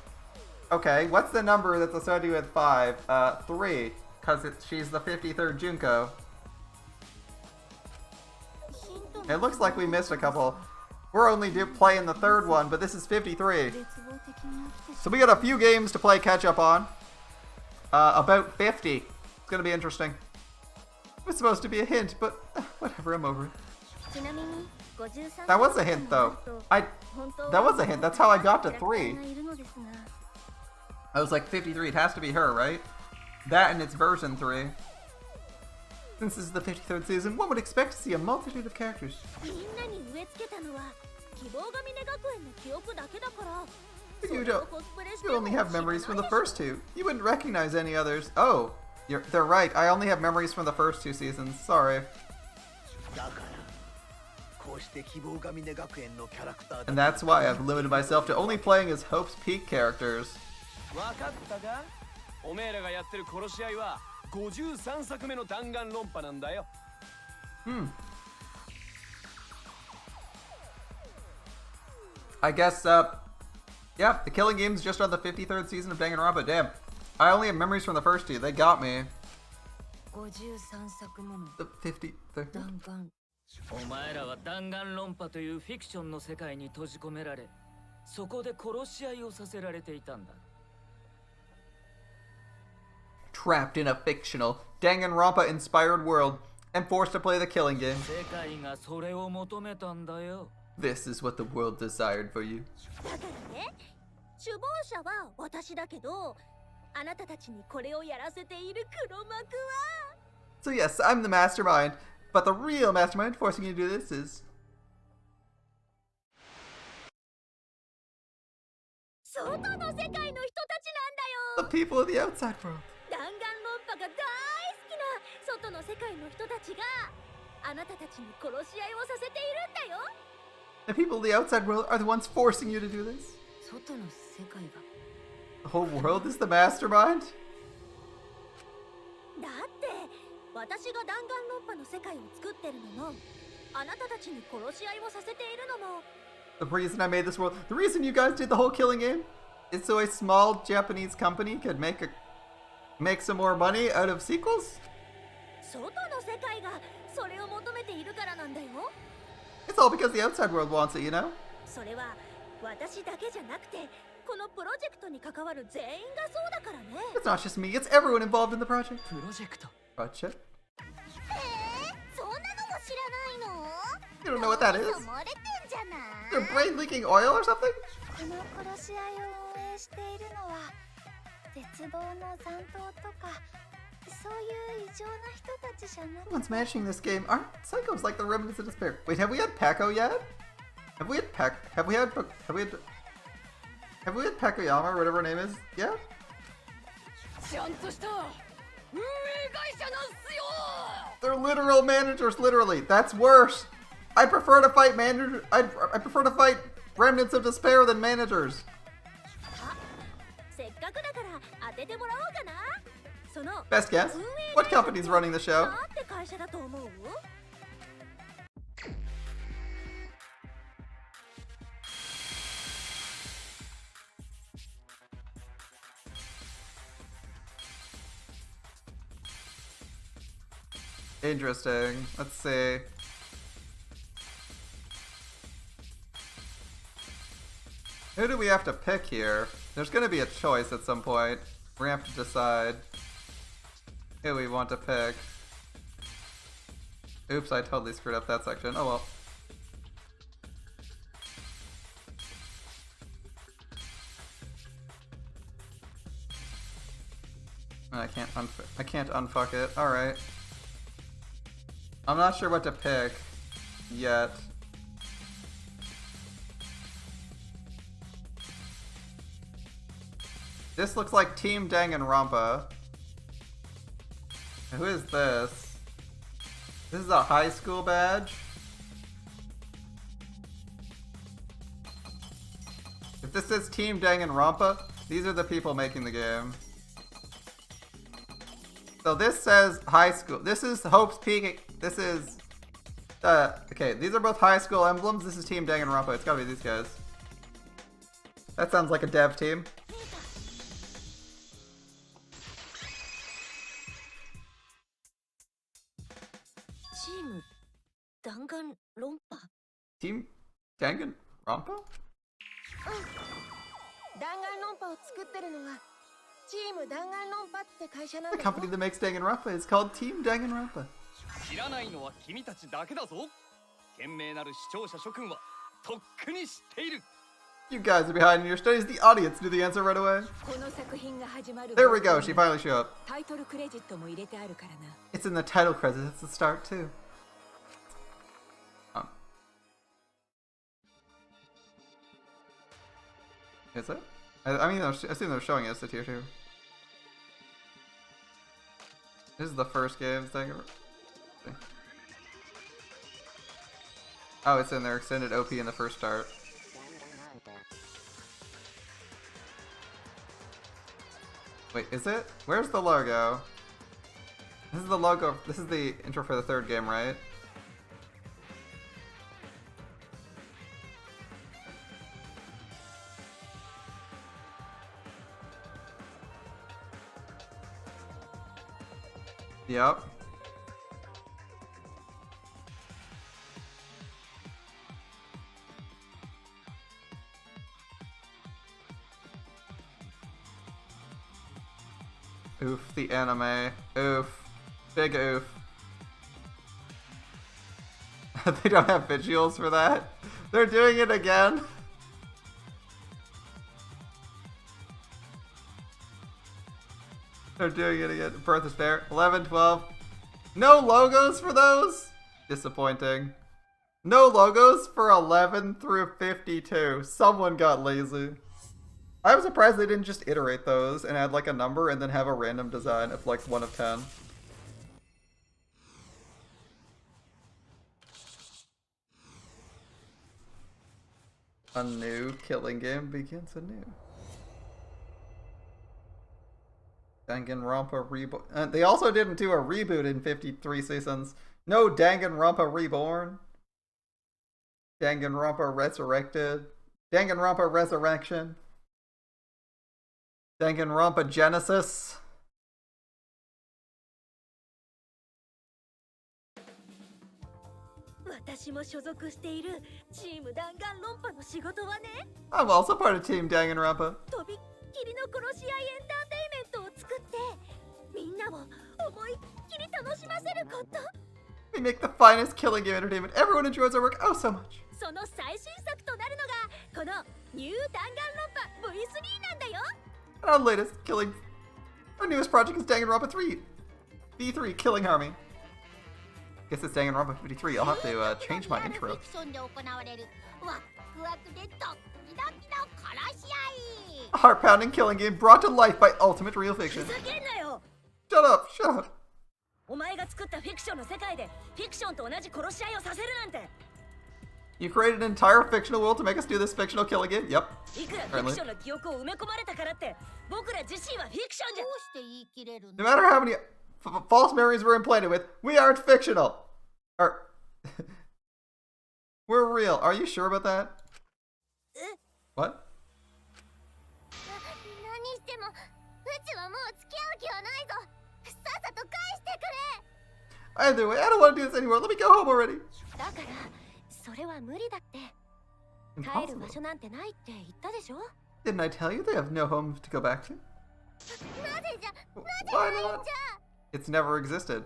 okay, what's the number that's associated with 5? 3, because she's the 53rd Junko. It looks like we missed a couple. We're only playing the 3rd one, but this is 53. So we got a few games to play catch up on. About 50. It's gonna be interesting. It was supposed to be a hint, but whatever, I'm over it. ちなみに That was a hint, though. That was a hint. That's how I got to 3. I was like, 53, it has to be her, right? That and it's version 3. Since this is the 53rd season, one would expect to see a multitude of characters. みんなに植え付けたのは希望が峰学園の記憶だけだから You only have memories from the first 2. You wouldn't recognize any others. Oh, they're right. I only have memories from the first 2 seasons. Sorry. だからこうして希望が峰学園のキャラクター And that's why I've limited myself to only playing as Hope's Peak characters. 分かったかおめえらがやってる殺し合いは53作目の弾丸論破なんだよ I guess, yeah, the Killing Game's just on the 53rd season of Danganronpa. Damn. I only have memories from the first 2. They got me. 53作もの The 53rd. 弾丸お前らは弾丸論破というフィクションの世界に閉じ込められそこで殺し合いをさせられていたんだ Trapped in a fictional, Danganronpa-inspired world and forced to play the Killing Game. 世界がそれを求めたんだよ This is what the world desired for you. だからね首謀者は私だけどあなたたちにこれをやらせている黒幕は So yes, I'm the mastermind, but the real mastermind forcing you to do this is... 外の世界の人たちなんだよ the people of the outside world. 弾丸論破が大好きな外の世界の人たちがあなたたちに殺し合いをさせているんだよ The people of the outside world are the ones forcing you to do this. 外の世界が The whole world is the mastermind? だって私が弾丸論破の世界を作ってるのもあなたたちに殺し合いをさせているのも The reason I made this world, the reason you guys did the whole killing game, is so a small Japanese company could make some more money out of sequels. 外の世界がそれを求めているからなんだよ。 It's all because the outside world wants it, you know. それは私だけじゃなくてこのプロジェクトに関わる全員がそうだからね。 It's not just me; it's everyone involved in the project. プロジェクト Project? そんなのも知らないの？ You don't know what that is? 漏れてんじゃない？ They're brain leaking oil or something? この殺し合いを運営しているのは絶望の残党とかそういう異常な人たちじゃなくて Everyone's managing this game. Aren't psychos like the remnants of despair? Wait, have we had Peko yet? Have we had Pekoyama or whatever her name is? Yeah? ちゃんとした運営会社なんすよ。 They're literal managers, literally. That's worse. I prefer to fight I prefer to fight remnants of despair than managers. せっかくだから当ててもらおうかな。その Best guess? What company's running the show? なんて会社だと思う？ Interesting. Let's see. Who do we have to pick here? There's gonna be a choice at some point. We're gonna have to decide who we want to pick. Oops, I totally screwed up that section. Oh well. I can't unfuck it. Alright. I'm not sure what to pick yet. This looks like Team Danganronpa. Who is this? This is a high school badge? If this says Team Danganronpa, these are the people making the game. So this says high school. This is Hope's Peak. This is... okay, these are both high school emblems. This is Team Danganronpa. It's gotta be these guys. That sounds like a dev team. Team Danganronpa? Team Danganronpa? 弾丸論破を作ってるのがチーム弾丸論破って会社なん The だよ。 company that makes Danganronpa is called Team Danganronpa. 知らないのは君たちだけだぞ。賢明なる視聴者諸君はとっくに知っている。 You guys are behind in your studies. The audience knew the answer right away. この作品が始まる There we go. She finally showed up. タイトルクレジットも入れてあるからな。 It's in the title credits. It's the start too. Is it? I mean, I assume they're showing us the tier 2. This is the first game. Oh, it's in their extended OP in the first start. Wait, is it? Where's the logo? This is the logo. This is the intro for the third game, right? Yep. Oof, the anime. Oof. Big oof. They don't have visuals for that? They're doing it again? They're doing it again. Birth is fair. 11, 12. No logos for those? Disappointing. No logos for 11 through 52. Someone got lazy. I'm surprised they didn't just iterate those and add like a number and then have a random design of like 1 of 10. A new killing game begins anew. Danganronpa Reborn. They also didn't do a reboot in 53 seasons. No Danganronpa Reborn. Danganronpa Resurrected. Danganronpa Resurrection. Danganronpa Genesis. 私も所属しているチーム弾丸論破の仕事はね、 I'm also part of Team Danganronpa. とびっきりの殺し合いエンターテインメントを作ってみんなを思いっきり楽しませること。 We make the finest killing game entertainment. Everyone enjoys our work oh so much. その最新作となるのがこのニュー弾丸論破 V3 なんだよ。 And our latest killing, our newest project is Danganronpa 3. V3 Killing Army. Guess it's Danganronpa 53. I'll have to change my intro. フィクションで行われるワクワクでドッキドキの殺し合い。 A heart-pounding killing game brought to life by ultimate real ふ fiction. ざけんなよ。 Shut up, shut up. お前が作ったフィクションの世界でフィクションと同じ殺し合いをさせるなんて。 You created an entire fictional world to make us do this fictional killing game? Yep. いくらフィクションの記憶を埋め込まれたからって僕ら自身はフィクションじゃ。どうして言い切れるの？ No matter how many false memories we're implanted with, we aren't fictional. Or we're real. Are you sure about that? What? 何してもうちはもう付き合う気はないぞ。さっさと返してくれ。 Either way, I don't want to do this anymore. Let me go home already. だからそれは無理だって。帰る場 Impossible. 所なんてないって言ったでしょ。 Didn't I tell you they have no home to go back to? なぜじゃ Why ないん not? じゃ。 It's never existed.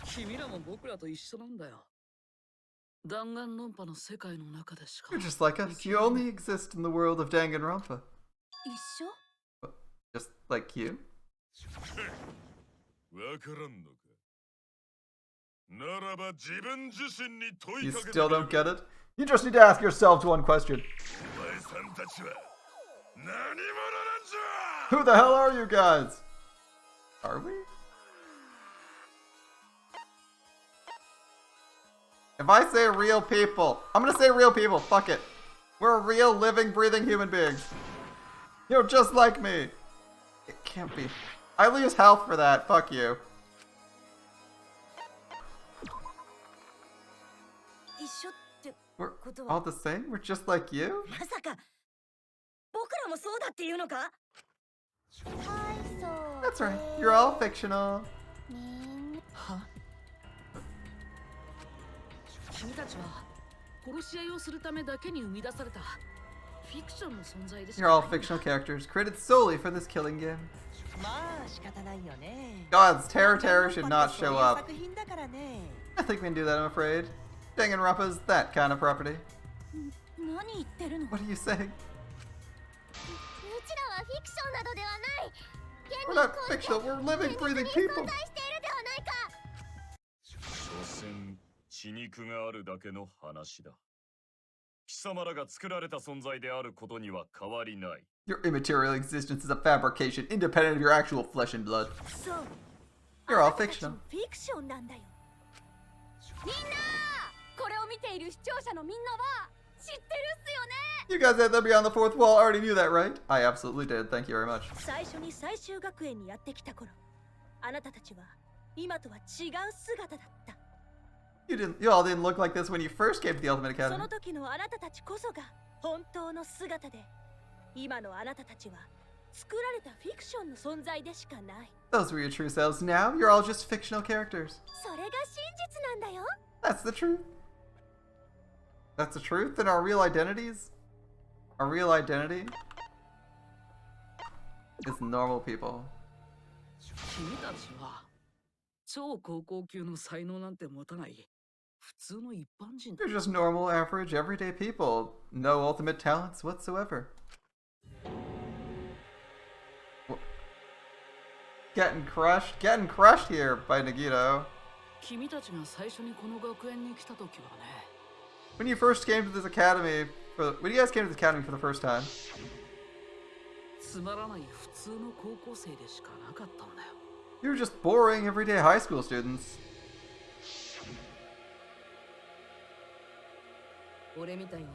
君らも僕らと一緒なんだよ。弾丸論破の世界の中でしか。 You're just like us. You only exist in the world of Danganronpa. 一緒？ Just like you. わからんのか。ならば自分自身に問い You かけて still み don't る get it? You just need to ask yourselves one question. お前さんたちは何者なんじゃ。 Who the hell are you guys? Are we? If I say real people, I'm gonna say real people. Fuck it. We're real, living, breathing human beings. You're just like me. It can't be. I lose health for that. Fuck you. 一緒って We're こと all は the same? We're just like you? まさか僕らもそうだっていうのか？はいそう。 That's right. You're all fictional. みんなは？君たちは殺し合いをするためだけに生み出されたフィクションの存在でし You're か all ないんだ。 fictional characters created solely for this killing game. まあ仕方ないよね。 God's Terror should not show up. 作品だからね。 I think we can do that, I'm afraid. Danganronpa's that kind of property. 何言ってるの？ What are you saying? うちらはフィクションなどではない。 We're not fictional, we're living, breathing people. 存在しているではないか。所詮血肉があるだけの話だ。貴様らが作られた存在であることには変わりない。 Your immaterial existence is a fabrication independent of your actual flesh and blood. そう。 You're all あなたたち fictional. もフィクションなんだよ。みんなこれを見ている視聴者のみんなは知ってるっすよね。 You guys at the Beyond the Fourth Wall already knew that, right? I absolutely did. Thank you very much. 最初に最終学園にやってきた頃、あなたたちは今とは違う姿だった。 You all didn't look like this when you first came to the Ultimate そ Academy. の時のあなたたちこそが本当の姿で、今のあなたたちは作られたフィクションの存在でしかない。 Those were your true selves. Now you're all just fictional characters. それが真実なんだよ。 That's the truth. That's the truth. And our real identities? Our real identity is normal people. 君たちは超高校級の才能なんて持たない普通の一般人だ。 They're just normal, average, everyday people. No ultimate talents whatsoever. Getting crushed here by Nagito. 君たちが最初にこの学園に来た時はね、 When you first came to this academy, when you guys came to this academy for the first time, つまらない普通の高校生でしかなかったんだよ。 you were just boring, everyday high school students. 俺みたいな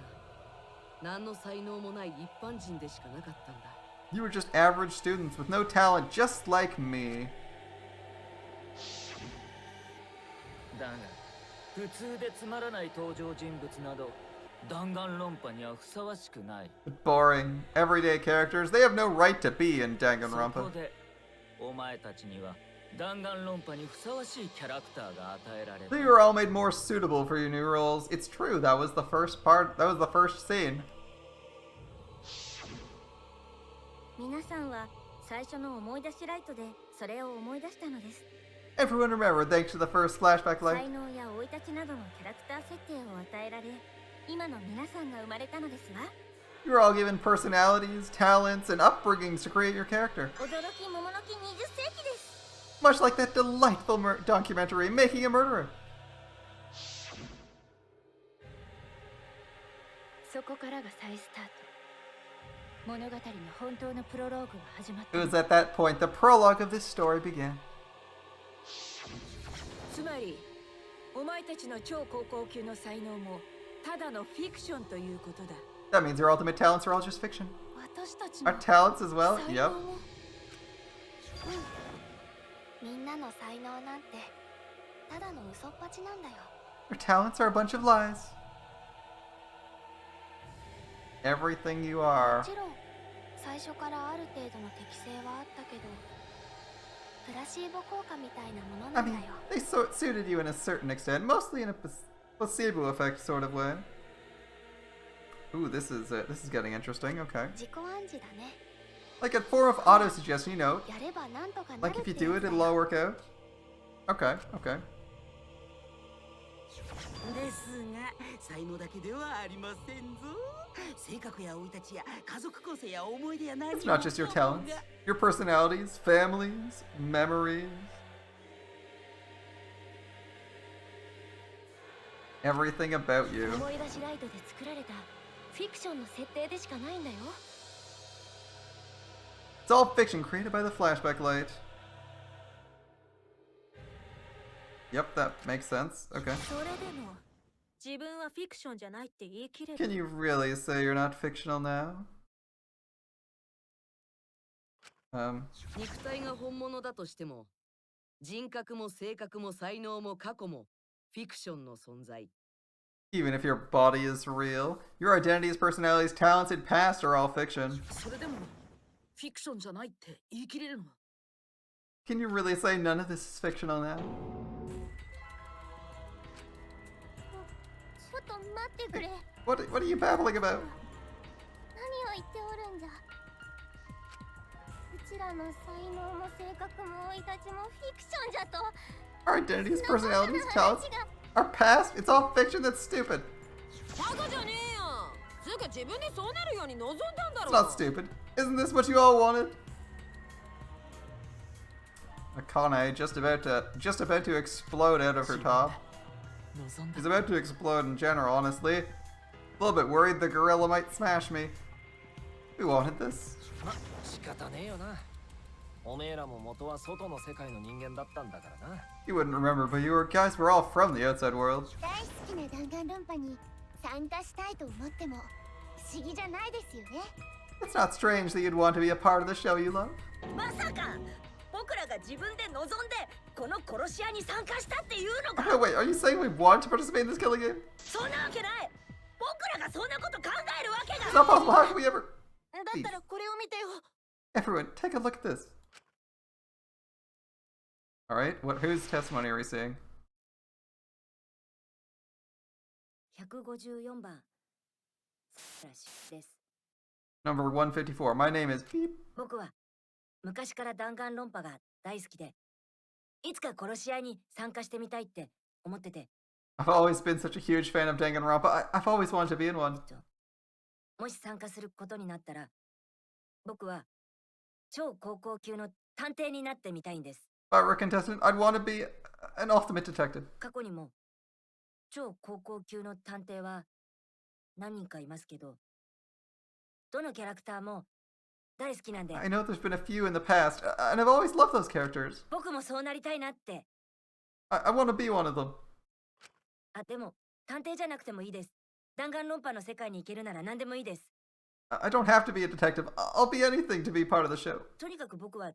何の才能もない一般人でしかなかったんだ。 You were just average students with no talent, just like me. だが普通でつまらない登場人物など弾丸論破にはふさわしくない。 Boring, everyday characters. They have no right to be in そ Danganronpa. こでお前たちには弾丸論破にふさわしいキャラクターが与えられる。 So you were all made more suitable for your new roles. It's true, that was the first part, that was the first scene. 皆さんは最初の思い出しライトでそれを思い出したのです。 Everyone remembered thanks to the first flashback 才 light. 能や生い立ちなどのキャラクター設定を与えられ、今の皆さんが生まれたのですわ。 You were all given personalities, talents, and upbringings to create your character. 驚き桃の木20世紀です。 Much like that delightful documentary, Making a Murderer. そこからが再スタート。物語の本当のプロローグが始まっ It た。 was at that point the prologue of this story began. つまりお前たちの超高校級の才能もただのフィクションということだ。 That means your ultimate talents are all just fiction. 私たち Our の talents as well? 才 Yep. 能もみんなの才能なんてただの嘘っぱちなんだよ。 Your talents are a bunch of lies. Everything you も are. ちろん最初からある程度の適性はあったけどプラシーボ効果みたいなもの I なん mean, だよ。 they suited you in a certain extent, mostly in a placebo effect sort of way. Ooh, this is getting interesting. Okay, 自己暗示だね。 like a form of auto suggestion, you know. やればなんとかなる Like っ if て you や do つ it, だ it'll all よ。 work out. Okay, okay. ですが才能だけではありませんぞ。性格や生い立ちや家族構成や思い出や何 It's not just your talents, your personalities, families, memories. Everything about you. 思い出しライトで作られたフィクションの設定でしかないんだよ。 It's all fiction created by the flashback light. Yep, that makes sense. Okay. それでも自分はフィクションじゃないって言い切れる。 Can you really say you're not fictional now? 肉体が本物だとしても人格も性格も才能も過去もフィクションの存在。 Even if your body is real, your identities, personalities, talents, and past are all fiction. それでもフィクションじゃないって言い切れるの？ Can you really say none of this is fictional now? ちょっと待ってくれ。 What are you babbling about? 何を言っておるんじゃ。うちらの才能も性格も生い立ちもフィクションじゃと。 Our identities, personalities, talents, our past, it's all fiction. That's stupid. バカじゃねえよ。つうか自分でそうなるように望んだんだ It's ろ。 not stupid. Isn't this what you all wanted? Akane just about to explode out of her top. 望んだ She's about to explode in general, honestly. A little bit worried the gorilla might smash me. We wanted this. ま仕方ねえよな。おめえらも元は外の世界の人間だったんだからな。 You wouldn't remember, but you guys were all from the outside world. 大好きな弾丸論破に参加したいと思っても不思議じゃないですよね。 It's not strange that you'd want to be a part of the show you love. まさか僕らが自分で望んでこの殺し屋に参加したっていうのか。 Oh, wait, are you saying we want to participate in this killing game? そんなわけない。僕らがそんなこと考えるわけ It's が。 not possible. How could we ever? だったらこれを見てよ。 Everyone, take a look at this. Alright, whose testimony are we seeing? 154番です。 Number 154. My name is Beep. 僕は昔から弾丸論破が大好きで、いつか殺し屋に参加してみたいって思ってて、 I've always been such a huge fan of Danganronpa. I've always wanted to be in one. もし参加することになったら、僕は超高校級の探偵になってみたいんです。 If I were a contestant, I'd want to be an ultimate detective. 過去にも超高校級の探偵は何人かいますけど、どのキャラクターも大好きなんで、 I know there's been a few in the past, and I've always loved those characters. 僕もそうなりたいなって。 I want to be one of them. あ、でも探偵じゃなくてもいいです。弾丸論破の世界に行けるなら何でもいいです。 I don't have to be a detective. I'll be anything to be part of the show. とにかく僕は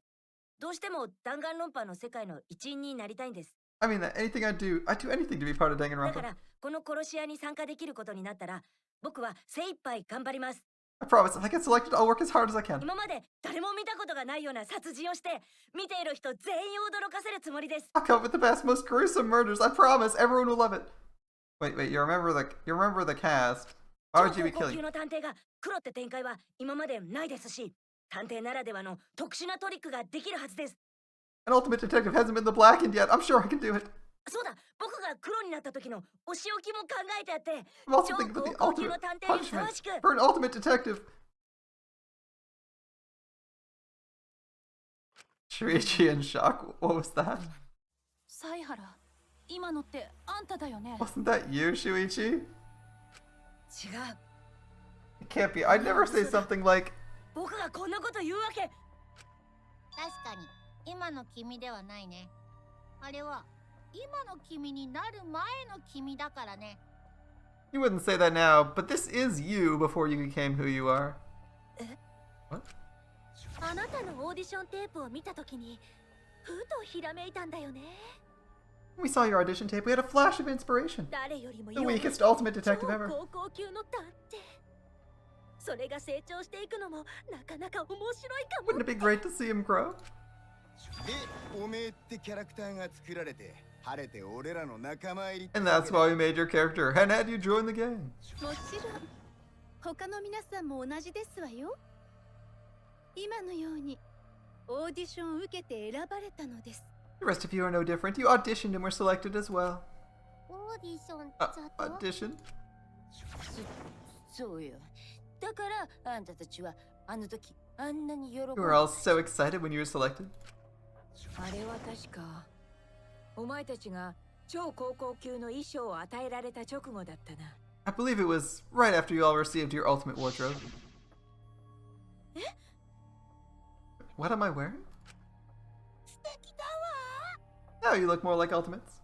どうしても弾丸論破の世界の一員になりたいんです。 I mean, anything I do anything to be part of だか Danganronpa. らこの殺し屋に参加できることになったら、僕は精一杯頑張ります。 I promise, if I get selected, I'll work as hard as I can. 今まで誰も見たことがないような殺人をして見ている人全員を驚かせるつもりです。 I'll come up with the best, most gruesome murders. I promise, everyone will love it. Wait, you remember the cast? Why would you be 超高 killing? 級の探偵が黒って展開は今までないですし、探偵ならではの特殊なトリックができるはずです。 An ultimate detective hasn't been the blackened yet. I'm sure I can do it. そうだ、僕が黒になった時のお仕置きも考えてあって、 I'm also 超 thinking about the 高級の ultimate 探偵にふさわ punishment しく。 for an ultimate detective. Shuichi in shock. What was that? 犀原、今のってあんただよね。 Wasn't that you, Shuichi? 違う。 It can't be. I'd never say something like, 僕がこんなこと言うわけ。確かに今の君ではないね。あれは今の君になる前の君だからね。 you wouldn't say that now, but this is you before you became who you are. What? あなたのオーディションテープを見たときにふとひらめいたんだよね。 When we saw your audition tape, we had a flash of inspiration. 誰よりも The weakest ultimate detective ever. 超高級の探偵。それが成長していくのもなかなか面白いかも。 Wouldn't it be great to see him grow? で、おめえってキャラクターが作られて、晴れて俺らの仲間入り。 And that's why we made your character and had you join the game. もちろん他の皆さんも同じですわよ。今のようにオーディションを受けて選ばれたのです。 The rest of you are no different. You auditioned and were selected as well. オーディションじゃと Audition? そうよ。だからあんたたちはあの時あんなに喜ん You で。 were all so excited when you were selected. あれは確かお前たちが超高校級の衣装を与えられた直後だったな。 I believe it was right after you all received your ultimate wardrobe. What am I wearing? 素敵だわ。 No, you look more like Ultimates.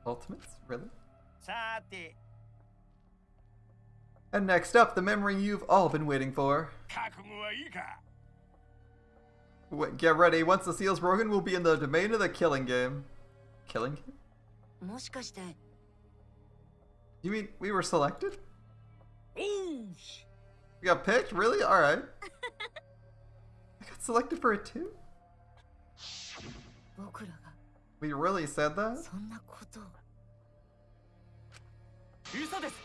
Ultimates? Really? さて、 And next up, the memory you've all been waiting for. 覚悟はいいか。 Wait, get ready. Once the seal's broken, we'll be in the domain of the killing game. Killing game? もしかして You mean we were selected? おうし。 We got picked? Really? Alright. I got selected for it too? 僕らが We really said that? そんなことを。嘘です。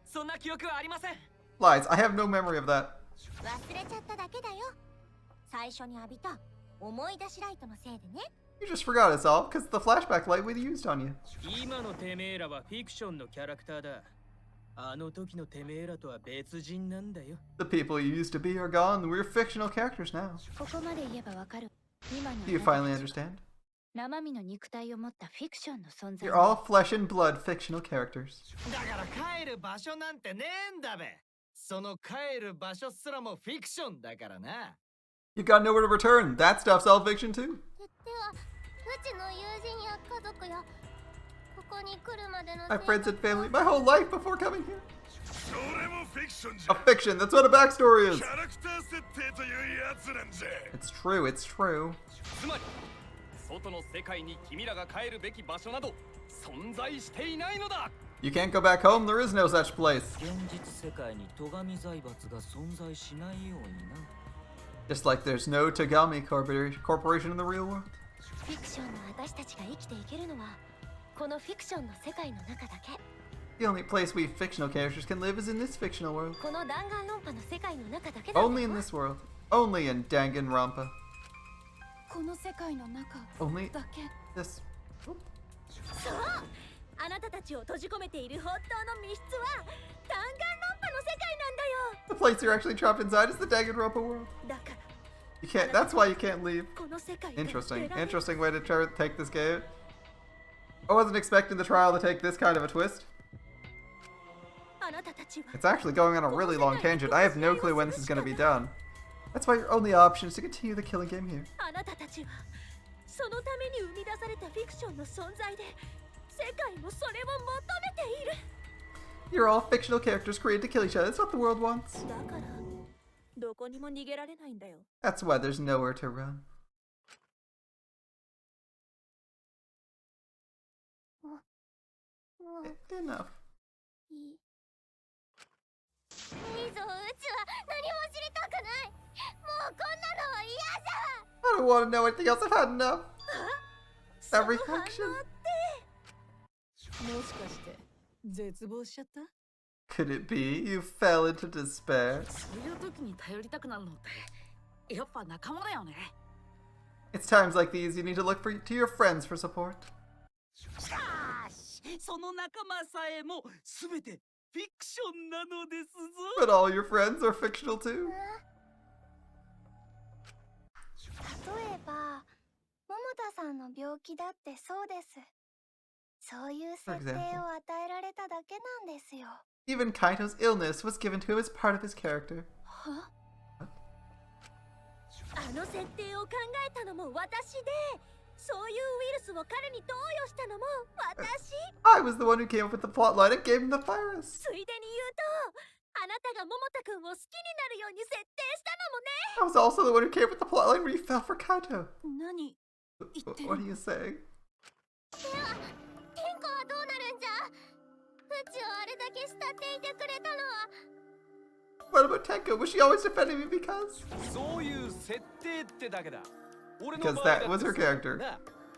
そんな記憶はありません。 Lies. I have no memory of that. 忘れちゃっただけだよ。最初に浴びた思い出しライトのせいでね。 You just forgot us all because the flashback light we used on you. 今のてめえらはフィクションのキャラクターだ。あの時のてめえらとは別人なんだよ。 The people you used to be are gone. We're fictional characters now. ここまで言えばわかる。今の Do you finally understand? 生身の肉体を持ったフィクションの存在。 You're all flesh and blood fictional characters. だから帰る場所なんてねえんだべ。その帰る場所すらもフィクションだからな。You got nowhere to return. That stuff's all fiction too. では、うちの友人や家族やここに来るまでの My friends and family, my whole life before coming here. それもフィクションじ A ゃ。 fiction. That's what a backstory is. キャラクター設定というやつなんじゃ。 It's true. It's true. つまり外の世界に君らが帰るべき場所など存在していないのだ。 You can't go back home. There is no such place. 現実世界に咎め財閥が存在しないようにな。 Just like there's no Tagami corporation in the real world. フィクションの私たちが生きていけるのはこのフィクションの世界の中だけ。 The only place we fictional characters can live is in this fictional world. この弾丸論破の世界の中だけだ。 Only in this world. Only in Danganronpa. この世界の中 Only だけ。 this. そう。あなたたちを閉じ込めている本当の密室は弾丸論破の世界なんだよ。 The place you're actually trapped inside is the Danganronpa world. だから You can't. That's why you can't leave. この世界から Interesting. 出られ Interesting way to try to take this game. I wasn't expecting the trial to take this kind of a twist. あなたたちは It's actually going on a really long tangent. I have no clue when this is going to be done. That's why your only option is to continue the killing game here. あなたたちはそのために生み出されたフィクションの存在で世界もそれを求めている。 You're all fictional characters created to kill each other. That's what the world wants. だからどこにも逃げられないんだよ。 That's why there's nowhere to run. Enough. いい。いいぞ、うちは何も知りたくない。もうこんなのは嫌だ。 I don't want to know anything else. I've had enough. そ That の反応 reaction. ってもしかして絶望しちゃった？ Could it be you fell into despair? そういう時に頼りたくなるのってやっぱ仲間だよね。 It's times like these you need to look to your friends for support. しかしその仲間さえも全てフィクションなのですぞ。 But all your friends are fictional too. 例えば桃田さんの病気だってそうです。そういう設定を与えられただけなんですよ。 Even Kaito's illness was given to him as part of his character. あの設定を考えたのも私で、そういうウイルスを彼に投与したのも私。 I was the one who came up with the plotline and gave him the virus. ついでに言うと、あなたが桃田くんを好きになるように設定したのもね。 I was also the one who came up with the plotline where you fell for Kaito. 何？ What are you saying? では天子はどうなるんじゃ。うちをあれだけ慕っていてくれたのは。 What about Tenko? Was she always defending me because? そういう設定ってだけだ。 Because that was her character.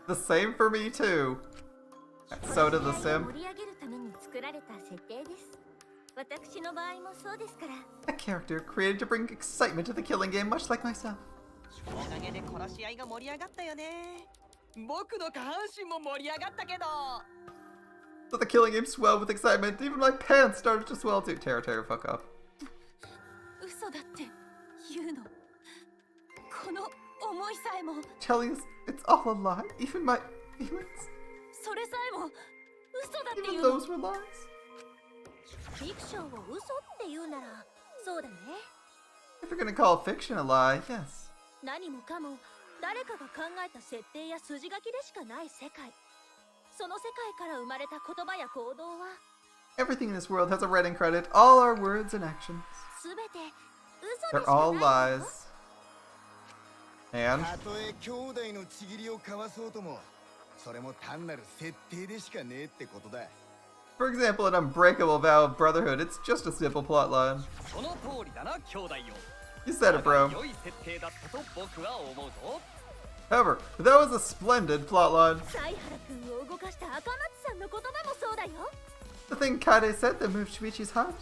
The same for me too. So did the sim. 盛り上げるために作られた設定です。私の場合もそうですから。 A character created to bring excitement to the killing game, much like myself. おかげで殺し合いが盛り上がったよね。僕の下半身も盛り上がったけど。 So the killing game swelled with excitement. Even my pants started to swell too. Terror, fuck off. 嘘だって言うの？この思いさえも。 Telling us it's all a lie. Even my feelings. それさえも嘘だって言 Even うの？ those were lies. フィクションを嘘って言うならそうだね。 If you're gonna call fiction a lie, yes. 何もかも誰かが考えた設定や筋書きでしかない世界。その世界から生まれた言葉や行動は Everything in this world has a writing credit. All our words and actions. すべて嘘 They're でしか all ないのよ。 lies. And たとえ兄弟のちぎりを交わそうとも、それも単なる設定でしかねえってことだ。 for example, an unbreakable vow of brotherhood, it's just a simple plotline. その通りだな、兄弟よ。 You said it, bro. 良い設定だったと僕は思うぞ。 However, that was a splendid plotline. 犀原くんを動かした赤松さんの言葉もそうだよ。 The thing Kade said that moved Shuichi's heart.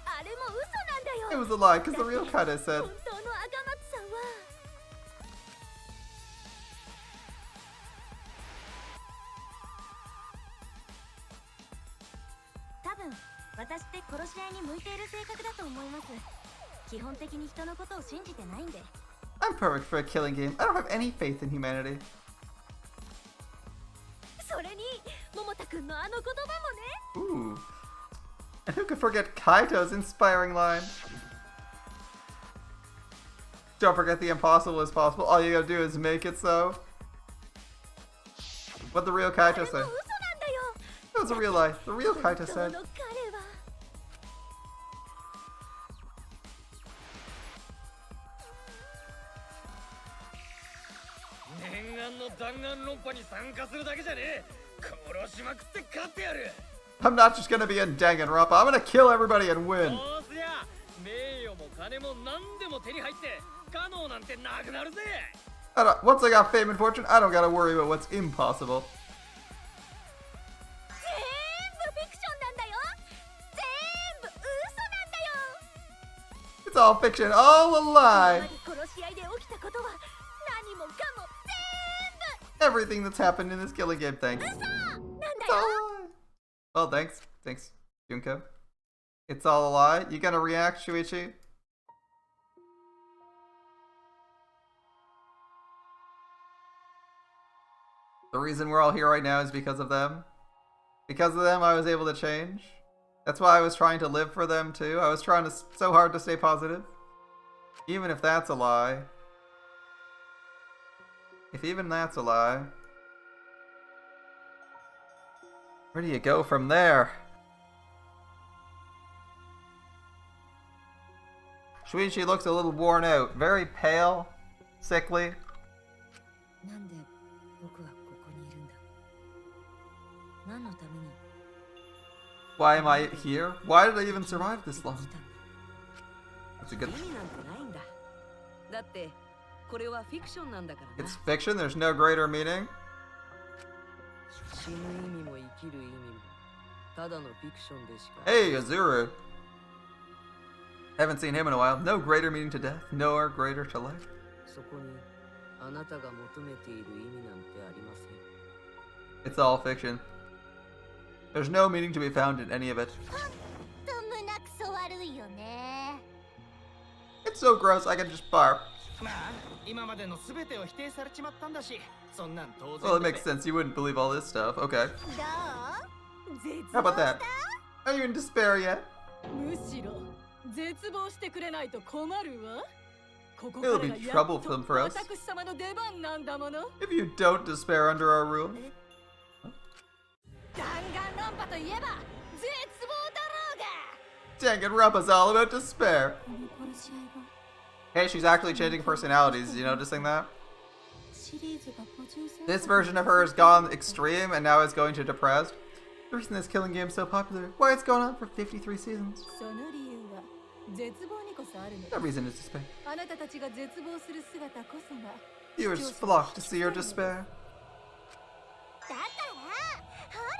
あれも嘘なんだよ。 It was a lie, because the real Kade said. 本当の赤松さんは多分私って殺し合いに向いている性格だと思います。基本的に人のことを信じてないんで。 I'm perfect for a killing game. I don't have any faith in humanity. それに桃田くんのあの言葉もね。 Ooh. And who could forget Kaito's inspiring line? Don't forget the impossible is possible. All you gotta do is make it so. What the real Kaito say? 嘘なんだよ。 That was a real lie. The real Kaito 本当 said. の彼は念願の弾丸論破に参加するだけじゃねえ。殺しまくって勝ってやる。 I'm not just gonna be in Danganronpa. I'm gonna kill everybody and win. そうすりゃ名誉も金も何でも手に入って不可能なんてなくなるぜ。 Once I got fame and fortune, I don't gotta worry about what's impossible. 全部フィクションなんだよ。全部嘘なんだよ。 It's all fiction, all a 今ま lie. で殺し合いで起きたことは何もかも Everything that's happened in this killing game, thanks. 全部嘘なんだ It's all よ。 a lie. Well, thanks. Thanks, Junko. It's all a lie. You gonna react, Shuichi? The reason we're all here right now is because of them. Because of them, I was able to change. That's why I was trying to live for them, too. I was trying so hard to stay positive. Even if that's a lie. If even that's a lie. Where do you go from there? Shuichi looks a little worn out. Very pale, sickly. なんで僕はここにいるんだ。何のために Why am I here? Why did I even survive this long? That's a good. 意味なんてないんだ。だってこれはフィクションなんだからな。 It's fiction. There's no greater meaning. 死ぬ意味も生きる意味もただのフィクションでしか。 Hey, Azuru. Haven't seen him in a while. No greater meaning to death. Nor greater to life. そこにあなたが求めている意味なんてありません。 It's all fiction. There's no meaning to be found in any of it. ほんと胸くそ悪いよね。 It's so gross. I can just barf. まあ今までの全てを否定されちまったんだし、そんなん当然 Well, it makes sense. You wouldn't believe all this stuff. Okay. どう？絶 How 望 about した that? Are you in despair yet? むしろ絶望してくれないと困るわ。ここ It'll から be がやっ trouble と for us. 私様の出番なんだもの。 If you don't despair under our rule. 弾丸論破といえば絶望だろうが。 Danganronpa's all about despair. この殺し合いは Hey, she's actually changing personalities. You noticing that? シリーズが補充され This version of her has gone extreme and now is going to depressed. The reason this killing game is so popular, why it's gone on for 53 seasons. その理由は絶望にこそあるの。 No reason is despair. あなたたちが絶望する姿こそが。 Viewers flock to see your despair. だからほら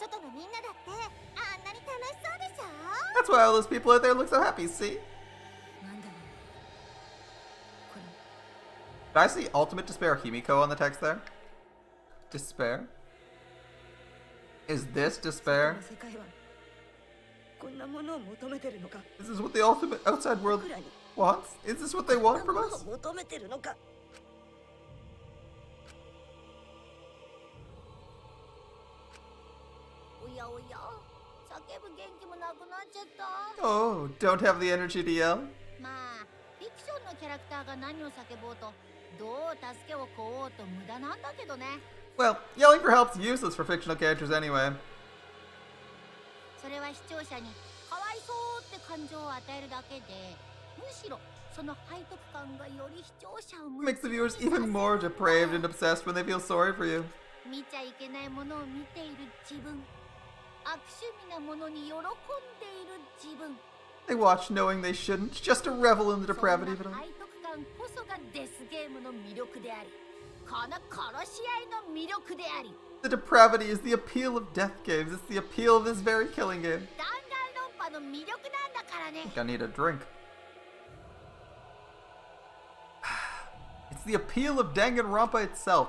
外のみんなだってあんなに楽しそうでしょ。 That's why all those people out there look so happy, see? なんだろう。これ Did I see ultimate despair Himiko on the text there? Despair? Is this despair? 世界はこんなものを求めてるのか。 Is this what the ultimate outside world wants? Is this what they want from us? 求めてるのか。おやおや叫ぶ元気もなくなっちゃった。 Oh, don't have the energy to yell? まあフィクションのキャラクターが何を叫ぼうとどう助けを請おうと無駄なんだけどね。 Well, yelling for help's useless for fictional characters anyway. それは視聴者にかわいそうって感情を与えるだけでむしろその背徳感がより視聴者を Makes the viewers even more depraved and obsessed when they feel sorry for you. 見ちゃいけないものを見ている自分悪趣味なものに喜んでいる自分 They watch knowing they shouldn't, just to revel in the そんな depravity of it all. 背徳感こそがデスゲームの魅力でありこの殺し合いの魅力であり The depravity is the appeal of death games. It's the appeal of this very killing game. 弾丸論破の魅力なんだからね I think I need a drink. It's the appeal of Danganronpa itself.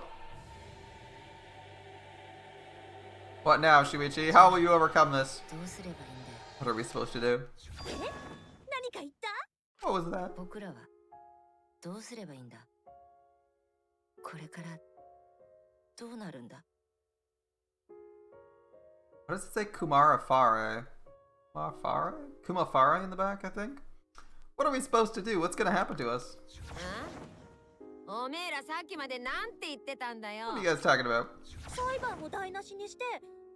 What now, Shuichi? How will you overcome this? どうすればいいんだよ。 What are we supposed to do? 何か言った What was that? 僕らはどうすればいいんだ。これからどうなるんだ。 What does it say? Kumara Fare? Fare? Kumafare in the back, I think? What are we supposed to do? What's gonna happen to us? おめえらさっきまでなんて言ってたんだよ。 What are you guys talking about? 裁判を台無しにして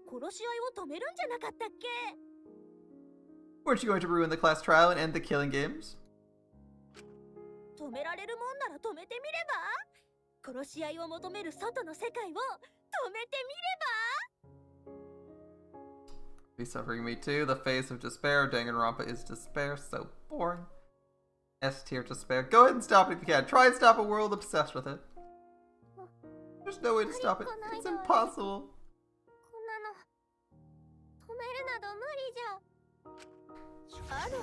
殺し合いを止めるんじゃなかったっけ Weren't you going to ruin the class trial and end the killing games? 止められるもんなら止めてみれば殺し合いを求める外の世界を止めてみれば Be suffering me too. The face of despair. Danganronpa is despair. So boring. S tier despair. Go ahead and stop it if you can. Try and stop a world obsessed with it. There's no way to stop it. It's impossible. こんなの止めるなど無理じゃあら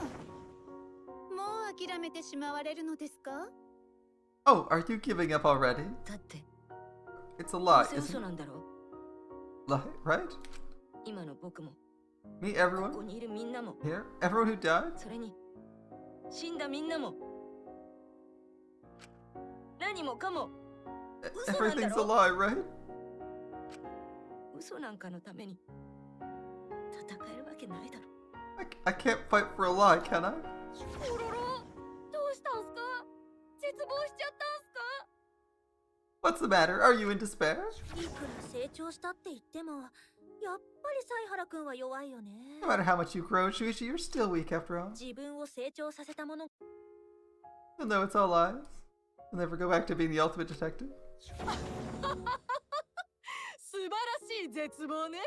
もう諦めてしまわれるのですか Oh, are you giving up already? だって It's a どう lie, せ isn't 嘘 it? なんだろう。 Lie, right? 今の僕も Me, こ everyone? こにいるみんなも Here? Everyone who died? それに死んだみんなも何もかも Everything's a lie, right? 嘘なんかのために戦えるわけないだろ。 I can't fight for a lie, can I? おろろどうしたんすか絶望しちゃったんすか What's the matter? Are you in despair? いくら成長したって言ってもやっぱり犀原くんは弱いよね。 No matter how much you grow, Shuichi, you're still weak after all. 自分を成長させたもの Even though it's all lies, you'll never go back to being the ultimate detective. 素晴らしい絶望ね。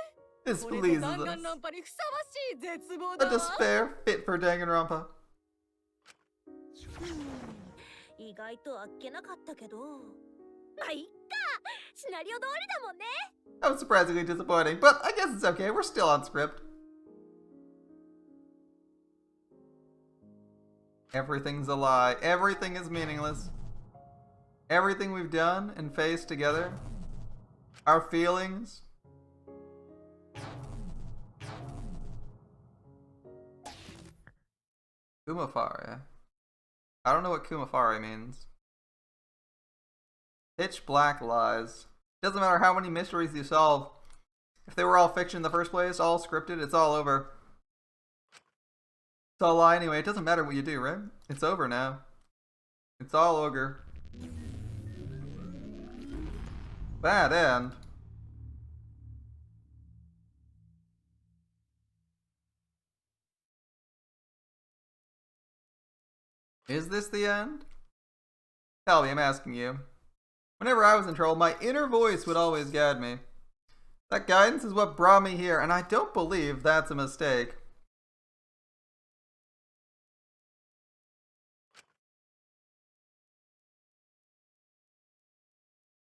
This これ pleases ぞ弾 us. 丸論破にふさわしい絶望 A だわ。 despair fit for Danganronpa. 意外とあっけなかったけど、まあいっか、シナリオ通りだもんね。 That was surprisingly disappointing, but I guess it's okay, we're still on script. Everything's a lie. Everything is meaningless. Everything we've done and faced together, our feelings. Kumafari. I don't know what Kumafari means. Pitch black lies. Doesn't matter how many mysteries you solve. If they were all fiction in the first place, all scripted, it's all over. It's all a lie anyway. It doesn't matter what you do, right? It's over now. It's all ogre. Bad end. Is this the end? Tell me, I'm asking you. Whenever I was in trouble, my inner voice would always guide me. That guidance is what brought me here, and I don't believe that's a mistake.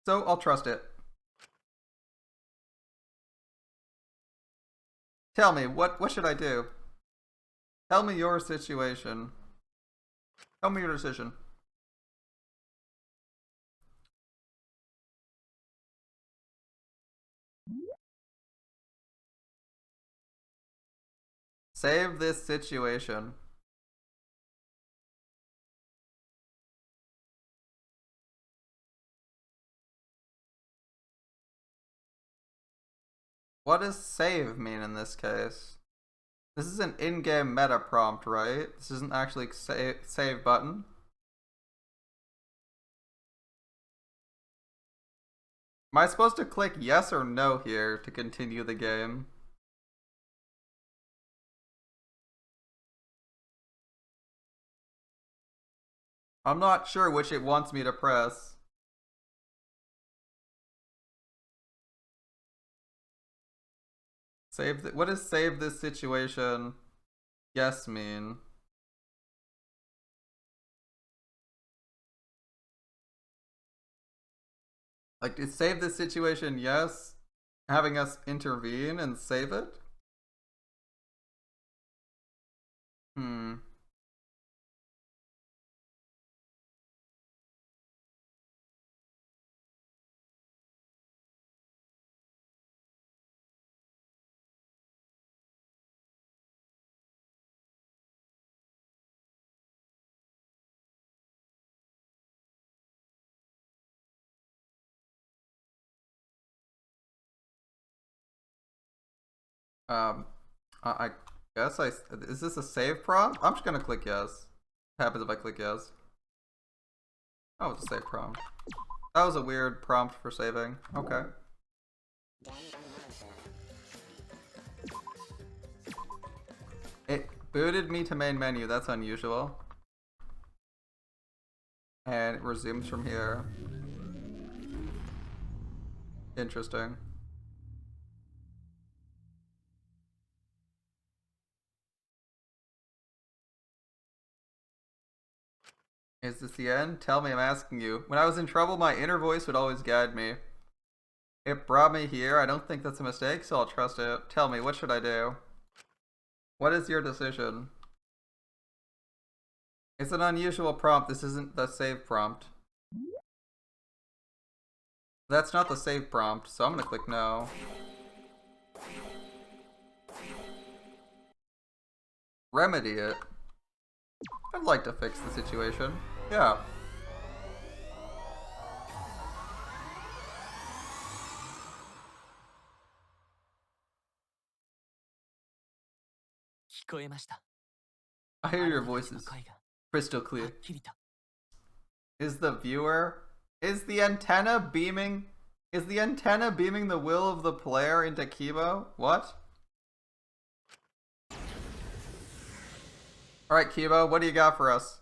So I'll trust it. Tell me, what should I do? Tell me your situation. Tell me your decision. Save this situation. What does save mean in this case? This is an in-game meta prompt, right? This isn't actually save button. Am I supposed to click yes or no here to continue the game? I'm not sure which it wants me to press. What does save this situation yes mean? Like, is save this situation yes having us intervene and save it? I guess is this a save prompt? I'm just gonna click yes. What happens if I click yes? Oh, it's a save prompt. That was a weird prompt for saving. Okay. It booted me to main menu. That's unusual. And it resumes from here. Interesting. Is this the end? Tell me, I'm asking you. When I was in trouble, my inner voice would always guide me. It brought me here. I don't think that's a mistake, so I'll trust it. Tell me, what should I do? What is your decision? It's an unusual prompt. This isn't the save prompt. That's not the save prompt, so I'm gonna click no. Remedy it. I'd like to fix the situation. Yeah. I hear your voices. Crystal clear. Is the antenna beaming Is the antenna beaming the will of the player into Kibo? What? Alright, Kibo, what do you got for us?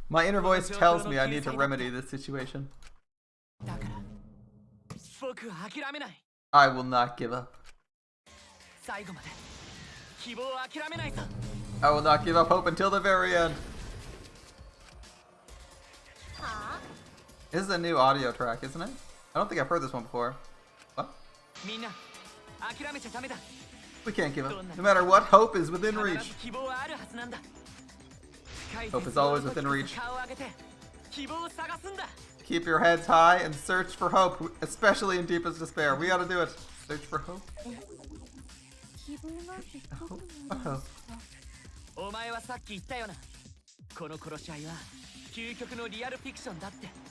My inner voice tells me I need to remedy this situation. I will not give up. I will not give up hope until the very end. This is a new audio track, isn't it? I don't think I've heard this one before. What? We can't give up. No matter what, hope is within reach. Hope is always within reach. Keep your heads high and search for hope, especially in deepest despair. We gotta do it. Search for hope. Hope.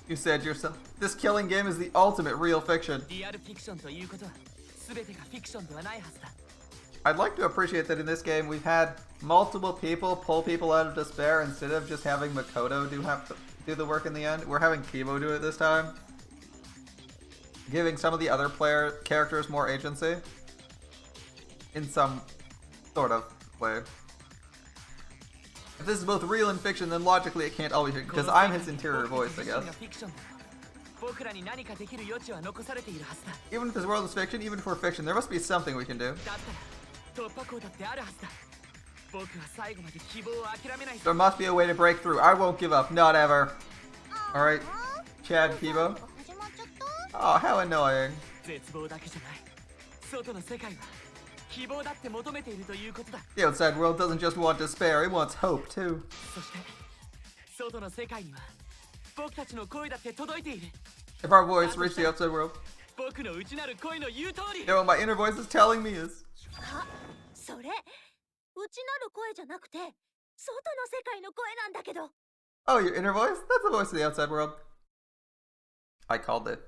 You said yourself, this killing game is the ultimate real fiction. I'd like to appreciate that in this game we've had multiple people pull people out of despair instead of just having Makoto do the work in the end. We're having Kibo do it this time, giving some of the other characters more agency in some sort of way. If this is both real and fiction, then logically it can't always be, because I'm his interior voice, I guess. Even if this world is fiction, even if we're fiction, there must be something we can do. There must be a way to break through. I won't give up, not ever. Alright, Chad Kibo. Oh, how annoying. The outside world doesn't just want despair, it wants hope too. If our voice reached the outside world, you know what my inner voice is telling me is... Oh, your inner voice? That's the voice of the outside world. I called it.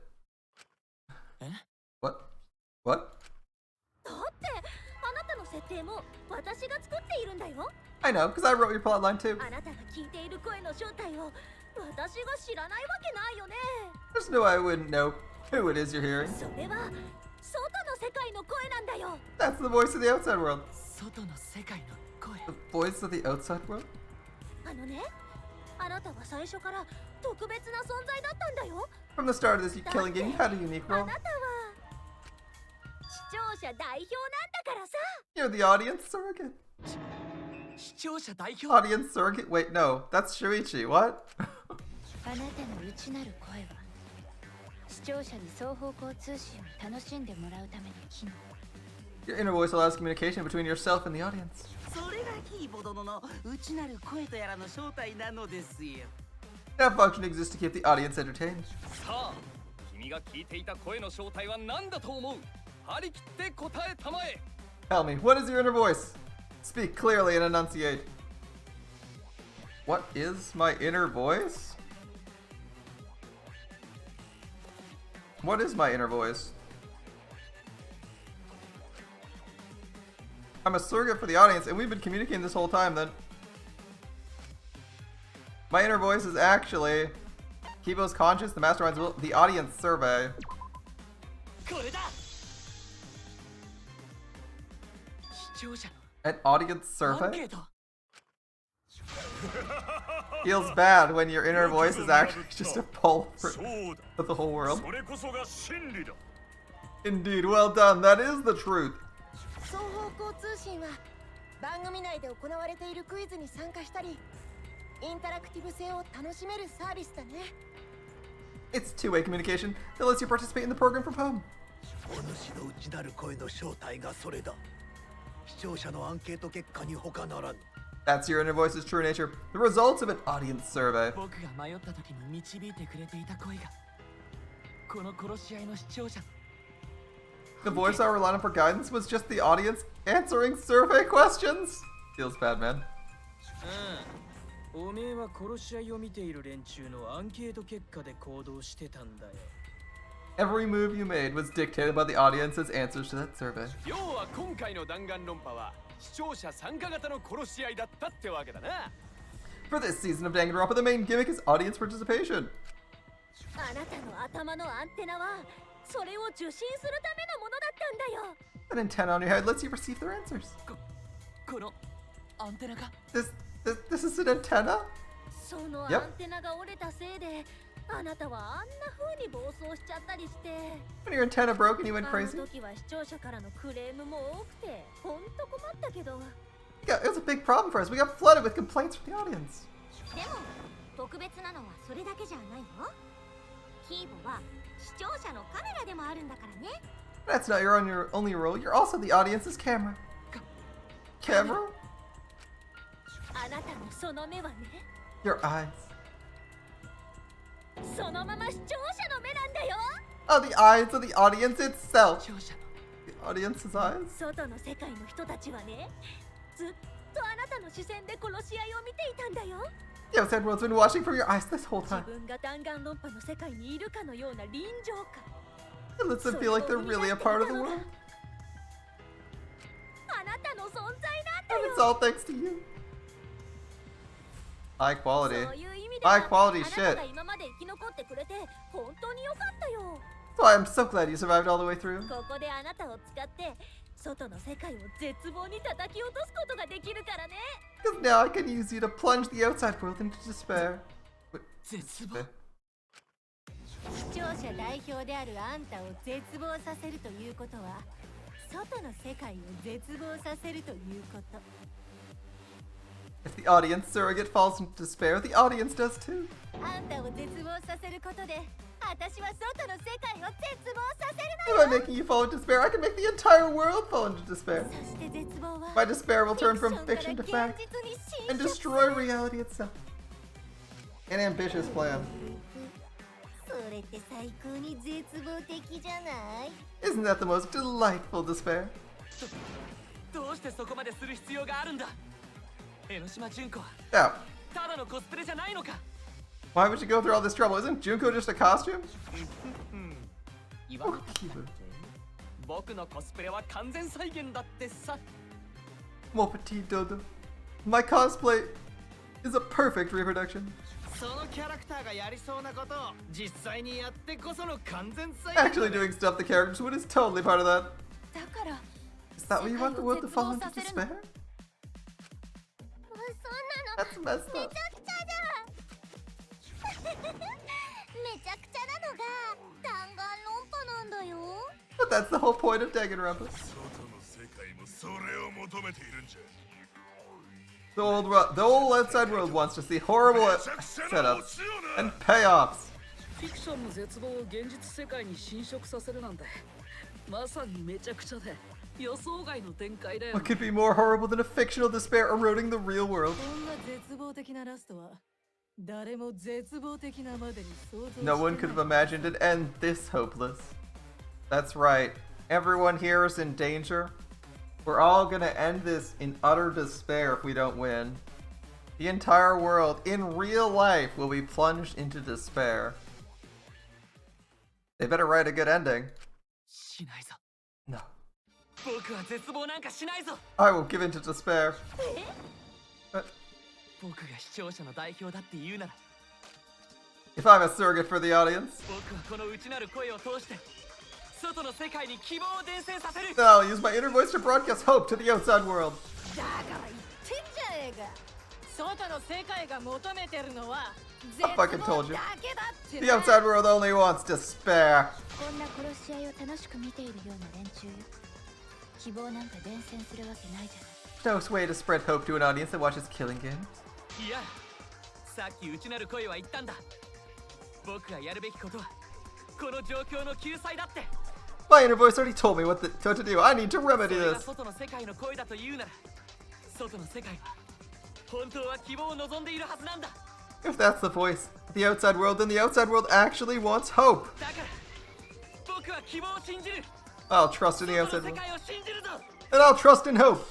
What? What? I know, because I wrote your plotline too. There's no way I wouldn't know who it is you're hearing. That's the voice of the outside world. The voice of the outside world? From the start of this killing game, you had a unique role. You're the audience surrogate. Audience surrogate? Wait, no. That's Shuichi. What? Your inner voice allows communication between yourself and the audience. That function exists to keep the audience entertained. Tell me, what is your inner voice? Speak clearly and enunciate. What is my inner voice? What is my inner voice? I'm a surrogate for the audience, and we've been communicating this whole time then. My inner voice is actually Kibo's conscience, the mastermind's will, the audience survey. An audience survey? Feels bad when your inner voice is actually just a poll for the whole world. Indeed, well done, that is the truth. It's two-way communication that lets you participate in the program from home. That's your inner voice's true nature, the results of an audience survey. The voice I relied on for guidance was just the audience answering survey questions? Feels bad, man. Every move you made was dictated by the audience's answers to that survey. For this season of Danganronpa, the main gimmick is audience participation. あなたの頭のアンテナはそれを受信するためのものだったんだよ。 An antenna on your head lets you receive their answers. このアンテナが This is an antenna? そのアンテナが折れたせいで、あなたはあんな風に暴走しちゃったりして。 When your antenna broke and you went あの crazy? 時は視聴者からのクレームも多くて、ほんと困ったけど。Yeah, it was a big problem for us. We got flooded with complaints from the audience. でも特別なのはそれだけじゃないよ。キーボは視聴者のカメラでもあるんだからね。 That's not your only role. You're also the audience's camera. Camera? あなたのその目はね、 Your eyes. そのまま視聴者の目なんだよ。 Oh, the eyes of the audience itself. The audience's eyes? 外の世界の人たちはね、ずっとあなたの視線で殺し合いを見ていたんだよ。 The outside world's been watching from your eyes this whole 自 time. 分が弾丸論破の世界にいるかのような臨場感。 It lets them feel like they're really a part of the world. あなたの存在なんだ And よ。 it's all thanks to you. High quality. そういう意味では、 High quality あな shit. たが今まで生き残ってくれて本当に良かったよ。 So I'm so glad you survived all the way through. ここであなたを使って外の世界を絶望に叩き落とすことができるからね。 Because now I can use you to plunge the outside world into despair. Wait, despair. 視聴者代表であるあんたを絶望させるということは、外の世界を絶望させるということ。 If the audience surrogate falls into despair, the audience does too. あんたを絶望させることで、私は外の世界を絶望させる If の I'm よ。 making you fall into despair, I can make the entire world fall into despair. そして絶望は My despair will turn from フィクシ fiction ョ to ンから fact 現実に侵 and 食 destroy reality itself. An ambitious plan. それって最高に絶望的じゃない？ Isn't that the most delightful despair? どうしてそこまでする必要があるんだ。江ノ島純子は Now, ただのコスプレじゃないのか。 why would you go through all this trouble? Isn't Junko just a costume? 言わなかったっけ。僕のコスプレは完全再現だってさ。 Mon petit dodo. My cosplay is a perfect reproduction. そのキャラクターがやりそうなことを実際にやってこその完全再 Actually doing stuff the characters would is totally part of that. だから Is that what you want the world to fall into despair? そんなの That's messed め up. ちゃくちゃじゃん。めちゃくちゃなのが弾丸論破なんだよ。 But that's the whole point of Danganronpa. The old outside world wants to see horrible setups and payoffs. フィクションの絶望を現実世界に侵食させるなんて、まさにめちゃくちゃで予想外の展開だよ。 What could be more horrible than a fictional despair eroding the real world? こんな絶望的なラストは誰も絶望的なまでに想像してない。 No one could have imagined an end this hopeless. That's right. Everyone here is in danger. We're all gonna end this in utter despair if we don't win. The entire world, in real life, will be plunged into despair. They better write a good ending. しないぞ。 No. 僕は絶望なんかしないぞ。 I will give in to despair. 僕が視聴者の代表だって言うなら、 If I'm a surrogate for the audience, 僕はこの内なる声を通して外の世界に希望を伝染させる。 then I'll use my inner voice to broadcast hope to the outside world. だから言ってんじゃねえか。外の世界が求めてるのは I fucking told you. だけだって The な。 outside world only wants despair. こんな殺し合いを楽しく見ているような連中よ。希望なんか伝染するわけないじゃない。 No way to spread hope to an audience that watches killing games. いや、さっき内なる声は言ったんだ。僕がやるべきことはこの状況の救済だって。 My inner voice already told me what to do. I need to そ remedy れが this. 外の世界の声だと言うなら、外の世界は本当は希望を望んでいるはずなんだ。 If that's the voice of the outside world, then the outside world actually wants hope. だから僕は希望を信じる。 I'll trust in the 外 outside の世 world. 界を信じるぞ。 And I'll trust in hope.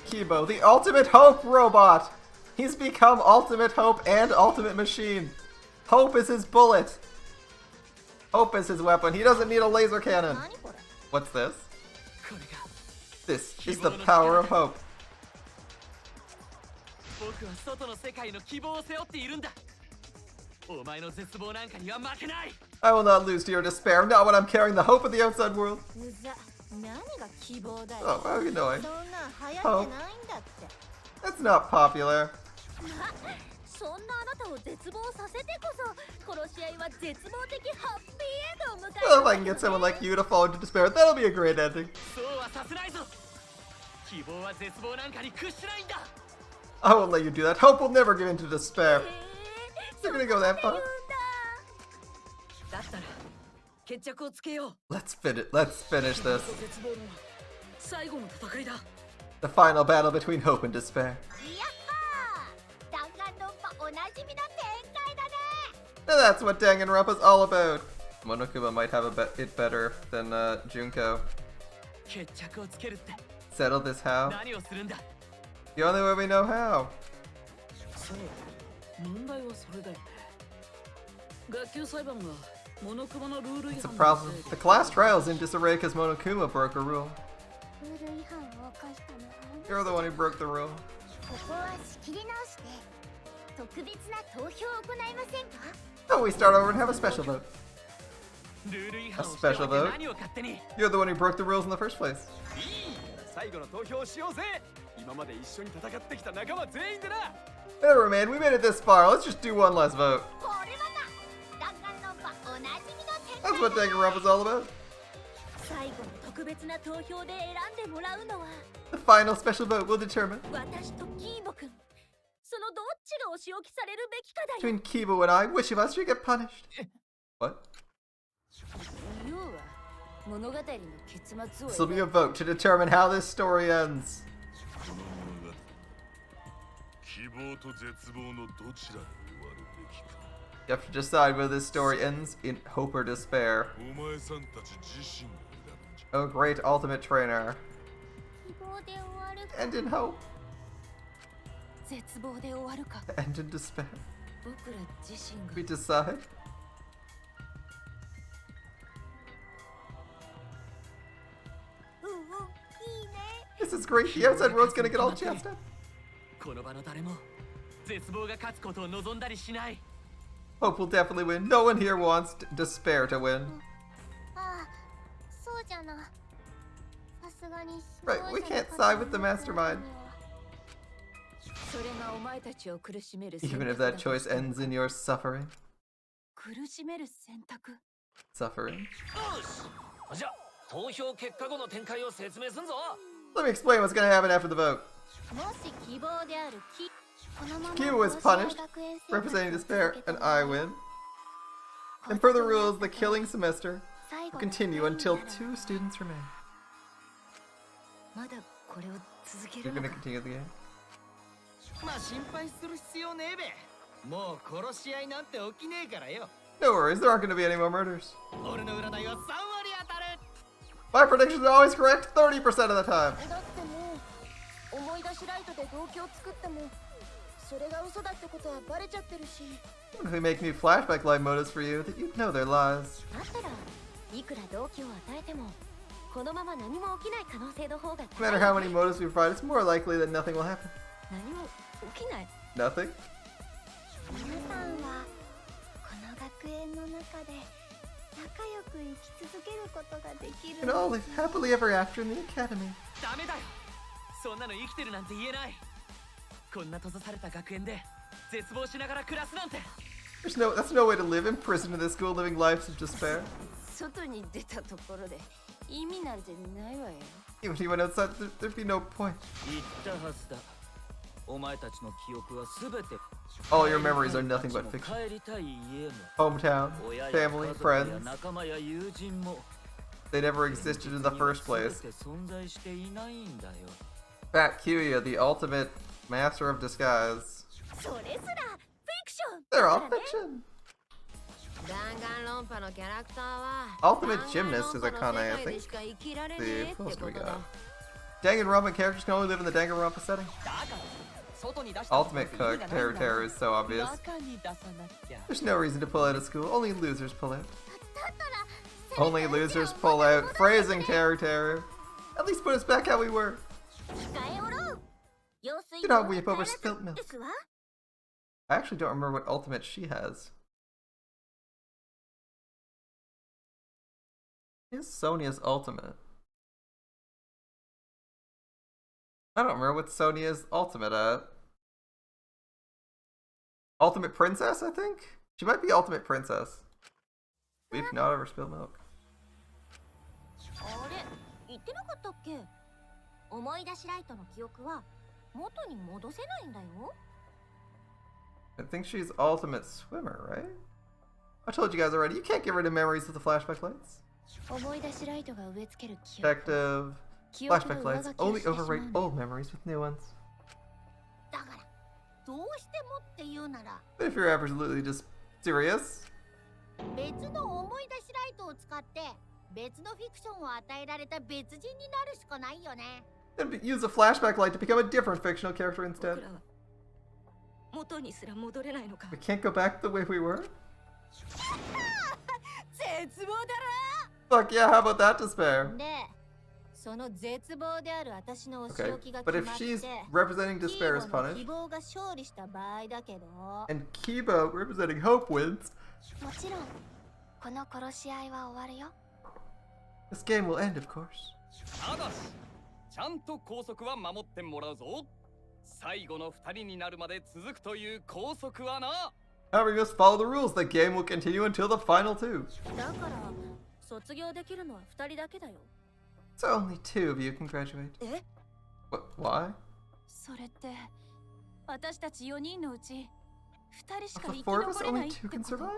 Kibo, the ultimate hope robot. He's become ultimate hope and ultimate machine. Hope is his bullet. Hope is his weapon. He doesn't need a laser cannon. What's this? これが This is the power of hope. 僕は外の世界の希望を背負っているんだ。お前の絶望なんかには負けない。 I will not lose to your despair, not when I'm carrying the hope of the outside world. うざ、何が希望だよ。 Oh, how annoying. そんなん流行ってないんだって。 That's not popular. そんなあなたを絶望させてこそ、殺し合いは絶望的ハッピーエンドを迎える。 Well, if I can get someone like you to fall into despair, that'll be a great ending. そうはさせないぞ。希望は絶望なんかに屈しないんだ。 I won't let you do that. Hope will never give in to despair. You're gonna go that far? だったら決着をつけよう。 Let's finish this. 絶望の最後の戦いだ。 The final battle between hope and despair. やっはー、弾丸論破おなじみの展開だね。 Now that's what Danganronpa's all about. Monokuma might have it better than Junko. 決着をつけるって Settle this how? 何をするんだ。 The only way we know how. そう問題はそれだよね。学級裁判がモノクマのルール違 It's a 反 problem. The class trial is in disarray because Monokuma broke a rule. ルール違反を犯したのは You're the one who broke the rule. ここは仕切り直して特別な投票を行いませんか。 Oh, we start over and have a special vote. ルール違反を A して special vote? 何を勝手に。 You're the one who broke the rules in the first place. 最後の投票をしようぜ。今まで一緒に戦ってきた仲間全員でな。 Whatever, man. We made it this far. Let's just do one last vote. これまた弾丸論破おなじみの展 That's 開 what Danganronpa's all about. 最後の特別な投票で選んでもらうのは The final special vote will determine 私とキーボくん。そのどっちがお仕置きされるべきかだよ。 between Kibo and I. Which of us should get punished? What? 要は物語の結末を This will be a vote to determine how this story ends. この物語希望と絶望のどちらで終わるべきか。 You have to decide whether this story ends in hope or despair. お前さんたち自身が選ぶんじ Oh, great ultimate trainer. 希望で終わるか End in hope. 絶望で終わるか。 End in despair. 僕ら自身が We decide. うんうん、いいね。 This is great. The outside world's gonna get all jazzed up. この場の誰も絶望が勝つことを望んだりしない。 Hope will definitely win. No one here wants despair to win. ああ、そうじゃな。さすがに Right, we can't side with the mastermind. それがお前たちを苦しめる Even if that choice ends in your suffering. 苦しめる選択。 Suffering. よし。じゃあ投票結果後の展開を説明すんぞ。 Let me explain what's gonna happen after the vote. もし希望であるこのまま Q was punished, representing despair, and I win. And per the rules, the killing semester will continue until 2 students remain. まだこれを続け You're るの gonna か。 continue the game? まあ心配する必要ねえべ。もう殺し合いなんて起きねえからよ。 No worries, there aren't gonna be any more murders. 俺の占いは3割当たる。 My predictions are always correct 30% of the time. だってもう思い出しライトで動機を作ってもそれが嘘だってことはバレちゃってるし。 If we make new flashback live motives for you, that you'd know they're lies. だったらいくら動機を与えてもこのまま何も起きない可能性の方が No matter how many motives we provide, it's more likely that nothing will happen. 何も起きない。 Nothing? 皆さんはこの学園の中で仲良く生き続けることができる And all live happily ever after in the academy. ダメだよ。そんなの生きてるなんて言えない。こんな閉ざされた学園で絶望しながら暮らすなんて。 That's no way to live, imprisoned in this school, living lives of despair. 外に出たところで意味なんてないわよ。 Even if you went outside, there'd be no point. 言ったはずだ。お前たちの記憶はすべて All your memories are nothing but fiction. 帰りたい家も Hometown, 親や family, 家族や friends. 仲間や友人も They never existed in the first 全 place. て存在していないんだよ。 Fat Kyuya, the ultimate master of disguise. それすらフィクション They're all fiction. 弾丸論破のキャラクターは Ultimate Gymnast is a Kane, I 世界で think. しか生きられね The えって who こ else と do we だ。 got? Danganronpa characters can only live in the Danganronpa setting. だから外に出した Ultimate Cook, Terror is so obvious. 中に出さなきゃ。 There's no reason to pull out of school, only losers pull out. だったら Only losers pull out. Phrasing, Terror. At least put us back how we were. 控えおろう。用水 Do not weep over spilt milk. I actually don't remember what ultimate she has. Is Sonia's ultimate? I don't remember what Sonia's ultimate at. Ultimate Princess, I think? She might be Ultimate Princess. Weep not over spilled milk. あれ言ってなかったっけ？思い出しライトの記憶は元に戻せないんだよ。 I think she's Ultimate Swimmer, right? I told you guys already, you can't get rid of memories with the flashback lights. 思い出しライトが植え付ける記憶。 Effective. Flashback lights only overwrite old memories with new ones. だからどうしてもって言うなら But if you're absolutely just serious, 別の思い出しライトを使って別のフィクションを与えられた別人になるしかないよね。 then use a flashback light to become a different fictional character instead. 元にすら戻れないのか。 We can't go back the way we were? 絶望だ Fuck yeah, how about that despair? ろ。で、その絶望である私のお仕 Okay, 置きが but 決 if まって、 she's representing despair is キーボの punished, 希望が勝利した場合だけど、 and Kiba representing hope wins, もちろんこの殺し合いは終わるよ。 this game will end, of course. ただし、ちゃんと拘束は守ってもらうぞ。最後の2人になるまで続くという拘束はな。 However, you must follow the rules. The game will continue until the final two. だから卒業できるのは2人だけだよ。 So only 2 of you can graduate. え？ What? Why? それって私たち4人のうち2人しか Of 生 the き 4 of us, 残れな only いって 2 can こと？ survive?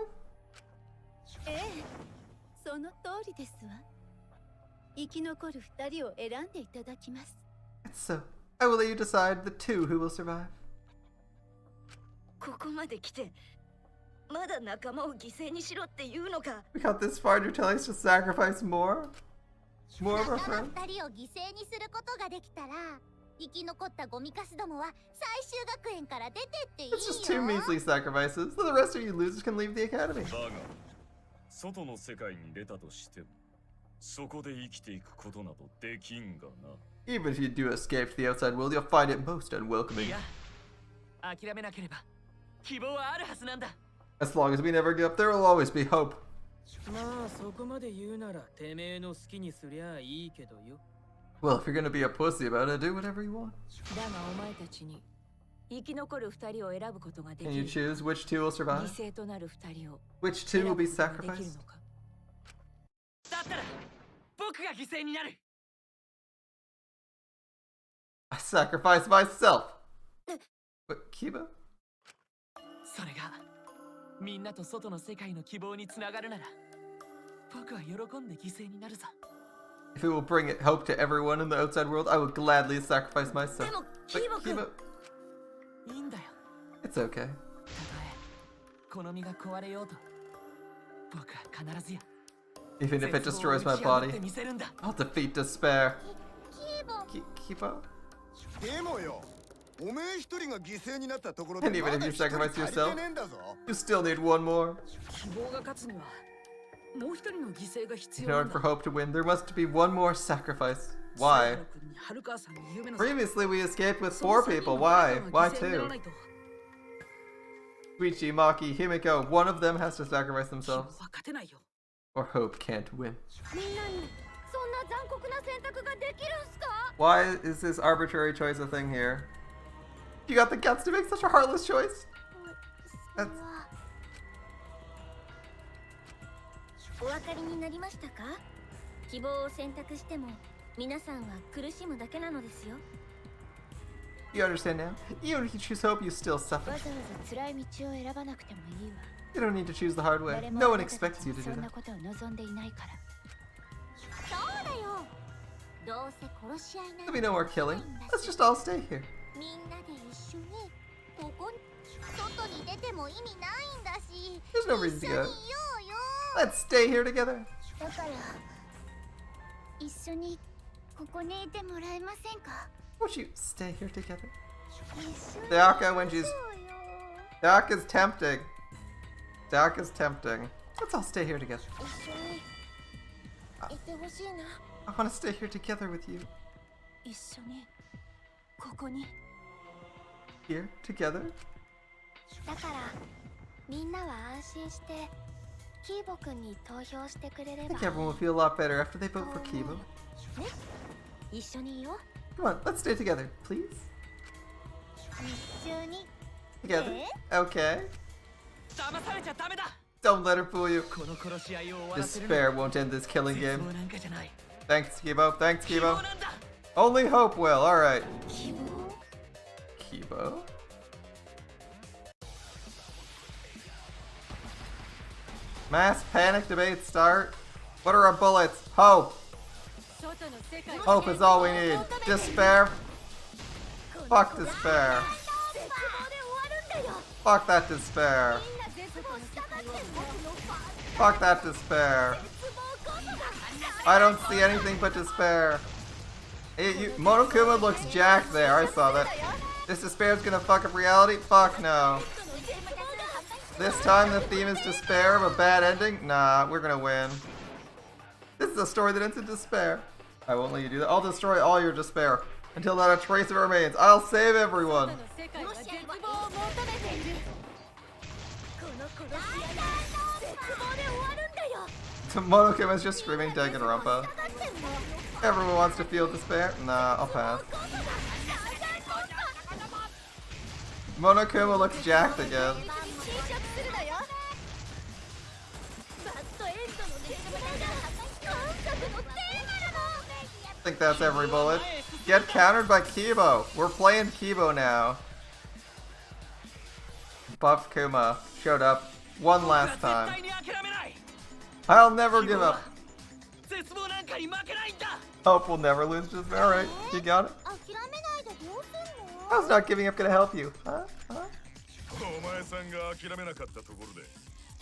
ええ、その通りですわ。生き残る2人を選んでいただきます。 It's so. I will let you decide the 2 who will survive. ここまで来て、まだ仲間を犠牲にしろって言うのか。 We got this far and you're telling us to sacrifice more? More of our 仲間 friends? 2人を犠牲にすることができたら、生き残ったゴミカスどもは最終学園から出てっていいよ。 It's just 2 measly sacrifices, so the rest of you losers can leave the academy. だが、外の世界に出たとしても、そこで生きていくことなどできんがな。 Even if you do escape to the outside world, you'll find it most unwelcoming. いや、諦めなければ希望はあるはずなんだ。 As long as we never give up, there will always be hope. まあそこまで言うならてめえの好きにすりゃいいけどよ。 Well, if you're gonna be a pussy about it, do whatever you want. だがお前たちに生き残る2人を選ぶことがで Can き you る。 choose which 2 will 犠 survive? 牲となる2人を Which 2選 will ぶ be ことができる sacrificed? のか。だったら僕が犠牲になる。 I sacrifice myself. What, Kiba? それがみんなと外の世界の希望につながるなら、僕は喜んで犠牲になるぞ。 If it will bring it hope to everyone in the outside world, I will gladly sacrifice myself. でも But キーボ Kiba, いいんだよ。 it's okay. たとえこの身が壊れようと、僕は必ずや Even if it 絶望を destroys my 打ち破っ body, てみせるんだ。 I'll defeat despair. キーボ Kiba? でもよ、おめえ一人が犠牲になったところで And even ま if だ you 一人 sacrifice 足り yourself, てねえんだぞ。 you still need one more. 希望が勝つにはもう一人の犠牲が必 In 要な order ん for だ。 hope to win, there must be one more sacrifice. Why? 春川さんの夢の Previously, we escaped with その 4 三人 people. の Why? 誰か Why が犠牲になら 2? ないと Suichi, Maki, Himiko, one of them has to sacrifice 希望 themselves, は勝てないよ。 or hope can't win. みんなにそんな残酷な選択ができるんすか？ Why is this arbitrary choice a thing here? You got the guts to make such a heartless choice? それはお分かりになりましたか？希望を選択しても皆さんは苦しむだけなのですよ。 You understand now? Even if you choose hope, you still suffer. わざわざ辛い道を選ばなくてもいいわ。 You don't need to choose the hard way. 誰も No あ one なたた expects ち you に to そ do んな that. ことを望んでいないから。そうだよ。どうせ殺し合いなん There'll て be no more ない killing. んだ Let's し just all stay here. みんなで一緒にここに外に出ても意味ないんだし。 There's no reason to 一緒にい go. ようよ。 Let's stay here together. だから一緒にここにいてもらえませんか？ Won't you stay here together? 一緒に Daka, when she's... いようよ。 Daka's tempting. Daka's tempting. Let's all stay here together. 一緒にいてほしいな。 I want to stay here together with you. 一緒にここに here together. だからみんなは安心してキーボくんに投票してくれれ I ば think everyone will feel a lot better after they vote for Kibo. ね一緒にいよ Come on, let's stay together, please. 一緒に Together. Okay. 騙されちゃダメだ。 Don't let her fool you. この殺し合いを終わらせるの Despair won't end this killing 絶 game. 望なんかじゃない。 Thanks, Kibo. Thanks, 希望 Kibo. なんだ。 Only hope will. Alright. 希望 Kibo? Mass panic debate start. What are our bullets? Hope. Hope is all we need. Despair. Fuck despair. Fuck that despair. Fuck that despair. I don't see anything but despair. Monokuma looks jacked there. I saw that. This despair's gonna fuck up reality? Fuck no. This time the theme is despair of a bad ending? Nah, we're gonna win. This is a story that ends in despair. I won't let you do that. I'll destroy all your despair until not a trace of it remains. I'll save everyone. Monokuma is just screaming Danganronpa. Everyone wants to feel despair? Nah, I'll pass. Monokuma looks jacked again. I think that's every bullet. Get countered by Kibo. We're playing Kibo now. Buff Kuma showed up one last time. I'll never give up. Hope will never lose despair. Alright, you got it. How's not giving up gonna help you? Huh? Huh? お前さんが諦めなかったところで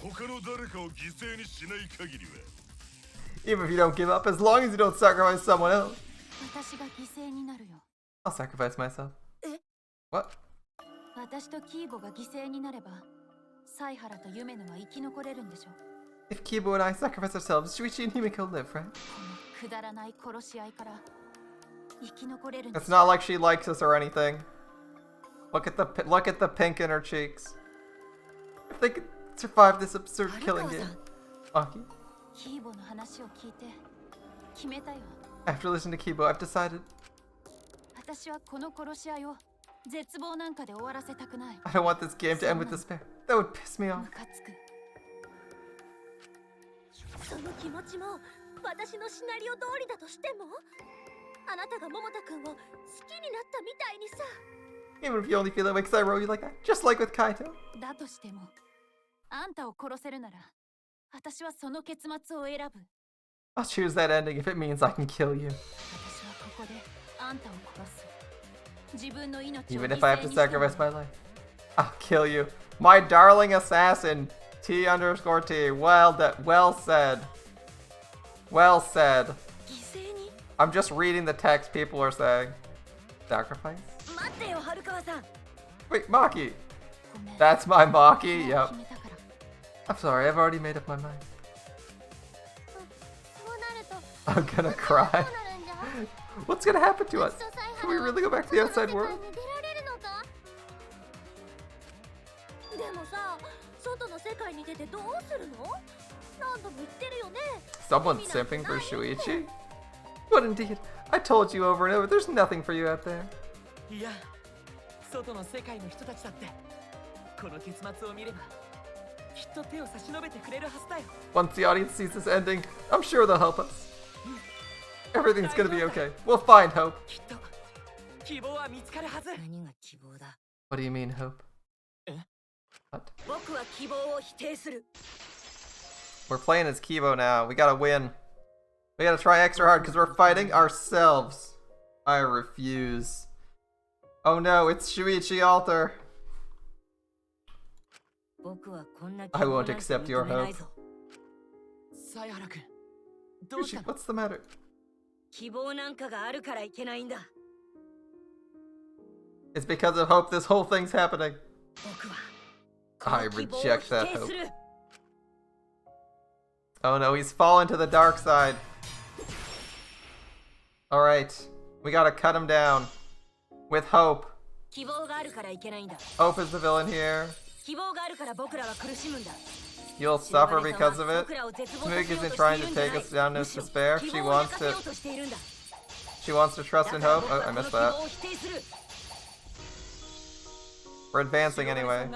他の誰かを犠牲にしない限りは Even if you don't give up, as long as you don't sacrifice someone else. 私が犠牲になるよ。 I'll sacrifice myself. What? 私とキーボが犠牲になれば、サイハラとユメノは生き残れるんでしょ。 If Kibo and I sacrifice ourselves, Shuichi and Himiko will live, right? このくだらない殺し合いから生き残れるんで It's しょ。 not like she likes us or anything. Look at the pink in her cheeks. If they could survive this absurd killing game. Aki? キーボの話を聞いて決めたよ。 After listening to Kibo, I've decided 私はこの殺し合いを絶望なんかで終わらせたくない。 I don't want this game to end with despair. That would piss me off. ムカつく。その気持ちも私のシナリオ通りだとしてもあなたが桃田くんを好きになったみたいにさ Even if you only feel that way because I wrote you like that. Just like with Kaito. だとしてもあんたを殺せるなら私はその結末を選ぶ。 I'll choose that ending if it means I can kill you. 私はここであんたを殺す。自分の命を Even 犠 if I 牲 have に to しても sacrifice my life. I'll kill you. My darling assassin. T_T. Well said. Well said. 犠牲に I'm just reading the text people are saying. Sacrifice? 待ってよはるかわさん Wait, Maki. ごめん。 That's my Maki. もう Yep. 決めたから。 I'm sorry, I've already made up my mind. そうなると I'm gonna ど cry. うなるんじゃ What's gonna happen to us? 私とサイハ Can we ラは really go back to the 外 outside の世 world? 界に出られるのかでもさ外の世界に出てどうするの何度も言ってるよね Someone's simping for Shuichi? What indeed? I told you over and over, there's nothing for you out there. いや、外の世界の人たちだってこの結末を見ればきっと手を差し伸べてくれるはずだよ。 Once the audience sees this ending, I'm sure they'll help us. Everything's gonna be okay. We'll find hope. きっと希望は見つかるはず。何が希望だ。 What do you mean, hope? え What? 僕は希望を否定する。 We're playing as Kibo now. We gotta win. We gotta try extra hard because we're fighting ourselves. I refuse. Oh no, it's Shuichi Alter. 僕はこんな希 I 望 won't なんて accept your 認めない hope. ぞ。サイハラ君、どうした Shuichi, の？ what's the matter? 希望なんかがあるからいけないんだ。 It's because of hope this whole thing's happening. 僕は I この希望を reject 否 that 定 hope. する。 Oh no, he's fallen to the dark side. Alright, we gotta cut him down. With hope. 希望があるからいけないんだ。 Hope is the villain here. 希望があるから僕らは苦しむんだ。 You'll suffer because of it. Smug isn't trying to take us down to despair. She wants to trust in hope. Oh, I missed that. We're advancing anyway.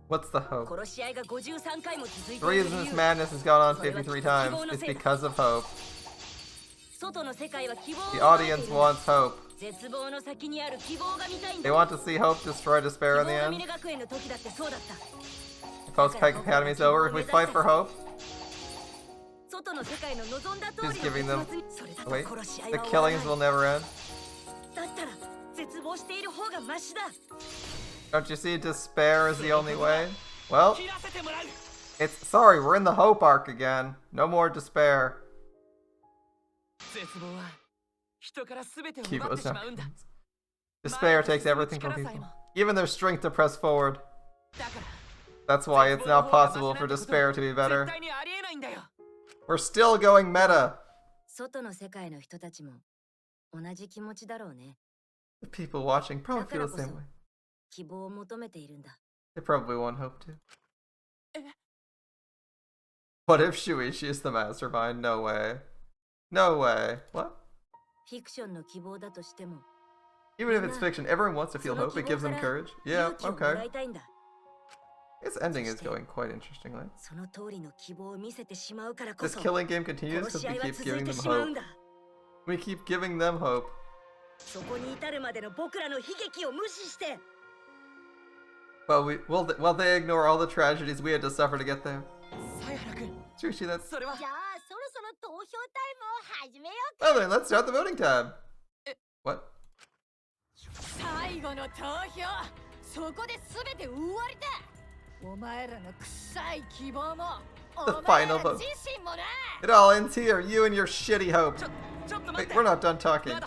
What's the hope? The reason this madness has gone on 53 times is because of hope. The audience wants hope. They want to see hope destroy despair in the end. The post-Peg Academy's over. If we fight for hope, she's giving them... Wait, the killings will never end. Don't you see, despair is the only way? Well, sorry, we're in the hope arc again. No more despair. Kibo's not convinced. Despair takes everything from people, even their strength to press forward. That's why it's now possible for despair to be better. We're still going meta. The people watching probably feel the same way. They probably want hope too. What if Shuichi is the mastermind? No way. No way. What? Even if it's fiction, everyone wants to feel hope. It gives them courage. Yeah, okay. This ending is going quite interestingly. This killing game continues because we keep giving them hope. We keep giving them hope. Well, they ignore all the tragedies we had to suffer to get there. Shuichi, that's... Well then, let's start the voting time. What? The final vote. It all ends here, you and your shitty hope. Wait, we're not done talking.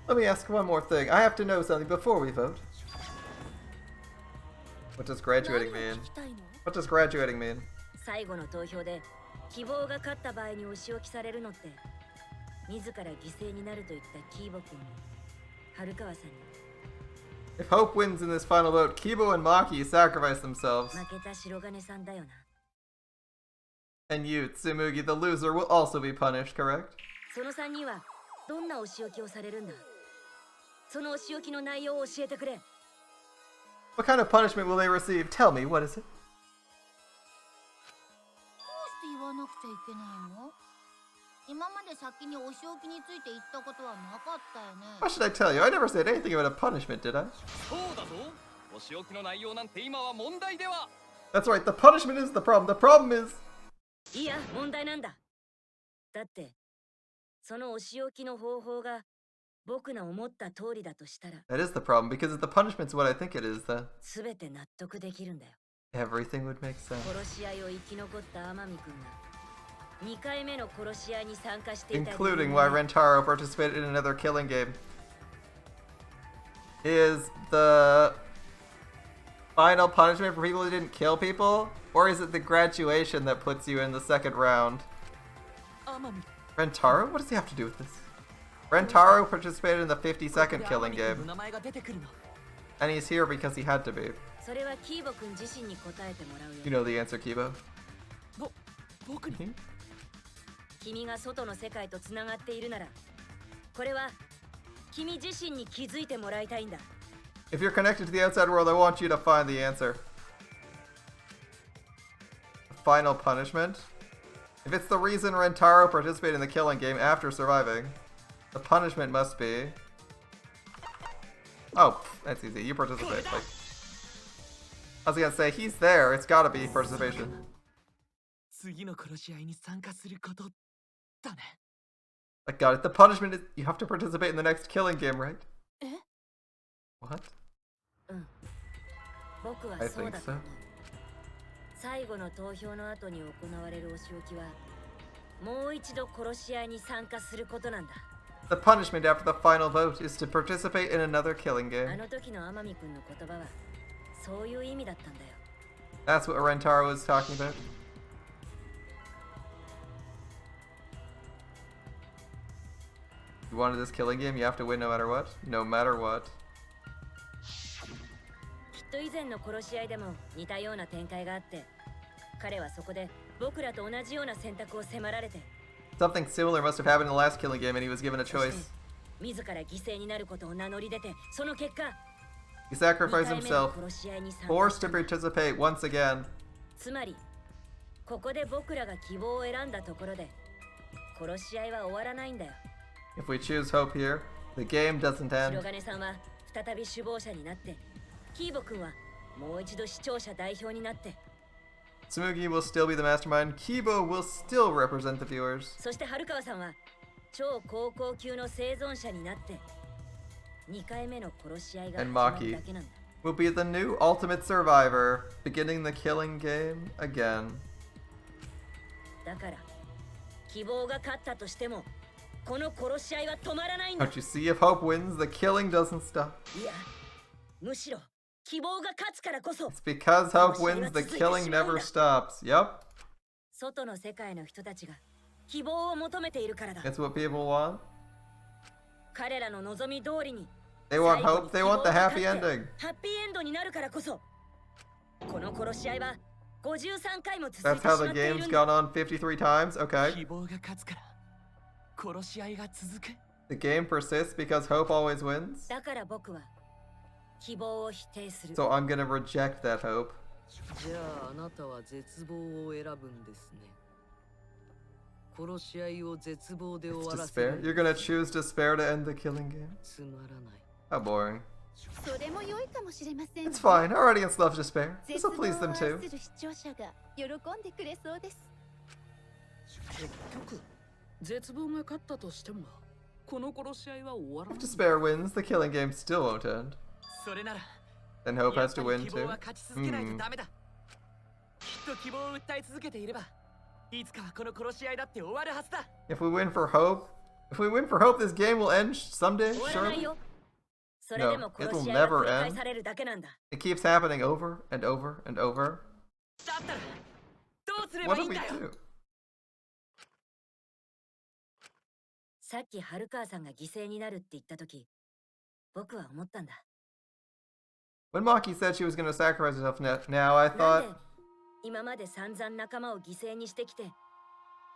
Let me ask one more thing. I have to know something before we vote. What does graduating mean? What does graduating mean? If Hope wins in this final vote, Kibo and Maki sacrifice themselves. And you, Tsumugi, the loser, will also be punished, correct? What kind of punishment will they receive? Tell me, what is it? Why should I tell you? I never said anything about a punishment, did I? That's right, the punishment is the problem. The problem is... That is the problem, because if the punishment's what I think it is, then everything would make sense. Including why Rentaro participated in another killing game. Is the final punishment for people who didn't kill people? Or is it the graduation that puts you in the second round? Rentaro? What does he have to do with this? Rentaro participated in the 50-second killing game. And he's here because he had to be. You know the answer, Kibo. If you're connected to the outside world, I want you to find the answer. Final punishment? If it's the reason Rentaro participated in the killing game after surviving, the punishment must be... Oh, that's easy. You participate. Like, I was gonna say, he's there. It's gotta be participation. I got it. The punishment is you have to participate in the next killing game, right? What? I think so. The punishment after the final vote is to participate in another killing game. That's what Rentaro was talking about. You wanted this killing game, you have to win no matter what? No matter what. きっと以前の殺し合いでも似たような展開があって、彼はそこで僕らと同じような選択を迫られて、 Something similar must have happened in the last killing game and he was given a そして choice. 自ら犠牲になることを名乗り出て、その結果、 He sacrificed 2回目の himself, 殺し合いに参加 forced した to んだ。 participate once again. つまり、ここで僕らが希望を選んだところで、殺し合いは終わらないんだよ。 If we choose hope here, the game doesn't 白 end. 金さんは再び首謀者になって、キーボ君はもう一度視聴者代表になって、 Tsumugi will still be the mastermind. Kibo will still represent the viewers. そして春川さんは超高校級の生存者になって、2回目の殺し合いが始 And まる Maki だけなんだ。 will be the new ultimate survivor, beginning the killing game again. だから、希望が勝ったとしても、この殺し合いは止まらないんだ。 Don't you see? If hope wins, the killing doesn't stop. いや、むしろ希望が勝つからこそ。 It's because hope wins, the killing never stops. Yep. 外の世界の人たちが希望を求めているからだ。 It's what people want. 彼らの望み通りに。 They want hope, they want the happy ending. ハッピーエンドになるからこそ。この殺し合いは53回も続いて That's し how ま the っている game's んだ。 gone on 53 times. Okay. 希望が勝つから殺し合いが続く。 The game persists because hope always wins. だから僕は希望を否定する。 So I'm gonna reject that hope. じゃああなたは絶望を選ぶんですね。殺し合いを絶望で It's 終わらせ despair. る。 You're gonna choose despair to end the killing game? つまらない。 How boring. それも良いかもしれません。 It's fine. Our audience loves despair. This 絶 will 望を please them 愛 too. する視聴者が喜んでくれそうです。結局絶望が勝ったとしてもこの殺し合いは終わら If ない。 despair wins, the killing game still won't end. それなら Then hope や has っぱ to り win 希望 too. は勝ち続けないと Hmm. ダメだ。きっと希望を訴え続けていればいつかはこの殺し合いだって終わるはずだ。 If we win for hope, this game will end someday, 終わらない surely. よ。それでも No, 殺 it'll し合いは never 繰り返 end. されるだけなんだ。 It keeps happening over and over and over. だったらどうすれば What いい do ん we だよ。 do? さっき春川さんが犠牲になるって言った時、僕は思ったんだ。 When Maki said she was going to sacrifice herself now, I なん thought, で今まで散々仲間を犠牲にしてきて、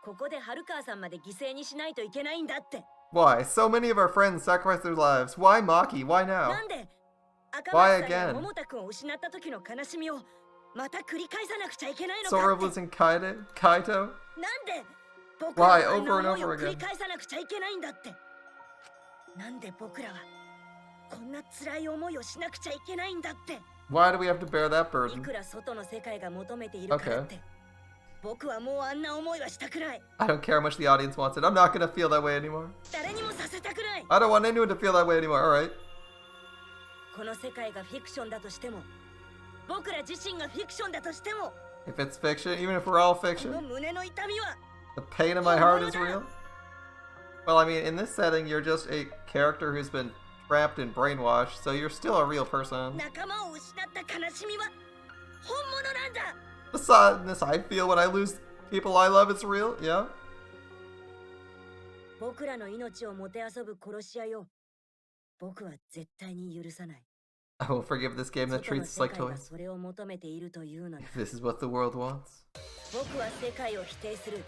ここで春川さんまで犠牲にしないといけないんだって。 why? So many of our friends sacrificed their lives. Why Maki? Why now? なんで赤 Why 松さんや again? 桃太くんを失った時の悲しみをまた繰り返さなくちゃいけないの Sora かって losing Kaito? なんで僕ら Why はあんな over and 思いを over 繰り again? 返さなくちゃいけないんだって。なんで僕らはこんな辛い思いをしなくちゃいけないんだって。 Why do we have to bear that い burden? くら外の世界が求めているからって、僕はもうあんな思いはしたくない。 I don't care how much the audience wants it. I'm not going to feel that way anymore. 誰にもさせたくない。 I don't want anyone to feel that way anymore. Alright. この世界がフィクションだとしても、僕ら自身がフィクションだとしても、 If it's fiction, even if we're all この fiction, 胸の痛みは the pain in my heart is real. Well, I mean, in this setting, you're just a character who's been trapped and brainwashed, so you're still a real person. 仲間を失った悲しみは本物なんだ。 The sadness I feel when I lose people I love is real, yeah? 僕らの命をもてあそぶ殺し合いを僕は絶対に許さない。 I won't forgive this game that 外の treats us 世 like 界が toys. それを求めているというのに、 If this is what the world wants. 僕は世界を否定する。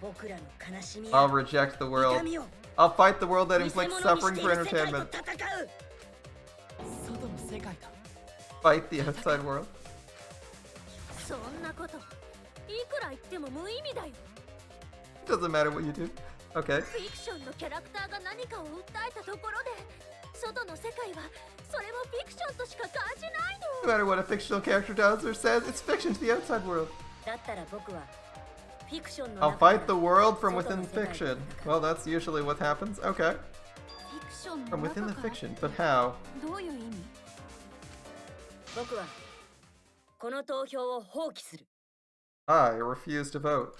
僕らの悲しみ I'll や reject the 痛 world. みを I'll fight the world that 偽 inflicts 物に suffering してい for る世界と entertainment. 戦う。外の世界だ。 Fight the outside world. そんなこといくら言っても無意味だよ。 It doesn't matter what you do. Okay. フィクションのキャラクターが何かを訴えたところで、外の世界はそれもフィクションとしか感じないの。 No matter what a fictional character does or says, it's fiction to the outside world. だったら僕はフィクションの I'll 中から fight the world from 外の within 世界と fiction. 戦う。 Well, that's usually what happens. Okay. フィクション From の within 中 the から fiction. But how? どういう意味？僕はこの投票を放棄する。 I refuse to vote.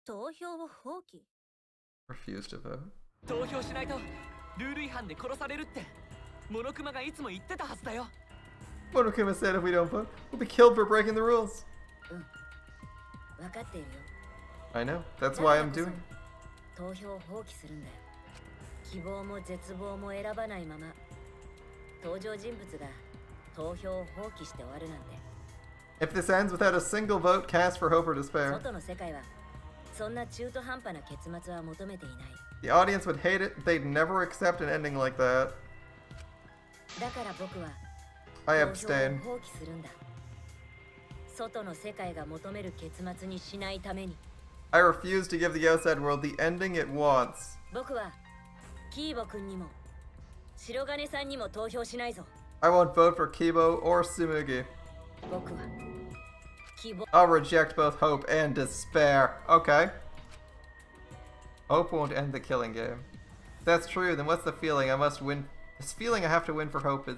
投票を放棄。 Refuse to vote. 投票しないとルール違反で殺されるってモノクマがいつも言ってたはずだよ。Monokuma said if we don't vote, we'll be killed for breaking the rules. 分かっているよ。 I know. That's why I'm doing it. 投票を放棄するんだよ。希望も絶望も選ばないまま、登場人物が投票を放棄して終わるなんて。 If this ends without a single vote cast for hope or despair, 外の世界はそんな中途半端な結末は求めていない。 the audience would hate it. They'd never accept an ending like that. だから僕は I 投票を abstain. 放棄するんだ。外の世界が求める結末にしないために。 I refuse to give the outside world the ending it wants. 僕はキーボ君にも白金さんにも投票しないぞ。 I won't vote for Kibo or Tsumugi. 僕は希望 I'll reject both hope and despair. Okay. Hope won't end the killing game. If that's true, then what's the feeling I must win? This feeling I have to win for hope is...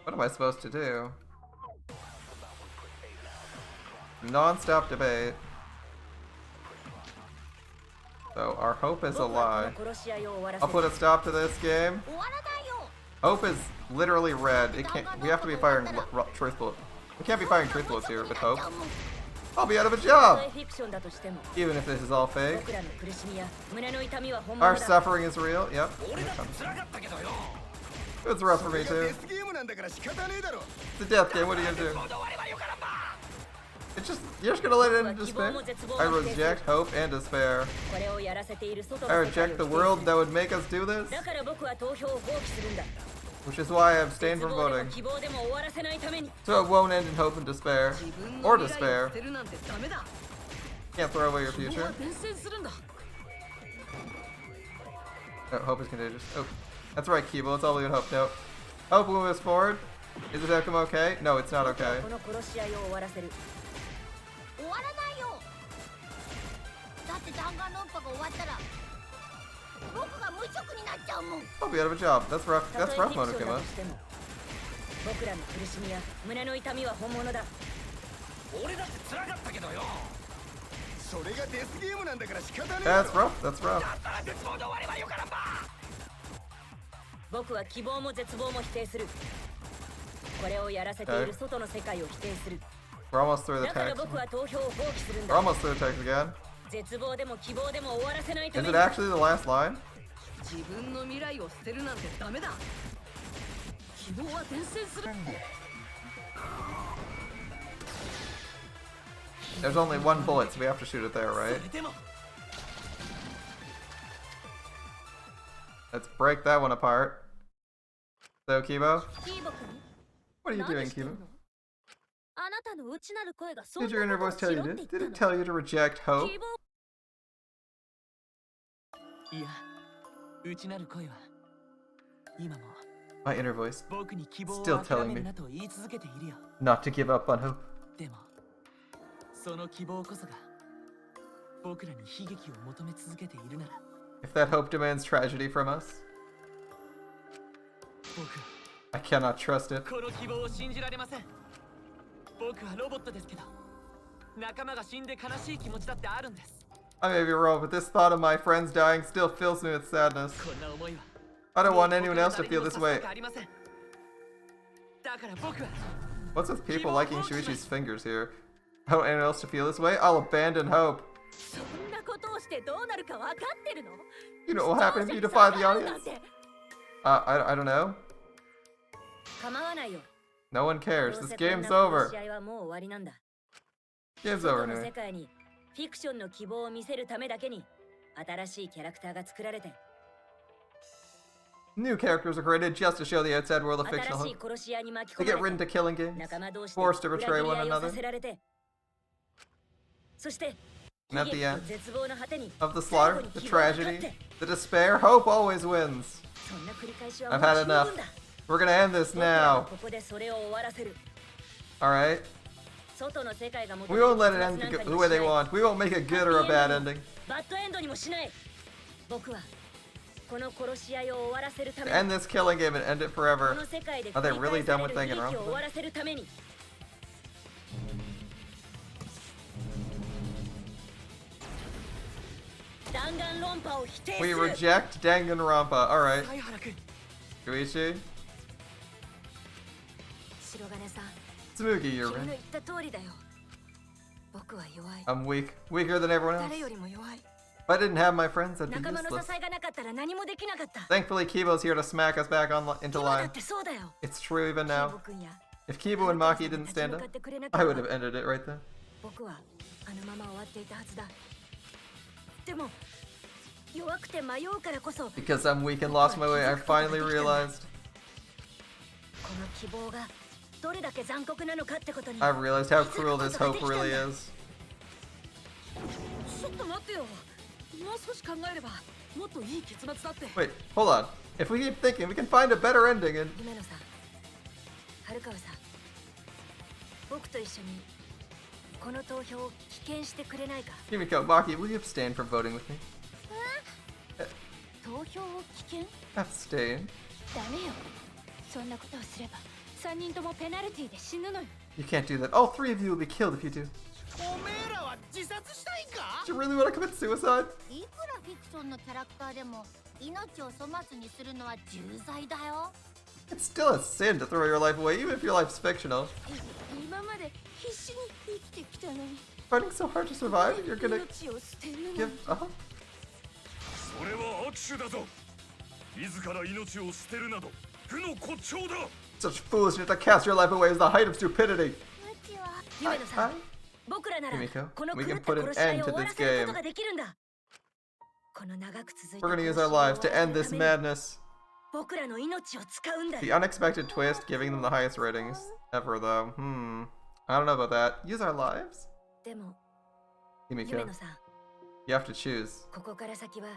What am I supposed to do? Non-stop debate. So our hope is a lie. I'll put a stop to this game. Hope is literally red. It can't. We have to be firing truth bullets. We can't be firing truth bullets here with hope. I'll be out of a job. Even if this is all fake. Our suffering is real. Yep. It's rough for me too. It's a death game. What are you gonna do? It's just you're just gonna let it end in despair. I reject hope and despair. I reject the world that would make us do this. Which is why I abstain from voting. So it won't end in hope and despair. Or despair. Can't throw away your future. Oh, hope is contagious. Oh, that's right, Kibo. It's all we can hope. No. Hope will move us forward. Is the outcome okay? No, it's not okay. I'll be out of a job. That's rough. That's rough, Monokuma. That's rough. That's rough. We're almost through the text. We're almost through the text again. Is it actually the last line? There's only one bullet, so we have to shoot it there, right? Let's break that one apart. So, Kibo? What are you doing, Kibo? Did your inner voice tell you this? Did it tell you to reject hope? My inner voice still telling me not to give up on hope. If that hope demands tragedy from us, I cannot trust it. I may be wrong, but this thought of my friends dying still fills me with sadness. I don't want anyone else to feel this way. What's with people liking Shuichi's fingers here? I don't want anyone else to feel this way? I'll abandon hope. You know what will happen if you defy the audience? I don't know. No one cares. This game's over. Game's over anyway. New characters are created just to show the outside world of fictional hope. They get written to killing games, forced to betray one another. And at the end of the slaughter, the tragedy, the despair, hope always wins. I've had enough. We're gonna end this now. Alright. We won't let it end the way they want. We won't make a good or a bad ending. To end this killing game and end it forever. Are they really done with Danganronpa? We reject Danganronpa. Alright. Shuichi? Tsumugi, you're right. 君の言った通りだよ。僕は弱い。 I'm weak. Weaker than everyone else. 誰よりも弱い。 If I didn't have my friends, I'd be 仲間の支 useless. えがなかったら何もできなかった。 Thankfully, Kibo's here to smack us back on into 今だっ line. てそうだよ。 It's true even now. キーボ君や If Kibo and Maki didn't stand up, I would have ended it right then. 僕はあのまま終わっていたはずだ。でも弱くて迷うからこそ。 Because I'm weak and lost my way, I finally realized. この希望がどれだけ残酷なのかってことに。 I've realized how cruel this hope really is. ちょっと待ってよ。もう少し考えればもっといい結末だって。 Wait, hold on. If we keep thinking, we can find a better ending and... 姫野さん、春川さん、僕と一緒にこの投票を棄権してくれないか。 Himiko, Maki, will you abstain from voting with me? 投票を棄権？ Abstain? ダメよ。そんなことをすれば3人ともペナルティで死ぬのよ。 You can't do that. All three of you will be killed if you do. おめえらは自殺したいか？ Do you really want to commit suicide? いくらフィクションのキャラクターでも命を粗末にするのは重罪だよ。 It's still a sin to throw your life away, even if your life's fictional. 今まで必死に生きてきたのに。 Fighting so hard to survive, you're gonna 命を捨てるのに。 give up? それは握手だぞ。自ら命を捨てるなど負の骨頂だ。 Such foolishness to cast your life away is the height of stupidity. 姫野さん、 Hi. 僕らなら Himiko, この we 狂 can った put an 殺し合い end を to 終わら this せるこ game. とができるんだ。この長く続いた We're gonna 殺 use し合 our いを lives 終 to わら end せる this ために madness. 僕らの命を使うんだ The よ。 unexpected twist, giving them the highest ratings ever, though. I don't know about that. Use our lives? でも、姫 Himiko, 野さん、 you have to choose. ここから先は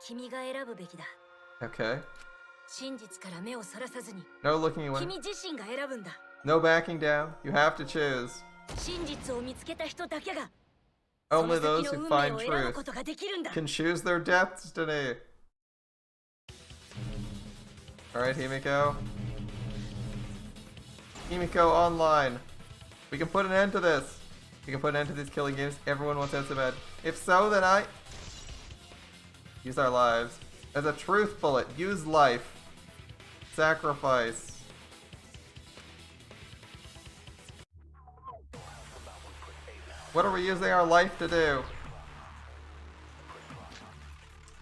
君が選ぶべきだ。 Okay. 真実から目をそらさずに、 No looking away. 君自身が選ぶんだ。 No backing down. You have to choose. 真実を見つけた人だけが、 Only その those 先の who 運命 find を選ぶ truth ことができるんだ。 can choose their destiny. Alright, Himiko. Himiko online. We can put an end to this. We can put an end to these killing games. Everyone wants out so bad. If so, then I... Use our lives. As a truth bullet, use life. Sacrifice. What are we using our life to do?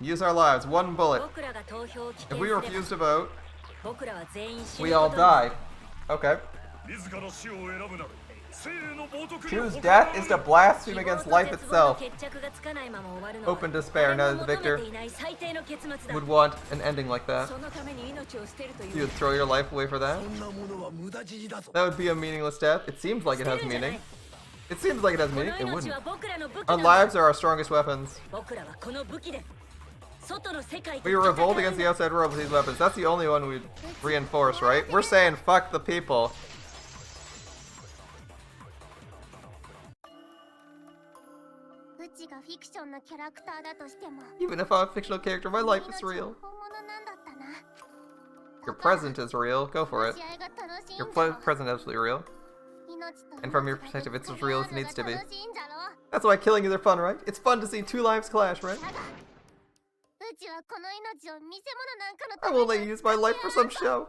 Use our lives. One bullet. 僕らが投票を棄 If 権 we すれば refuse to vote, 僕らは全員死ぬ we こと all になる。 die. Okay. 自ら死を選ぶなど生の冒涜に Choose death is to blaspheme 希望 against と life 絶望の itself. 決着がつかないまま終わるのは Open despair. Now 誰 the も求め victor ていない最低の結末だ。 would want an ending like that. そのために命を捨てるとい You う would throw your life away for that? そんなものは無駄死だぞ。 That would be a meaningless death. It seems like it has meaning. It seems like it has この meaning. It 命 wouldn't. は僕らの武器 Our なんだ。 lives are our strongest weapons. 僕らはこの武器で外の世界と We revolt against the outside world with these weapons. That's the only one we'd reinforce, right? We're saying fuck the people. Even if I'm a fictional character, my life is real. Your present is real. Go for it. Your present is absolutely real. And from your perspective, it's as real as it needs to be. That's why killing is fun, right? It's fun to see two lives clash, right? I will only use my life for some show.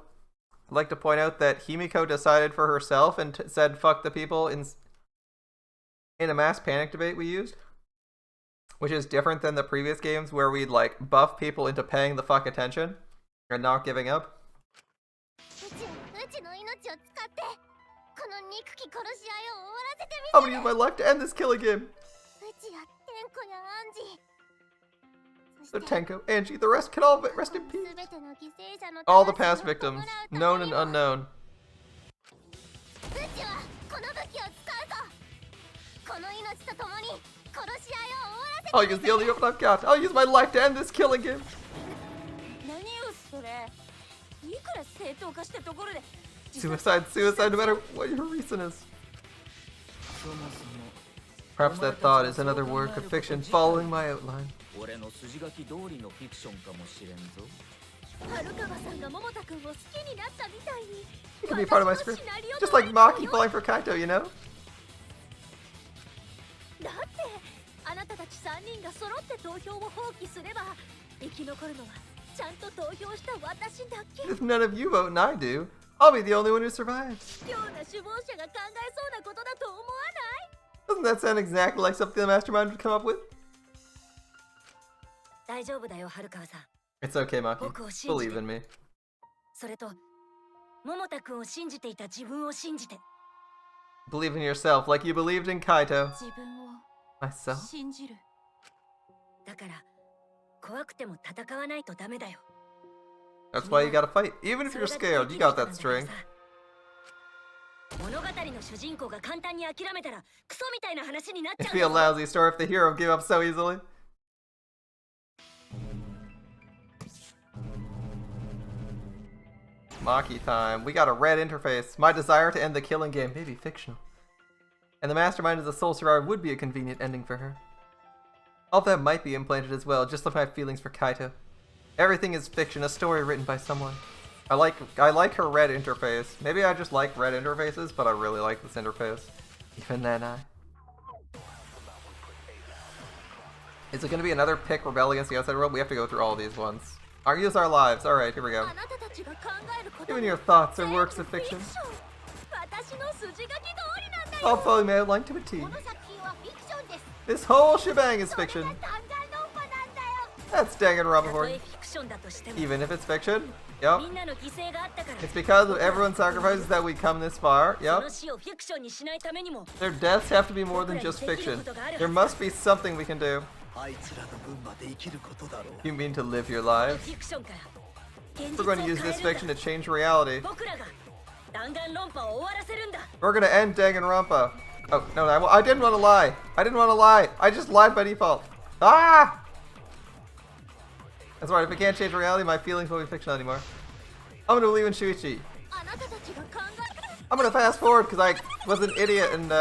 I'd like to point out that Himiko decided for herself and said fuck the people in a mass panic debate we used. Which is different than the previous games where we'd like buff people into paying the fuck attention and not giving up. I'm gonna use my life to end this killing game. So Tenko, Angie, the rest can all rest in peace. All the past victims, known and unknown. I'll use the only weapon I've got. I'll use my life to end this killing game. Suicide, suicide, no matter what your reason is. Perhaps that thought is another work of fiction following my outline. 俺の筋書き通りのフィクションかもしれんぞ。 It could be part of my script. Just like Maki falling for Kaito, you know? だってあなたたち3人が揃って投票を放棄すれば生き残るのはちゃんと投票した私だけ。 If none of you vote and I do, I'll be the only one who survives. 卑怯な首謀者が考えそうなことだと思わない？ Doesn't that sound exactly like something the mastermind would come up with? 大丈夫だよ、春川さん。 It's okay, Maki. 僕を信じ Believe て。 in me. それと、桃田くんを信じていた自分を信じて。 Believe in yourself like you believed in Kaito. 自分を Myself? 信じる。だから、怖くても戦わないとダメだよ。 That's why you gotta fight. Even if you're scared, you got that strength. 物語の主人公が簡単に諦めたらクソみたいな話になっちゃ It'd う be a lousy story if the hero gave up so easily. Maki time. We got a red interface. My desire to end the killing game may be fictional. And the mastermind as a sole survivor would be a convenient ending for her. All that might be implanted as well, just like my feelings for Kaito. Everything is fiction, a story written by someone. I like her red interface. Maybe I just like red interfaces, but I really like this interface. Even then, Is it gonna be another pick rebel against the outside world? We have to go through all these ones. Use our lives. Alright, here we go. Even your thoughts are works of fiction. All following my outline to a T. This whole shebang is fiction. That's Danganronpa for you. Even if it's fiction? Yep. It's because of everyone's sacrifices that we come this far. Yep. Their deaths have to be more than just fiction. There must be something we can do. You mean to live your lives? We're going to use this fiction to change reality. We're going to end Danganronpa. Oh, no, I didn't want to lie. I didn't want to lie. I just lied by default. Ah! That's right, if we can't change reality, my feelings won't be fictional anymore. I'm gonna believe in Shuichi. I'm gonna fast forward because I was an idiot and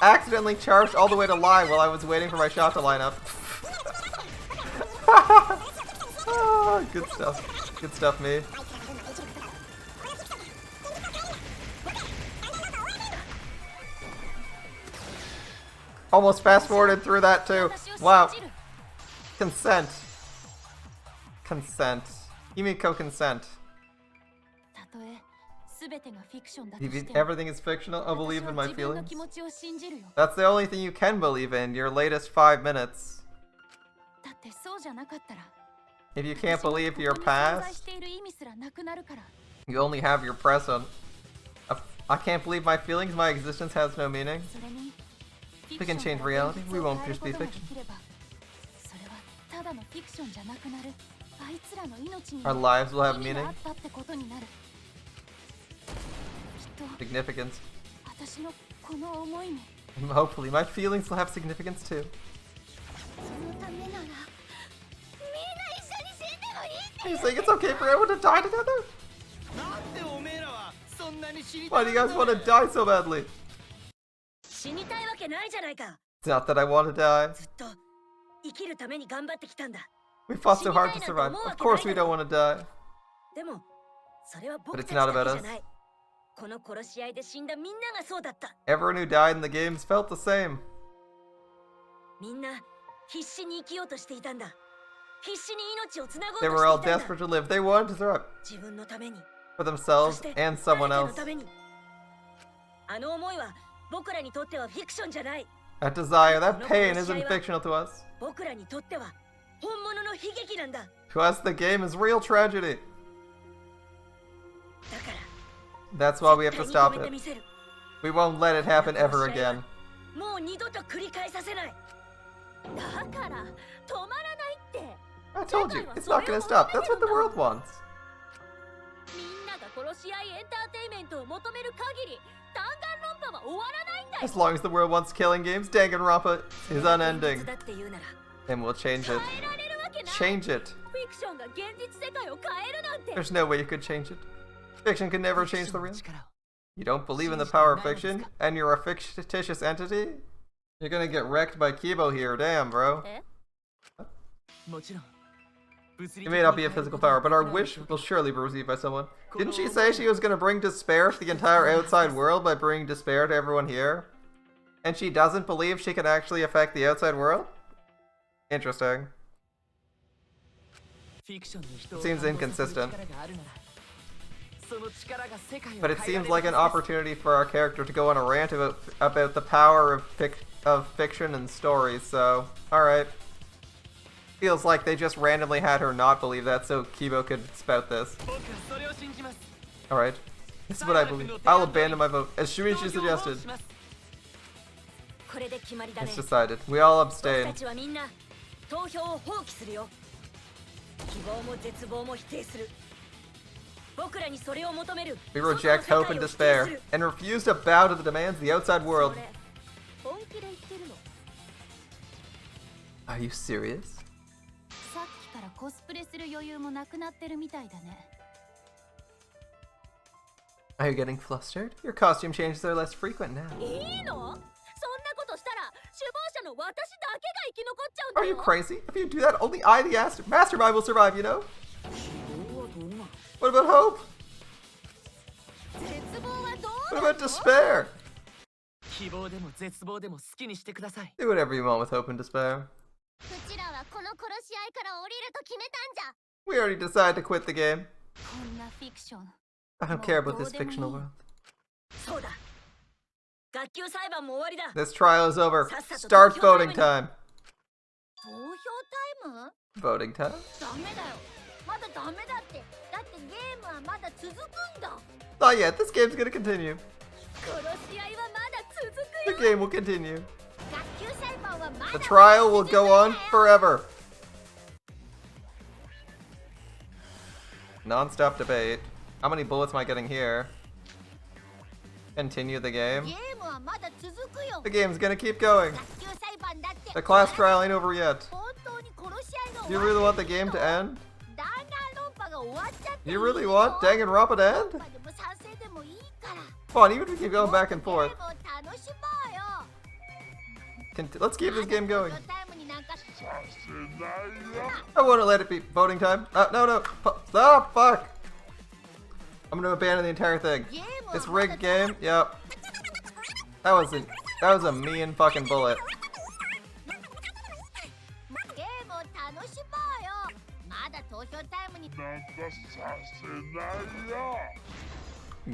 accidentally charged all the way to lie while I was waiting for my shot to line up. Oh, good stuff. Good stuff, me. Almost fast forwarded through that too. Wow. Consent. Consent. Himiko consent. Everything is fictional? I'll believe in my feelings. That's the only thing you can believe in, your latest 5 minutes. If you can't believe your past, you only have your present. I can't believe my feelings, my existence has no meaning. We can change reality, we won't just be fiction. Our lives will have meaning. Significance. And hopefully my feelings will have significance too. Are you saying it's okay for everyone to die together? Why do you guys want to die so badly? It's not that I want to die. We fought so hard to survive. Of course we don't want to die. But it's not about us. Everyone who died in the games felt the same. They were all desperate to live. They wanted to survive. For themselves and someone else. That desire, that pain isn't fictional to us. To us, the game is real tragedy. That's why we have to stop it. We won't let it happen ever again. I told you, it's not gonna stop. That's what the world wants. As long as the world wants killing games, Danganronpa is unending. And we'll change it. Change it. There's no way you could change it. Fiction can never change the real. You don't believe in the power of fiction, and you're a fictitious entity? You're gonna get wrecked by Kibo here, damn, bro. It may not be a physical power, but our wish will surely be received by someone. Didn't she say she was gonna bring despair to the entire outside world by bringing despair to everyone here? And she doesn't believe she can actually affect the outside world? Interesting. Seems inconsistent. But it seems like an opportunity for our character to go on a rant about the power of fiction and stories, so, alright. Feels like they just randomly had her not believe that so Kibo could spout this. Alright. This is what I believe. I'll abandon my vote, as Shuichi suggested. It's decided. We all abstain. We reject hope and despair, and refuse to bow to the demands of the outside world. Are you serious? Are you getting flustered? Your costume changes are less frequent now. Are you crazy? If you do that, only I, the mastermind, will survive, you know? What about hope? What about despair? Do whatever you want with hope and despair. We already decided to quit the game. I don't care about this fictional world. This trial is over. Start voting time. Voting time? Not yet. This game's gonna continue. The game will continue. The trial will go on forever. Non-stop debate. How many bullets am I getting here? Continue the game. The game's gonna keep going. The class trial ain't over yet. Do you really want the game to end? Do you really want Danganronpa to end? Come on, even if we keep going back and forth. Let's keep this game going. I want to let it be voting time. No. Oh, fuck. I'm gonna abandon the entire thing. This rigged game, yep. That was a mean fucking bullet.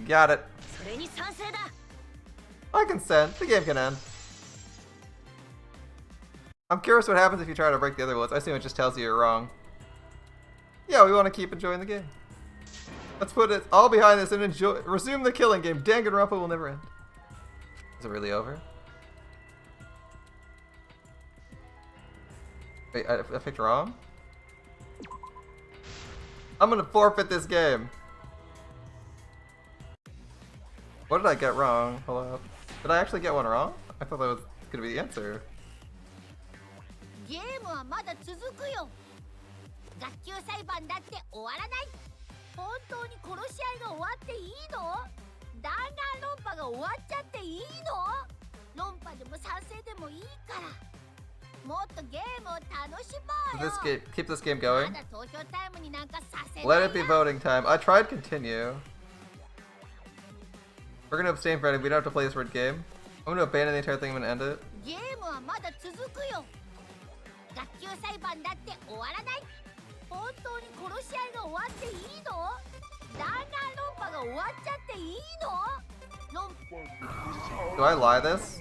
Got it. I consent. The game can end. I'm curious what happens if you try to break the other bullets. I assume it just tells you you're wrong. Yeah, we want to keep enjoying the game. Let's put it all behind us and resume the killing game. Danganronpa will never end. Is it really over? Wait, I picked wrong? I'm gonna forfeit this game. What did I get wrong? Hold up. Did I actually get one wrong? I thought that was gonna be the answer. Keep this game going. Let it be voting time. I tried continue. We're gonna abstain for it. We don't have to play this word game. I'm gonna abandon the entire thing. I'm gonna end it. Do I lie this?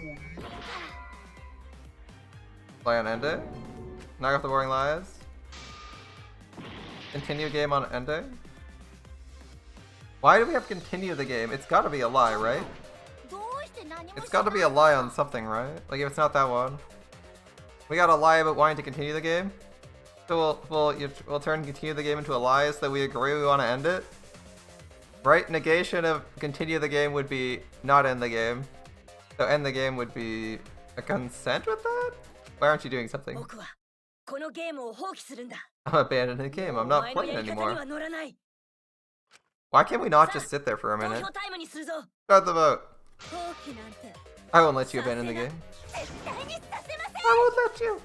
Lie on ending? Knock off the boring lies? Continue game on ending? Why do we have to continue the game? It's gotta be a lie, right? It's gotta be a lie on something, right? Like if it's not that one. We gotta lie about wanting to continue the game? So we'll turn continue the game into a lie so that we agree we want to end it? Right? Negation of continue the game would be not end the game. So end the game would be a consent with that? Why aren't you doing something? I'm abandoning the game. I'm not playing anymore. Why can't we not just sit there for a minute? Start the vote. I won't let you abandon the game. I won't let you.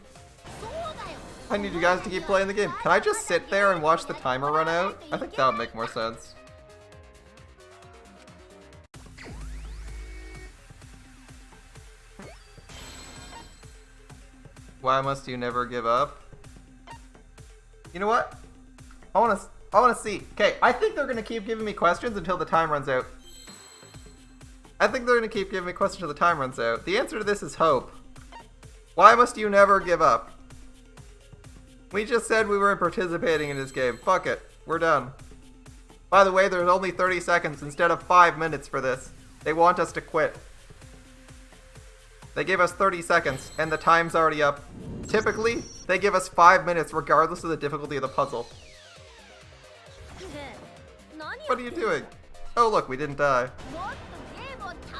I need you guys to keep playing the game. Can I just sit there and watch the timer run out? I think that would make more sense. Why must you never give up? You know what? I want to see. Okay, I think they're going to keep giving me questions until the time runs out. I think they're going to keep giving me questions until the time runs out. The answer to this is hope. Why must you never give up? We just said we weren't participating in this game. Fuck it. We're done. By the way, there's only 30 seconds instead of 5 minutes for this. They want us to quit. They gave us 30 seconds, and the time's already up. Typically, they give us 5 minutes regardless of the difficulty of the puzzle. What are you doing? Oh look, we didn't die.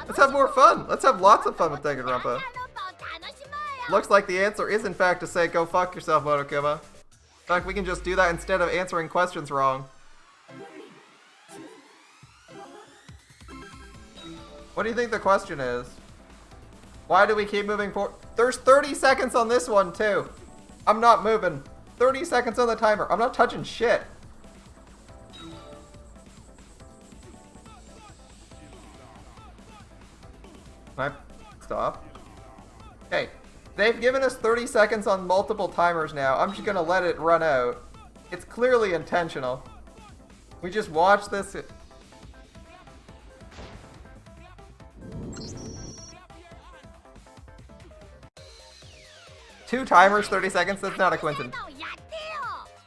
Let's have more fun! Let's have lots of fun with Danganronpa. Looks like the answer is in fact to say go fuck yourself, Monokuma. In fact, we can just do that instead of answering questions wrong. What do you think the question is? Why do we keep moving forward? There's 30 seconds on this one too. I'm not moving. 30 seconds on the timer. I'm not touching shit. Can I stop? Okay. They've given us 30 seconds on multiple timers now. I'm just gonna let it run out. It's clearly intentional. We just watch this. Two timers, 30 seconds, that's not a coincidence.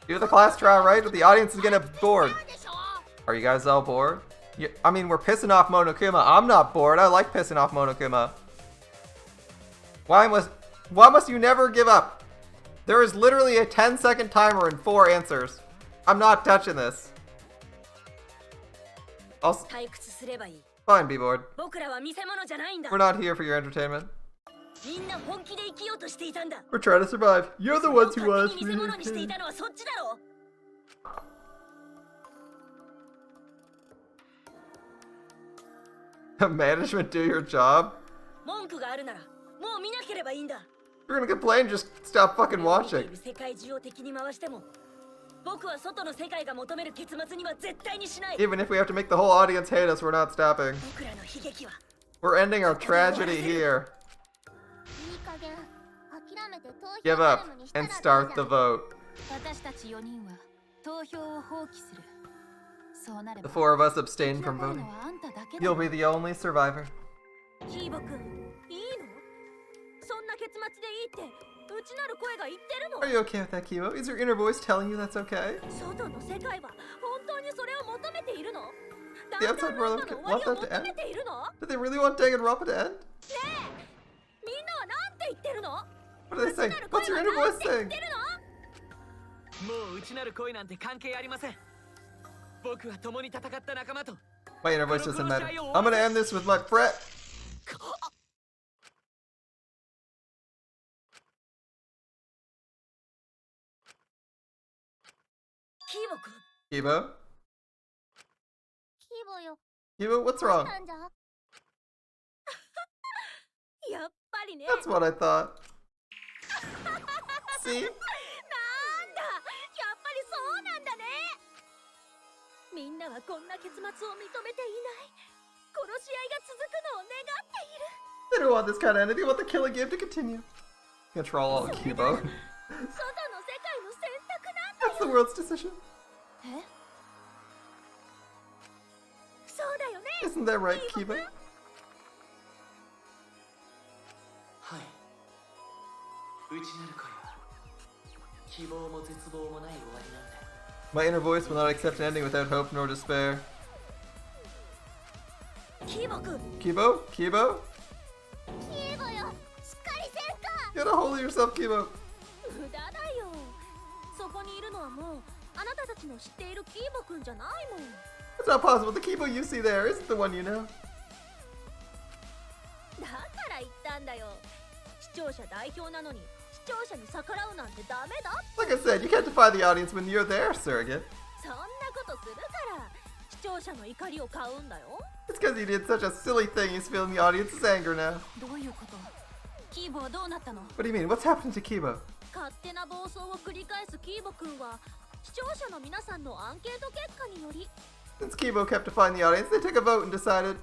Do the class trial right, or the audience is gonna be bored. Are you guys all bored? I mean, we're pissing off Monokuma. I'm not bored. I like pissing off Monokuma. Why must you never give up? There is literally a 10-second timer and 4 answers. I'm not touching this. Fine, be bored. We're not here for your entertainment. We're trying to survive. You're the ones who want us to be Management, do your job? You're gonna complain, just stop fucking watching. Even if we have to make the whole audience hate us, we're not stopping. We're ending our tragedy here. Give up and start the vote. The 4 of us abstain from voting. You'll be the only survivor. Are you okay with that, Kibo? Is your inner voice telling you that's okay? The outside world want that to end? Do they really want Danganronpa to end? What do they say? What's your inner voice saying? My inner voice doesn't matter. I'm gonna end this with my friend. Kibo? Kibo, what's wrong? That's what I thought. See? They don't want this kind of ending. They want the killing game to continue. Control all Kibo. That's the world's decision. Isn't that right, Kibo? My inner voice will not accept an ending without hope nor despair. Kibo? Kibo? Get a hold of yourself, Kibo. It's not possible. The Kibo you see there isn't the one you know. Like I said, you can't defy the audience when you're there, surrogate. It's because he did such a silly thing, he's feeling the audience's anger now. What do you mean? What's happened to Kibo? Since Kibo kept defying the audience, they took a vote and decided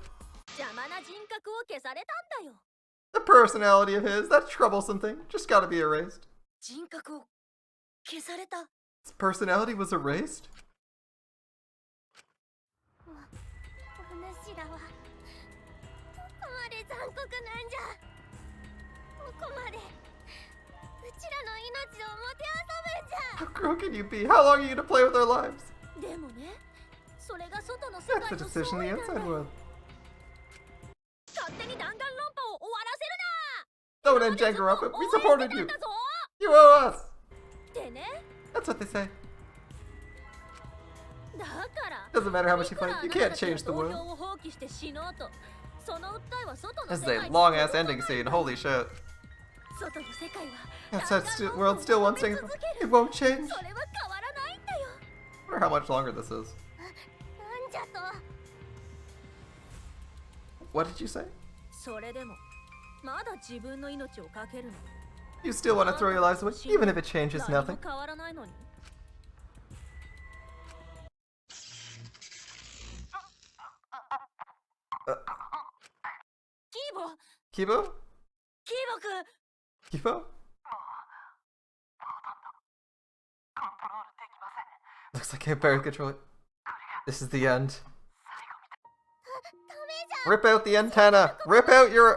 the personality of his, that troublesome thing, just gotta be erased. His personality was erased? だわ。どこまで残酷なんじゃ。どこまでうちらの命をもてあそぶんじゃ。 How cruel can you be? How long are you gonna play with our lives? でもね、それが外の世 That's 界 the の decision 総 the 意なんだ outside よ。 world. 勝手に弾丸論破を終わらせるな。 Don't end Danganronpa. We supported you. だぞ。 You owe us. ってね。 That's what they say. だから。 Doesn't matter how much you fight. You can't change the world. を放棄して死のうと。その訴えは外の This is 世 a 界 long ass ending scene. Holy shit. 外の世界は Outside world still won't change. It won't change. それは変わらないんだよ。 I wonder how much longer this is. なんじゃと。 What did you say? それでもまだ自分の命をかけるの。 You still want to throw your lives away, even if it changes 何 nothing? も変わらないのに。キーボ。 Kibo? キーボくん。 Kibo? Looks like I can't barely control it. This is the end. Rip out the antenna! Rip out your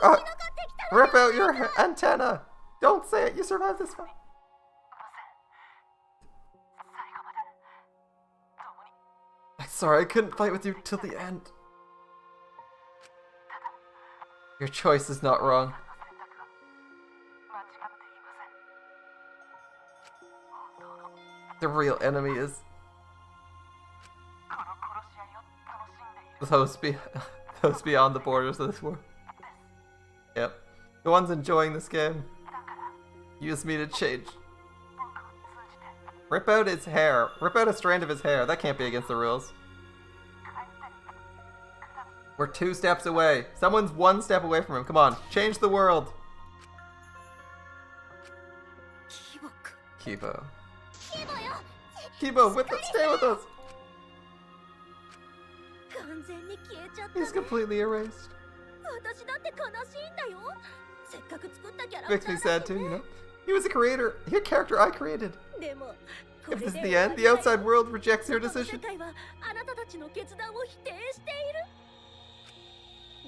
antenna! Don't say it, you survived this fight. I'm sorry, I couldn't fight with you till the end. Your choice is not wrong. The real enemy is those beyond the borders of this world. Yep. The ones enjoying this game. Use me to change. Rip out his hair. Rip out a strand of his hair. That can't be against the rules. We're 2 steps away. Someone's 1 step away from him. Come on. Change the world. Kibo. Kibo, with us. Stay with us. He's completely erased. Makes me sad too, you know? He was a creator. He a character I created. If this is the end, the outside world rejects your decision.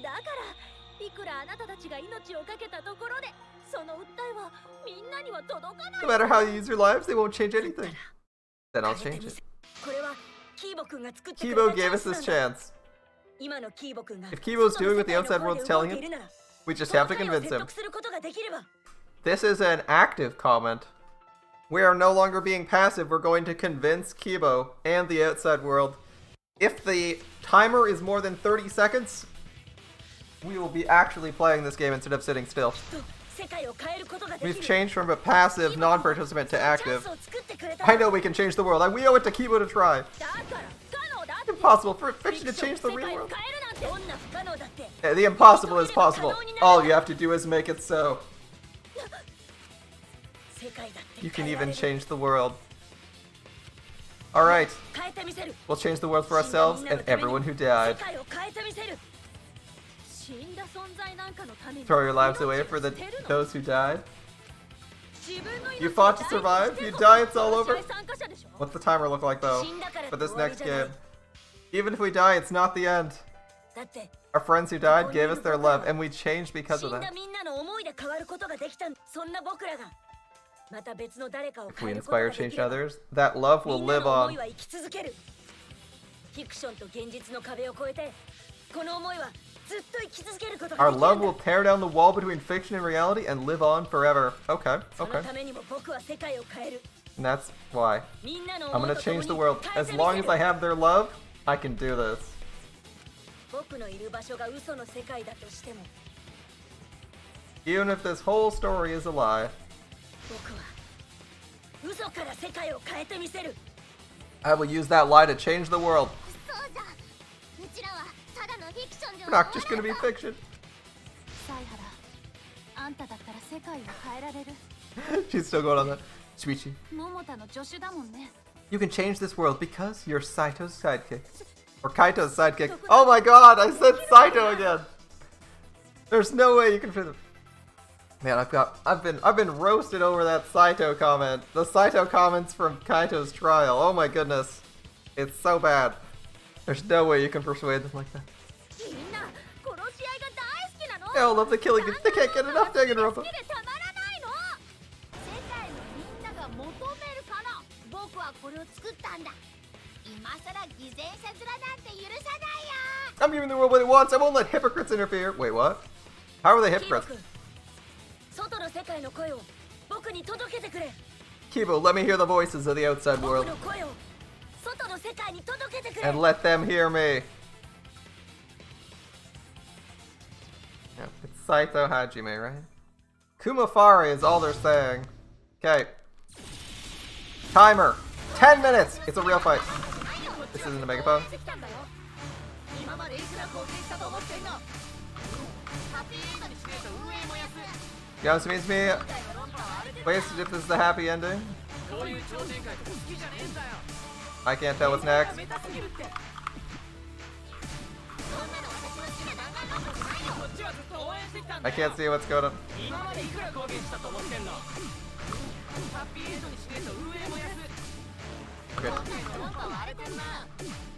だからいくらあなたたちが命をかけたところでその訴えはみんなには届かない。 No matter how you use your lives, they won't change anything. Then I'll change it. これはキーボくんが作ってくれ Kibo た gave us チャン this スなんだ。 chance. 今のキーボくんが If Kibo's 外の doing what the 世界 outside の声 world's で動い telling ている him, なら we just その have to 彼を convince 説 him. 得することができれば。 This is an active comment. We are no longer being passive. We're going to convince Kibo and the outside world. If the timer is more than 30 seconds, we will be actually playing this game instead of sitting still. 世界を変えることができる。 We've changed from a passive non-participant to active. I know we can change the world. We owe it to Kibo to try. だから不可能だって。 Impossible for fiction to change the 世 real 界を world. 変えるなんてどんな不可能だって。 The impossible is possible. All you have to do is make it so. 世界だって You can 変えられ even る。 change the world. Alright, 変えてみせる。 we'll change the world for ourselves and everyone who 世 died. 界を変えてみせる。死んだ存在なんかのために Throw your lives away for those who died. You fought to survive. You die, it's all over. What's the timer look like though? For this next game. Even if we die, it's not the end. だって Our friends who died gave us their love, and we changed because 死 of んだ that. みんなの思いで変わることができた。そんな僕らがまた別の誰かを If 変 we えること inspire がで change きれば others, that love will みんな live の思 on. いは生き続ける。フィクションと現実の壁を越えてこの思いはずっと生き続けることが Our できる love んだ。 will tear down the wall between fiction and reality and live on forever. Okay, その okay. ためにも僕は世界を変える。 And that's why. みんなの I'm 思い gonna と共 change に the world. 変え As てみ long せ as る。 I have their love, I can do this. 僕のいる場所が嘘の世界だとしても Even if this whole story is a lie, 僕は嘘から世界を変えてみせる。 I will use that lie to change the world. そうじゃ。うちらはただのフィクションで We're not just gonna be fiction. サイハラ、あんただったら世界を変えられる。 She's still going on that. Sweetie. 桃田の助手だもんね。 You can change this world because you're Saito's sidekick. Or Kaito's sidekick. Oh my god, I said Saito again! There's no way you can fit it. Man, I've been roasted over that Saito comment. The Saito comments from Kaito's trial. Oh my goodness. It's so bad. There's no way you can persuade them like that. They all love the killing. They can't get enough Danganronpa. 世界のみんなが求めるから僕はこれを作ったんだ。今さら偽善者面なんて許さないよ。 I'm giving the world what it wants. I won't let hypocrites interfere. Wait, what? How are they hypocrites? 外の世界の声を僕に届けてくれ。 Kibo, let me hear the voices of the outside 僕 world. の声を外の世界に届けてくれ。 And let them hear me. Yep, it's Saito Hajime, right? Kumafari is all they're saying. Okay. Timer. 10 minutes! It's a real fight. This isn't a megaphone. You know what means me? Wasted if this is the happy ending. I can't tell what's next. I can't see what's going on. Okay.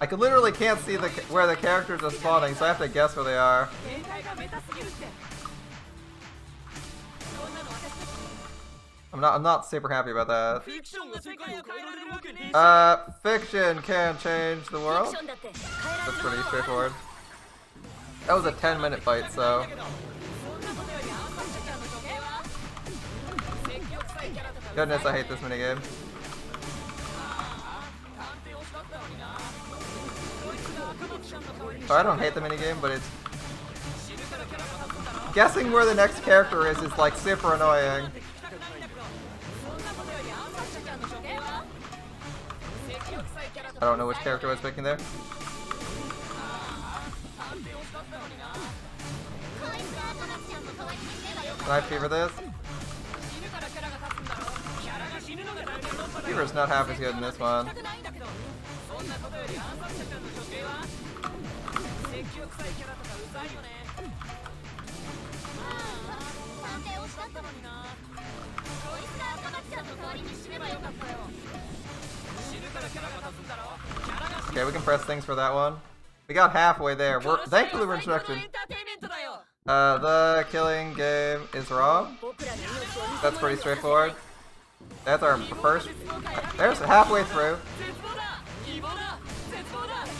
I can literally can't see where the characters are spawning, so I have to guess where they are. I'm not super happy about that. Fiction can change the world. That's pretty straightforward. That was a 10-minute fight, so. Goodness, I hate this minigame. I don't hate the minigame, but it's... Guessing where the next character is like super annoying. I don't know which character I was picking there. Can I fever this? Fever's not half as good in this one. Okay, we can press things for that one. We got halfway there. Thankfully we're instruction. The killing game is wrong. That's pretty straightforward. That's our first. There's halfway through.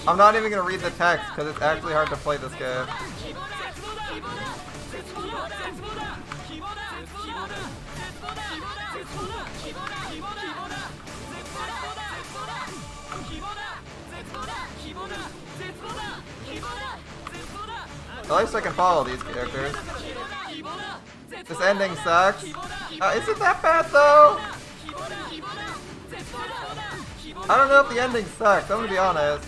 I'm not even gonna read the text because it's actually hard to play this game. At least I can follow these characters. This ending sucks. Isn't that bad though? I don't know if the ending sucks, I'm gonna be honest.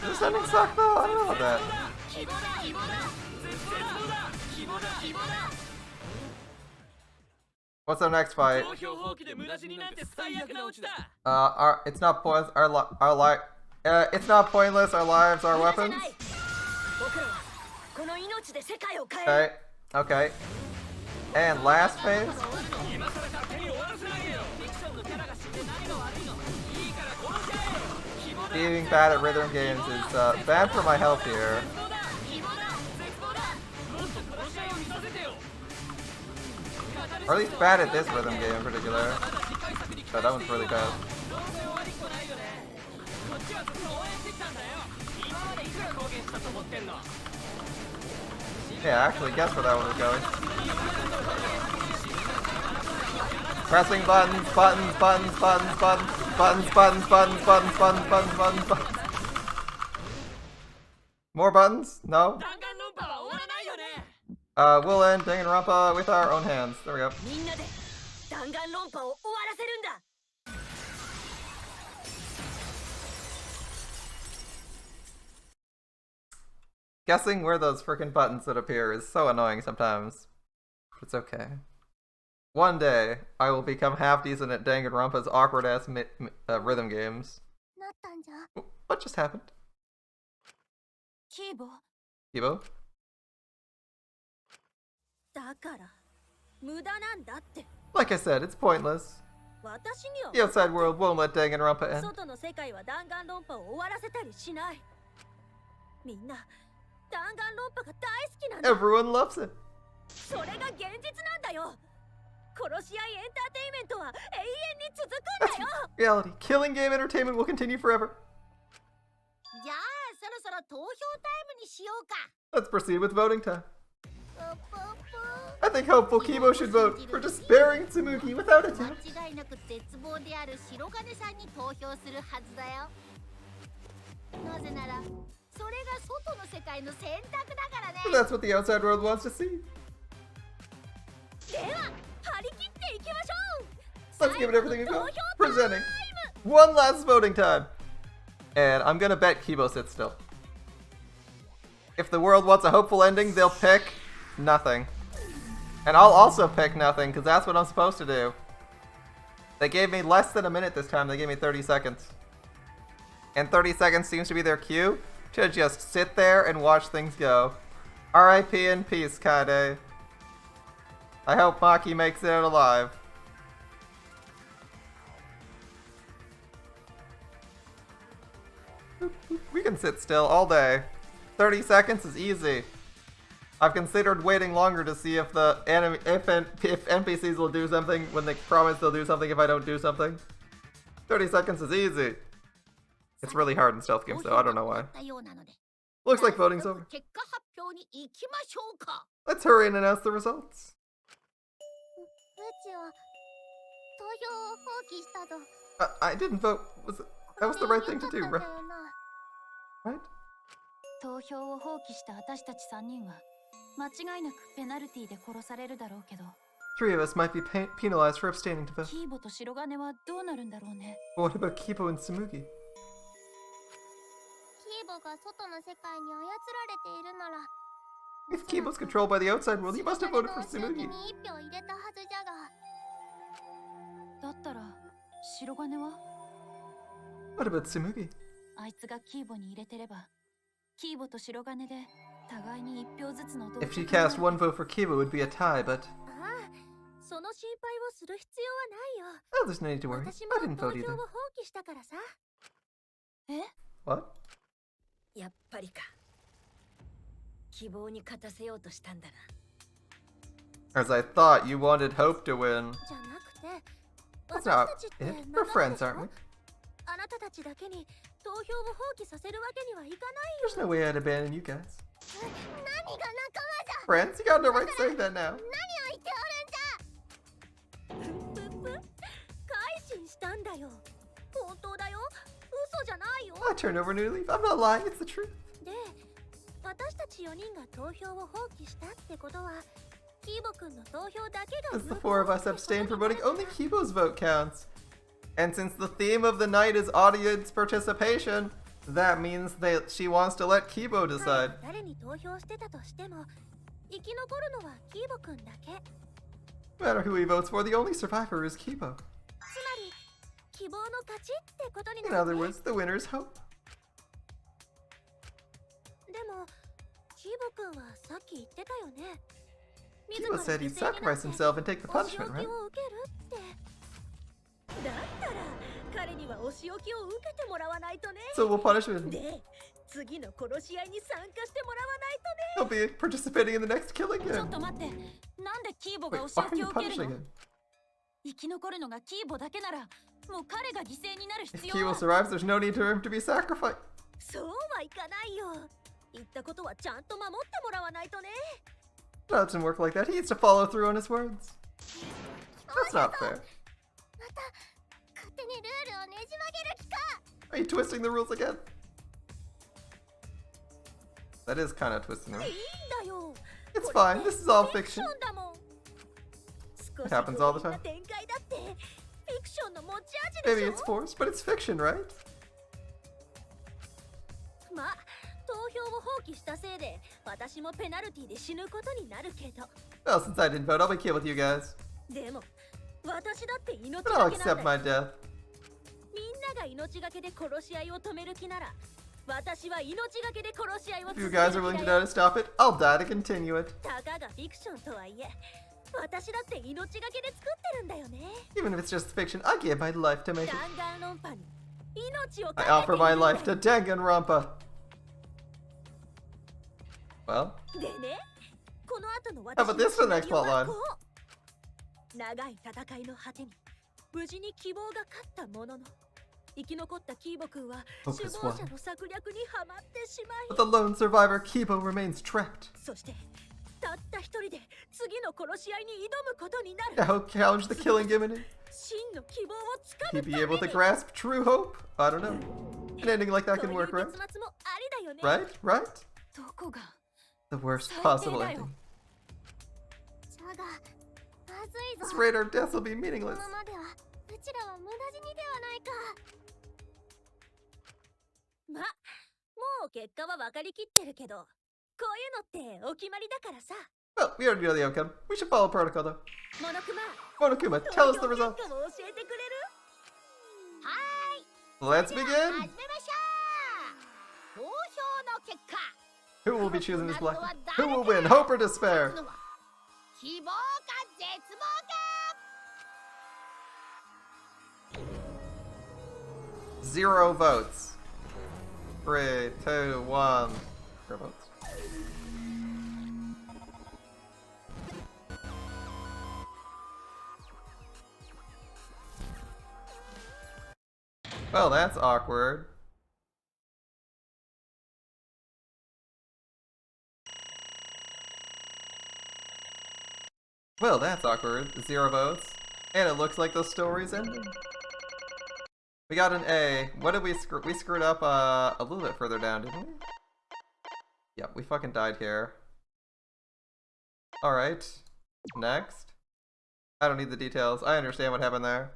This ending sucked though? I don't know about that. What's our next fight? It's not pointless. It's not pointless. Our lives are weapons. Okay. Okay. And last phase. Being bad at rhythm games is bad for my health here. Or at least bad at this rhythm game in particular. But that one's really bad. Yeah, actually guess where that one was going. Pressing buttons, buttons, buttons, buttons, buttons, buttons, buttons, buttons, buttons, buttons, buttons, buttons, buttons. More buttons? No? We'll end Danganronpa with our own hands. There we go. Guessing where those frickin' buttons would appear is so annoying sometimes. It's okay. One day, I will become half decent at Danganronpa's awkward ass rhythm games. なったんじゃ。 What just happened? キーボ。 Kibo? だから無駄なんだって。 Like I said, it's pointless. 私には The outside world won't let Danganronpa end. 外の世界は弾丸論破を終わらせたりしない。みんな弾丸論破が大好きなんだ。 Everyone loves it. それが現実なんだよ。殺し合いエンターテインメントは永遠に続くんだよ。 Reality. Killing game entertainment will continue forever. じゃあそろそろ投票タイムにしようか。 Let's proceed with voting time. I think hopeful Kibo should vote for despairing Tsumugi without a doubt. 間違いなく絶望である白金さんに投票するはずだよ。なぜならそれが外の世界の選択だからね。 And that's what the outside world wants to see. では張り切っていきましょう。 Let's give it everything we've got. Presenting one last voting time. And I'm gonna bet Kibo sits still. If the world wants a hopeful ending, they'll pick nothing. And I'll also pick nothing, because that's what I'm supposed to do. They gave me less than a minute this time. They gave me 30 seconds. And 30 seconds seems to be their cue to just sit there and watch things go. R.I.P. in peace, Kade. I hope Maki makes it out alive. We can sit still all day. 30 seconds is easy. I've considered waiting longer to see if the if NPCs will do something when they promise they'll do something if I don't do something. 30 seconds is easy. It's really hard in stealth games though, I don't know why. Looks like voting's over. Let's hurry and announce the results. I didn't vote. That was the right thing to do, right? Right? 投票を放棄した私たち3人は間違いなくペナルティで殺されるだろうけど Three of us might be penalized for abstaining to vote. キーボと白金はどうなるんだろうね。 What about Kibo and Tsumugi? キーボが外の世界に操られているなら If Kibo's controlled by the outside world, he must have voted for Tsumugi. に1票入れたはずじゃがだったら白金は What about Tsumugi? あいつがキーボに入れてればキーボと白金で互いに1票ずつの If she cast one vote for Kibo, it would be a tie, but... ああその心配をする必要はないよ Oh, there's no need to worry. 私も I didn't 投 vote 票 either. を放棄したからさえ What? やっぱりか。希望に勝たせようとしたんだな。 As I thought, you wanted Hope to win. じゃなくて That's 私 not たちって it. 仲 We're 間で friends, しょ aren't we? あなたたちだけに投票を放棄させるわけにはいか There's no way I'd abandon you guys. ないよ何が仲間じゃ Friends? You got no right saying that now. 何を言っておるんじゃぷぷ改心したんだよ本当だよ嘘じゃないよ I turned over a new leaf. I'm not lying, it's the truth. で私たち4人が投票を放棄したってことはキーボくんの投票だけが As the four of us abstained from voting, only Kibo's vote counts. And since the theme of the night is audience participation, that means that she wants to let Kibo decide. 誰に投票してたとしても生き残るのはキーボくんだけ No matter who he votes for, the only survivor is Kibo. つまり希望の勝ちってことに In なる other ね words, the winner is Hope. でもキーボくんはさっき言ってたよね Kibo said he'd sacrifice himself and take the punishment, right? お仕置きを受けるってだったら彼にはお仕置きを受けてもらわないとね So we'll punish him. で次の殺し合いに参加してもらわないとね He'll be participating in the next killing ちょっ game. と待ってなんでキーボ Wait, がお仕 why 置 are き you を受ける punishing の him? 生き残るのがキーボだけならもう彼が犠牲になる If 必要 Kibo は survives, there's no need for him to be sacrificed. そうはいかないよ言ったことはちゃんと守ってもらわないとね No, it doesn't work like that. He needs to follow through on his words. That's not fair. また勝手にルールをねじ曲げる気か Are you twisting the rules again? That is kind of twisting the いい rules. んだよ It's fine. This is all fiction. だもん It happens all the time. 展開だってフィクションの持ち味 Maybe で it's しょ forced, but it's fiction, right? まあ投票を放棄したせいで私もペナルティで死ぬことになるけど Well, since I didn't vote, I'll be killed with you guys. でも私だって命 But I'll がけなん accept だ my よ。 death. みんなが命がけで殺し合いを止める気なら、私は命がけで殺し合いを If 続 you け guys る are willing 気 to だ die よ。 to stop it, I'll die to continue it. たかがフィクションとはいえ、私だって命がけで作ってるんだよね。 Even if it's just fiction, I gave my life to make it. 弾丸論破に命を I 懸けて offer い my るんだ life よ。 to Danganronpa. Well, でね、この後の how 私 about の this シ for the ナ next リオ plot は line? こう。長い戦いの果てに無事に希望が勝ったものの、生き残ったキーボ君は Focus 首謀者の策略にはまってしまい、 But the lone survivor Kibo remains trapped. そしてたった一人で次の殺し合いに挑むことになる。 How challenge the killing imminent? 真の希望をつか He む be ため able to に。 grasp true hope? I don't know. An ending like that こう can いう work, 結 right? 末もありだよね。 Right? Right? どこが The worst 最低 possible だよ。 ending. ジャガまずいぞ。 This radar death will be こ meaningless. のままではうちらは無駄死にではないか。ま、もう結果は分かりきってるけど、こういうのってお決まりだからさ。 Well, we already know the outcome. We should follow protocol, though. モノクマ、 Monokuma, tell us the 投票 result. 結果を教えてくれる？はーい。 Let's じゃあ begin. 始めましょう。投票の結果。 Who will be choosing this black? Who will win? Hope or despair? 希望か絶望か。 0 votes. 3, 2, 1. 0 votes. Well, that's awkward. Well, that's awkward. 0 votes. And it looks like the story's ending. We got an A. What did we screw? We screwed up a little bit further down, didn't we? Yep, we fucking died here. Alright. Next. I don't need the details. I understand what happened there.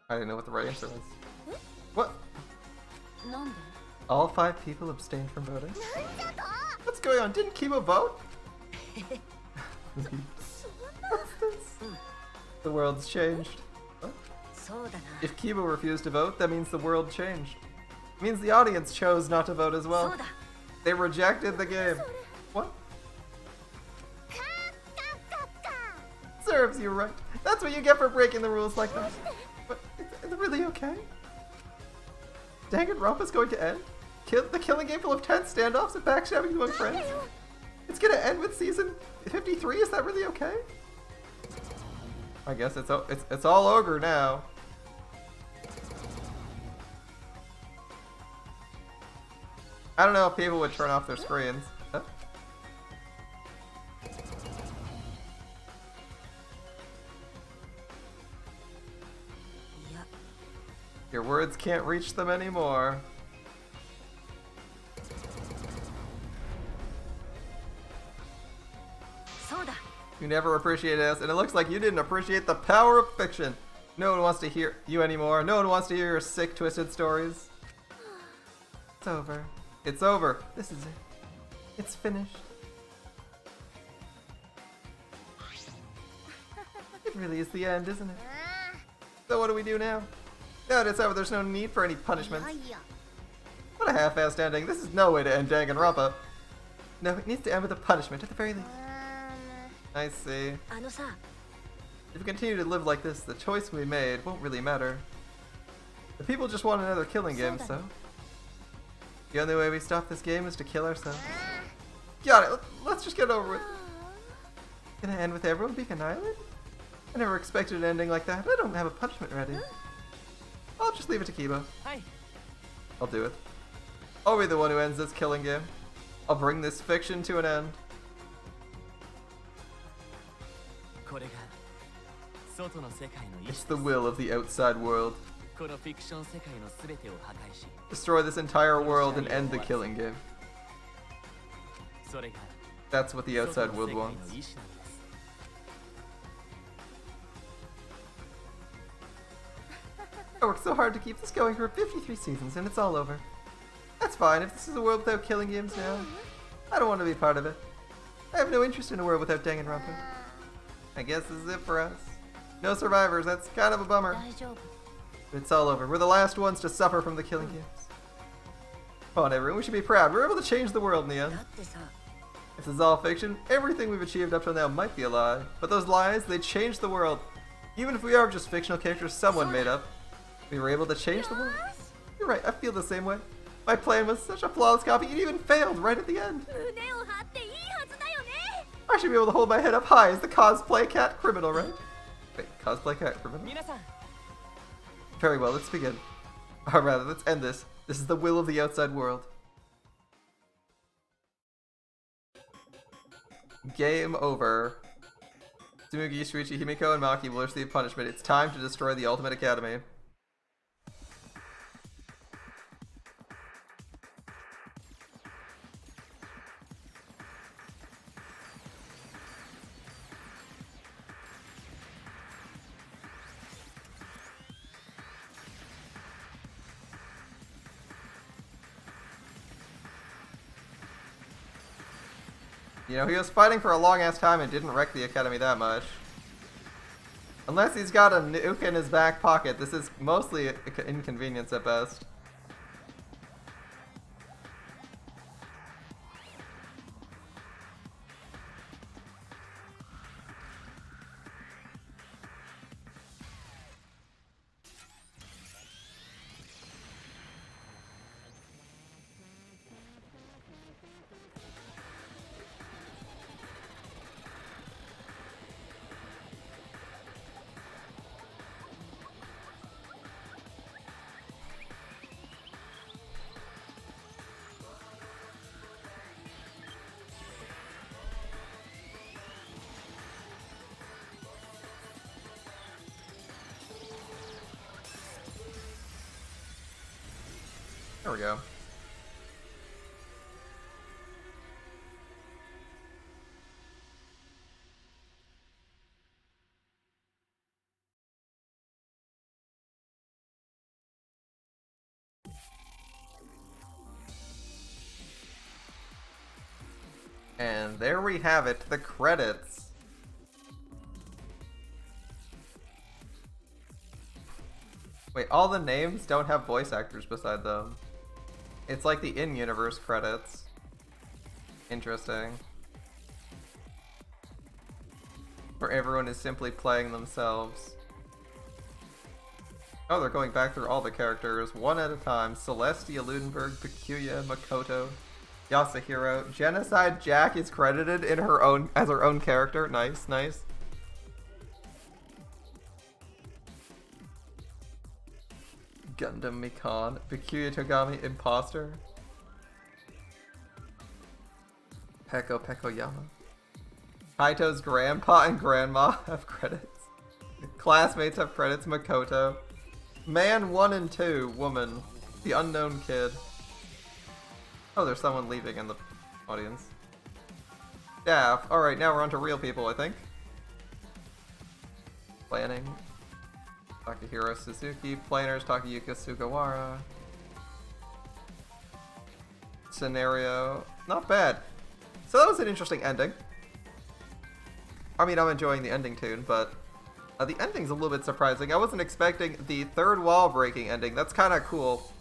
I didn't know what the right answer was. What? なんで？ All 5 people abstained from voting? What's going on? Didn't Kibo vote? What's this? The world's changed. What? そうだな。 If Kibo refused to vote, that means the world changed. It means the audience chose not to vote as そ well. うだ。 They rejected the game. What? Serves you right. That's what you get for breaking the rules like that. But is it really okay? Danganronpa's going to end? The killing game full of tense standoffs and backstabbing among friends? It's gonna end with season 53? Is that really okay? I guess it's all ogre now. I don't know if people would turn off their screens. Huh? Your words can't reach them anymore. You never appreciated us, and it looks like you didn't appreciate the power of fiction. No one wants to hear you anymore. No one wants to hear your sick, twisted stories. It's over. It's over. This is it. It's finished. It really is the end, isn't it? So what do we do now? Now that it's over, there's no need for any punishments. What a half-assed ending. This is no way to end Danganronpa. No, it needs to end with a punishment, at the very least. I see. あのさ、 If we continue to live like this, the choice we made won't really matter. The people just want another killing game, so... The only way we stop this game is to kill ourselves. Got it! Let's just get over with. Gonna end with everyone being annihilated? I never expected an ending like that. I don't have a punishment ready. I'll just leave it to Kiba. Hi. I'll do it. I'll be the one who ends this killing game. I'll bring this fiction to an end. これが外の世界の意 It's 志 the will of the outside world. このフィクション世界の全てを破壊し Destroy this entire world and end the killing game. それが That's what the 外 outside の world 世界の wants. 意志なんです I worked so hard to keep this going for 53 seasons and it's all over. That's fine if this is a world without killing games now. I don't want to be part of it. I have no interest in a world without Danganronpa. I guess this is it for us. No survivors, that's kind of a bummer. 大丈夫 It's all over. We're the last ones to suffer from the killing games. Come on, everyone, we should be proud. We're able to change the world in the end. だってさ If this is all fiction, everything we've achieved up till now might be a lie. But those lies, they changed the world. Even if we are just fictional characters someone made up, we were able to change the world. You're right, I feel the same way. My plan was such a flawless copy, it even failed right at the end. 胸を張っていいはずだよね I should be able to hold my head up high as the cosplay cat criminal, right? Wait, cosplay cat criminal? 皆さん Very well, let's begin. Or rather, let's end this. This is the will of the outside world. Game over. Tsumugi, Shuichi, Himiko, and Maki will receive punishment. It's time to destroy the Ultimate Academy. You know, he was fighting for a long-ass time and didn't wreck the Academy that much. Unless he's got a nuke in his back pocket, this is mostly an inconvenience at best. There we go. And there we have it, the credits. Wait, all the names don't have voice actors beside them. It's like the in-universe credits. Interesting. Where everyone is simply playing themselves. Oh, they're going back through all the characters, one at a time. Celestia, Ludenberg, Pikuya, Makoto, Yasuhiro. Genocide Jack is credited in her own as her own character. Nice, nice. Gundam Mikan, Pikuya Togami, Imposter. Peko Pekoyama. Kaito's grandpa and grandma have credits. Classmates have credits. Makoto. Man 1 and 2, woman. The unknown kid. Oh, there's someone leaving in the audience. Staff. Alright, now we're on to real people, I think. Planning. Takahiro Suzuki. Planners. Takayuka Sugawara. Scenario. Not bad. So that was an interesting ending. I mean, I'm enjoying the ending tune, but the ending's a little bit surprising. I wasn't expecting the third wall breaking ending. That's kind of cool.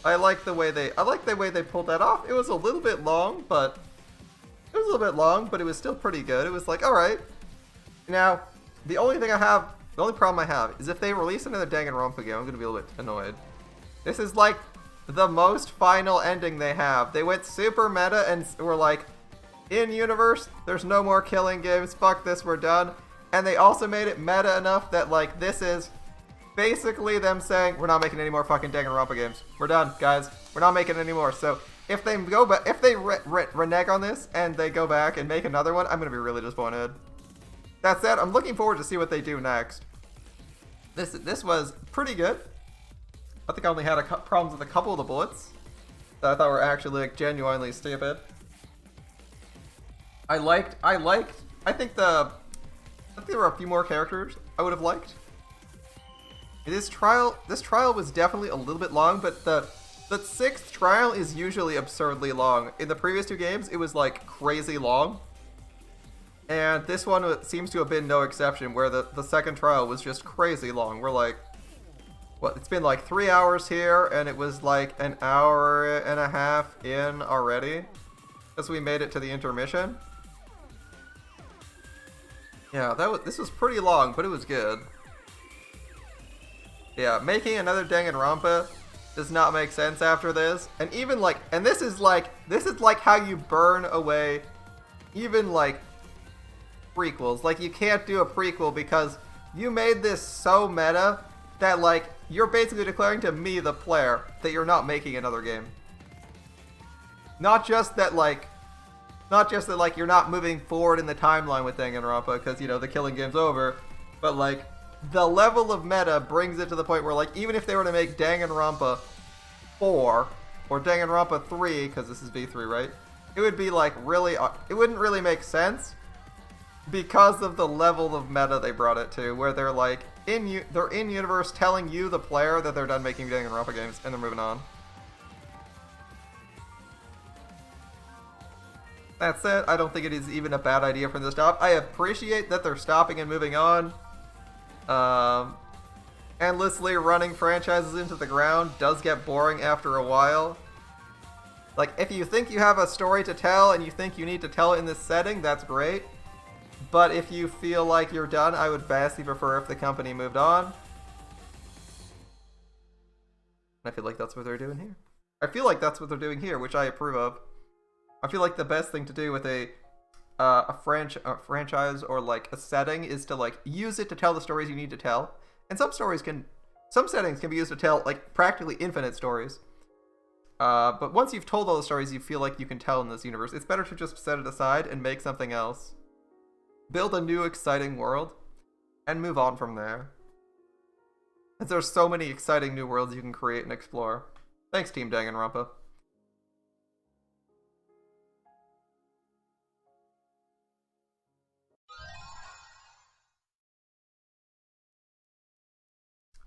I like the way they pulled that off. It was a little bit long, but it was still pretty good. It was like, all right. Now, the only problem I have is if they release another Danganronpa game, I'm gonna be a little bit annoyed. This is like the most final ending they have. They went super meta and were like, in universe, there's no more killing games. Fuck this, we're done. And they also made it meta enough that like this is basically them saying we're not making any more fucking Danganronpa games. We're done, guys. We're not making any more. So if they go back, if they renege on this and they go back and make another one, I'm gonna be really disappointed. That said, I'm looking forward to see what they do next. This was pretty good. I think I only had problems with a couple of the bullets that I thought were actually like genuinely stupid. I think there were a few more characters I would have liked. This trial was definitely a little bit long, but the sixth trial is usually absurdly long. In the previous two games, it was like crazy long. And this one seems to have been no exception, where the second trial was just crazy long. We're like, what, it's been like 3 hours here, and it was like an hour and a half in already, as we made it to the intermission. Yeah, this was pretty long, but it was good. Yeah, making another Danganronpa does not make sense after this. And even like, and this is like how you burn away even like prequels. Like, you can't do a prequel because you made this so meta that like you're basically declaring to me, the player, that you're not making another game. Not just that like you're not moving forward in the timeline with Danganronpa because, you know, the killing game's over, but like the level of meta brings it to the point where, like, even if they were to make Danganronpa 4 or Danganronpa 3, because this is V3, right? It would be like really, it wouldn't really make sense because of the level of meta they brought it to, where they're like they're in universe telling you, the player, that they're done making Danganronpa games and they're moving on. That said, I don't think it is even a bad idea for them to stop. I appreciate that they're stopping and moving on. Endlessly running franchises into the ground does get boring after a while. Like, if you think you have a story to tell and you think you need to tell it in this setting, that's great. But if you feel like you're done, I would vastly prefer if the company moved on. I feel like that's what they're doing here. I feel like that's what they're doing here, which I approve of. I feel like the best thing to do with a franchise or like a setting is to like use it to tell the stories you need to tell. And some settings can be used to tell like practically infinite stories. But once you've told all the stories you feel like you can tell in this universe, it's better to just set it aside and make something else. Build a new exciting world and move on from there. Because there's so many exciting new worlds you can create and explore. Thanks, Team Danganronpa.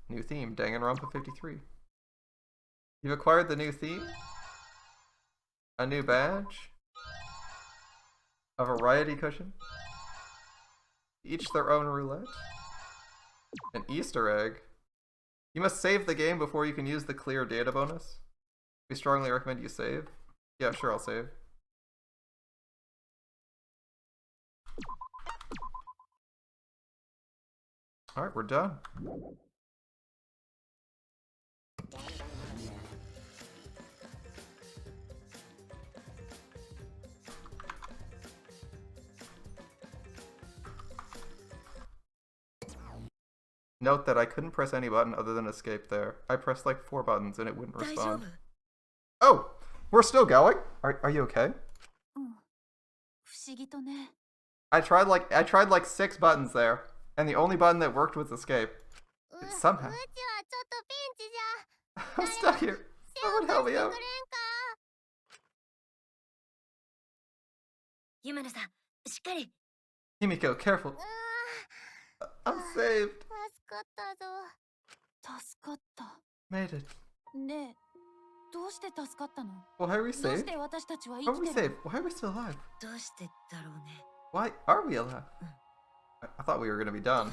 New theme, Danganronpa 53. You've acquired the new theme, a new badge, a variety cushion, each their own roulette, an Easter egg. You must save the game before you can use the clear data bonus. We strongly recommend you save. Yeah, sure, I'll save. Alright, we're done. Note that I couldn't press any button other than escape there. I pressed like 4 buttons and it wouldn't respond. Oh! We're still going? Are you okay? I tried like 6 buttons there, and the only button that worked was escape. Somehow. I'm stuck here. Someone help me out. Himiko, careful. I'm saved. Made it. Why are we saved? How are we saved? Why are we still alive? Why are we alive? I thought we were gonna be done.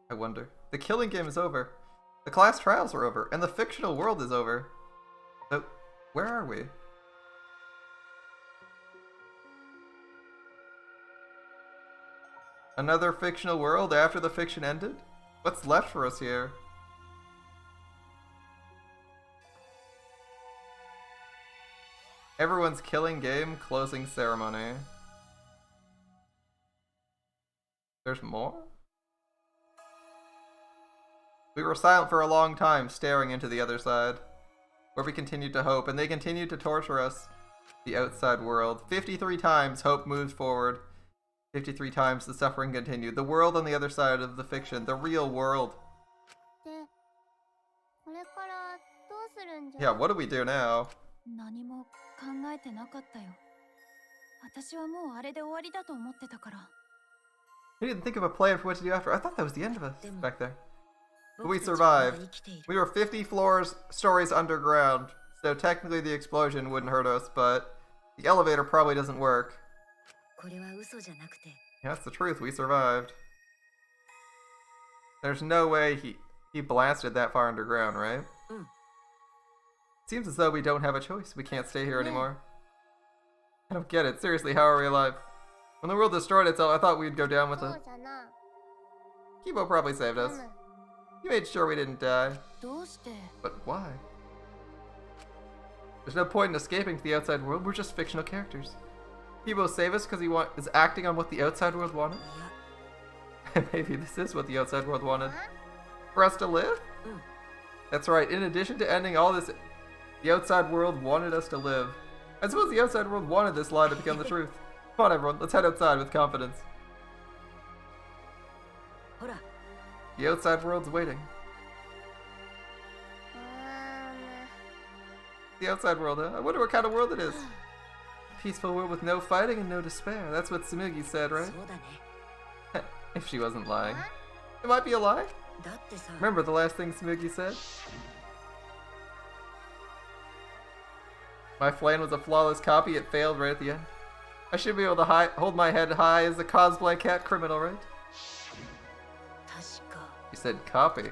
I wonder. The killing game is over. The class trials are over, and the fictional world is over. So, where are we? Another fictional world after the fiction ended? What's left for us here? Everyone's killing game closing ceremony. There's more? We were silent for a long time, staring into the other side, where we continued to hope, and they continued to torture us. The outside world. 53 times hope moved forward. 53 times the suffering continued. The world on the other side of the fiction. The real world. Yeah, what do we do now? We didn't think of a plan for what to do after. I thought that was the end of us back there. But we survived. We were 50 stories underground, so technically the explosion wouldn't hurt us, but the elevator probably doesn't work. これは嘘じゃなくて That's the truth. We survived. There's no way he blasted that far underground, right? Seems as though we don't have a choice. We can't stay here anymore. I don't get it. Seriously, how are we alive? When the world destroyed itself, I thought we'd go down with it. Kibo probably saved us. He made sure we didn't die. But why? There's no point in escaping to the outside world. We're just fictional characters. Kibo saved us because he is acting on what the outside world wanted? Maybe this is what the outside world wanted. For us to live? That's right. In addition to ending all this, the outside world wanted us to live. I suppose the outside world wanted this lie to become the truth. Come on, everyone. Let's head outside with confidence. The outside world's waiting. The outside world, huh? I wonder what kind of world it is. A peaceful world with no fighting and no despair. That's what Tsumugi said, right? If she wasn't lying. It might be a lie. Remember the last thing Tsumugi said? My plan was a flawless copy. It failed right at the end. I should be able to hold my head high as a cosplay cat criminal, right? You said copy.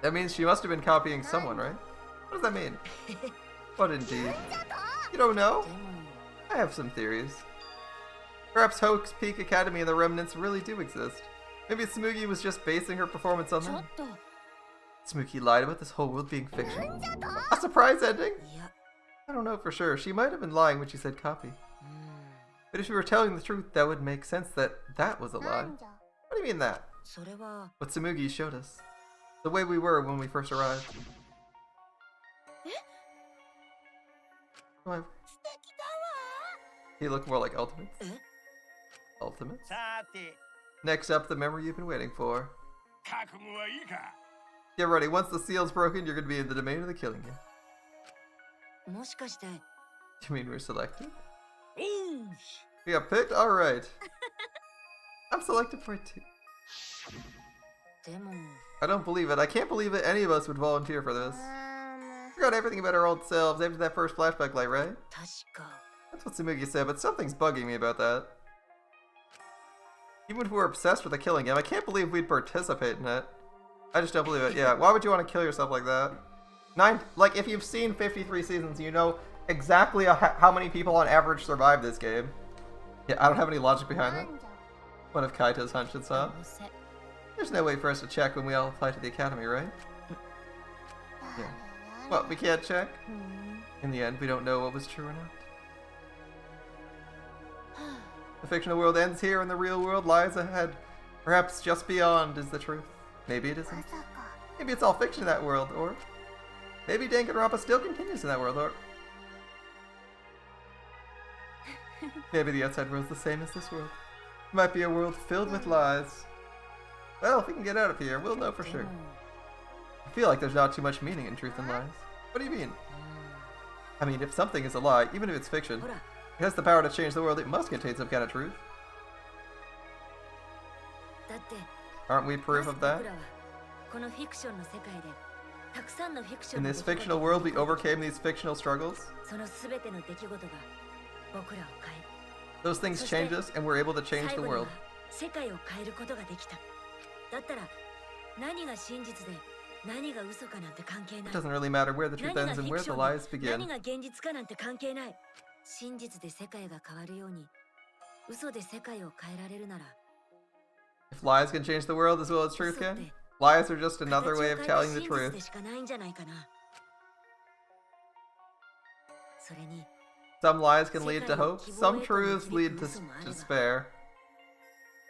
That means she must have been copying someone, right? What does that mean? What indeed? You don't know? I have some theories. Perhaps Hope's Peak Academy and the remnants really do exist. Maybe Tsumugi was just basing her performance on them. Tsumugi lied about this whole world being fiction. A surprise ending? I don't know for sure. She might have been lying when she said copy. But if she were telling the truth, that would make sense that that was a lie. What do you mean that? What Tsumugi showed us. The way we were when we first arrived. You look more like Ultimates. Ultimates? Next up, the memory you've been waiting for. Get ready. Once the seal's broken, you're going to be in the domain of the killing you. You mean we're selected? We got picked? Alright. I'm selected for it too. I don't believe it. I can't believe that any of us would volunteer for this. Forgot everything about our old selves after that first flashback light, right? That's what Tsumugi said, but something's bugging me about that. Even if we're obsessed with the killing game, I can't believe we'd participate in it. I just don't believe it. Yeah, why would you want to kill yourself like that? Like, if you've seen 53 seasons, you know exactly how many people on average survive this game. Yeah, I don't have any logic behind that. One of Kaito's hunches, huh? There's no way for us to check when we all apply to the academy, right? Yeah. What, we can't check? In the end, we don't know what was true or not. The fictional world ends here and the real world lies ahead. Perhaps just beyond is the truth. Maybe it isn't. Maybe it's all fiction in that world, or maybe Danganronpa still continues in that world, or maybe the outside world's the same as this world. It might be a world filled with lies. Well, if we can get out of here, we'll know for sure. I feel like there's not too much meaning in truth and lies. What do you mean? I mean, if something is a lie, even if it's fiction, it has the power to change the world, it must contain some kind of truth. Aren't we proof of that? In this fictional world, we overcame these fictional struggles. Those things change us, and we're able to change the world. It doesn't really matter where the truth ends and where the lies begin. If lies can change the world as well as truth can, lies are just another way of telling the truth. Some lies can lead to hope, some truths lead to despair.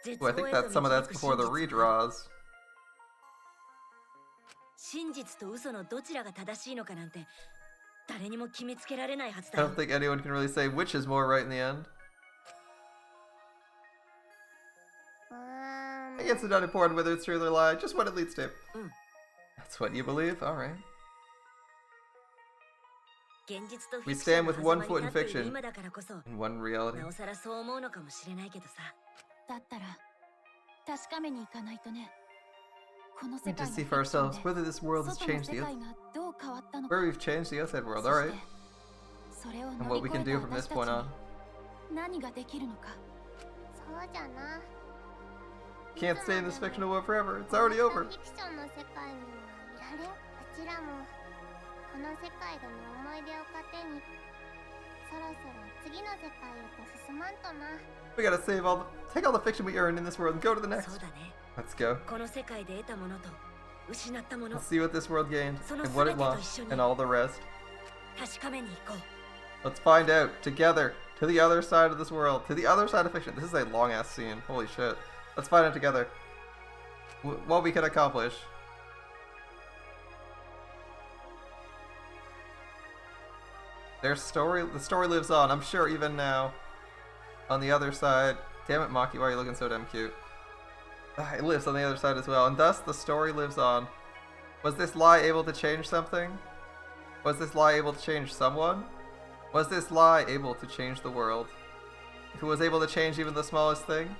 Ooh, I think that some of that's before the redraws. I don't think anyone can really say which is more right in the end. I guess it's not important whether it's true or a lie, just what it leads to. That's what you believe? Alright. We stand with one foot in fiction and one reality. We need to see for ourselves whether this world has changed the outside. Where we've changed the outside world, alright. And what we can do from this point on. 何ができるのか。そうじゃな。 Can't stay in this fictional world forever. It's already over. フィクションの世界にはいられん。うちらもこの世界での思い出を糧にそろそろ次の世界へと進まんとな。 We gotta save take all the fiction we earned in this world and go to the next. そうだね。 Let's go. この世界で得たものと失ったもの Let's see what this world gained and what it lost and all the rest. 確かめに行こう。 Let's find out together to the other side of this world, to the other side of fiction. This is a long ass scene. Holy shit. Let's find out together what we can accomplish. The story lives on, I'm sure, even now. On the other side. Damn it, Maki, why are you looking so damn cute? It lives on the other side as well, and thus the story lives on. Was this lie able to change something? Was this lie able to change someone? Was this lie able to change the world? If it was able to change even the smallest thing?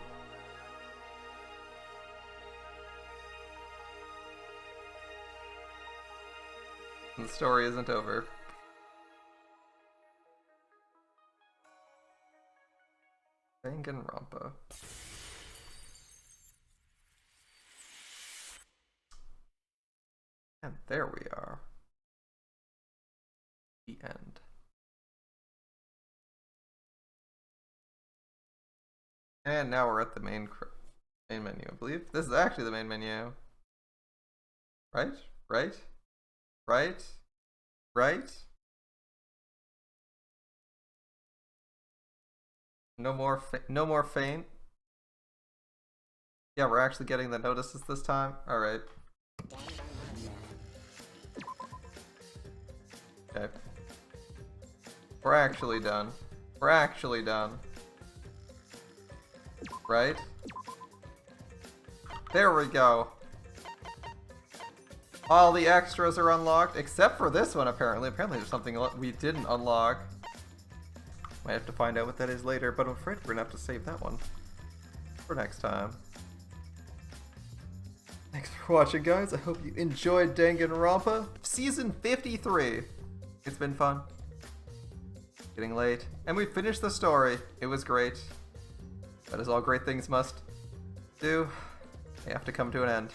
The story isn't over. Danganronpa. And there we are. The end. And now we're at the main menu, I believe. This is actually the main menu. Right? Right? Right? Right? No more faint. Yeah, we're actually getting the notices this time. All right. Okay. We're actually done. We're actually done. Right? There we go. All the extras are unlocked, except for this one, apparently. Apparently there's something we didn't unlock. Might have to find out what that is later, but I'm afraid we're gonna have to save that one for next time. Thanks for watching, guys. I hope you enjoyed Danganronpa Season 53. It's been fun. Getting late. And we finished the story. It was great. But as all great things must do, they have to come to an end.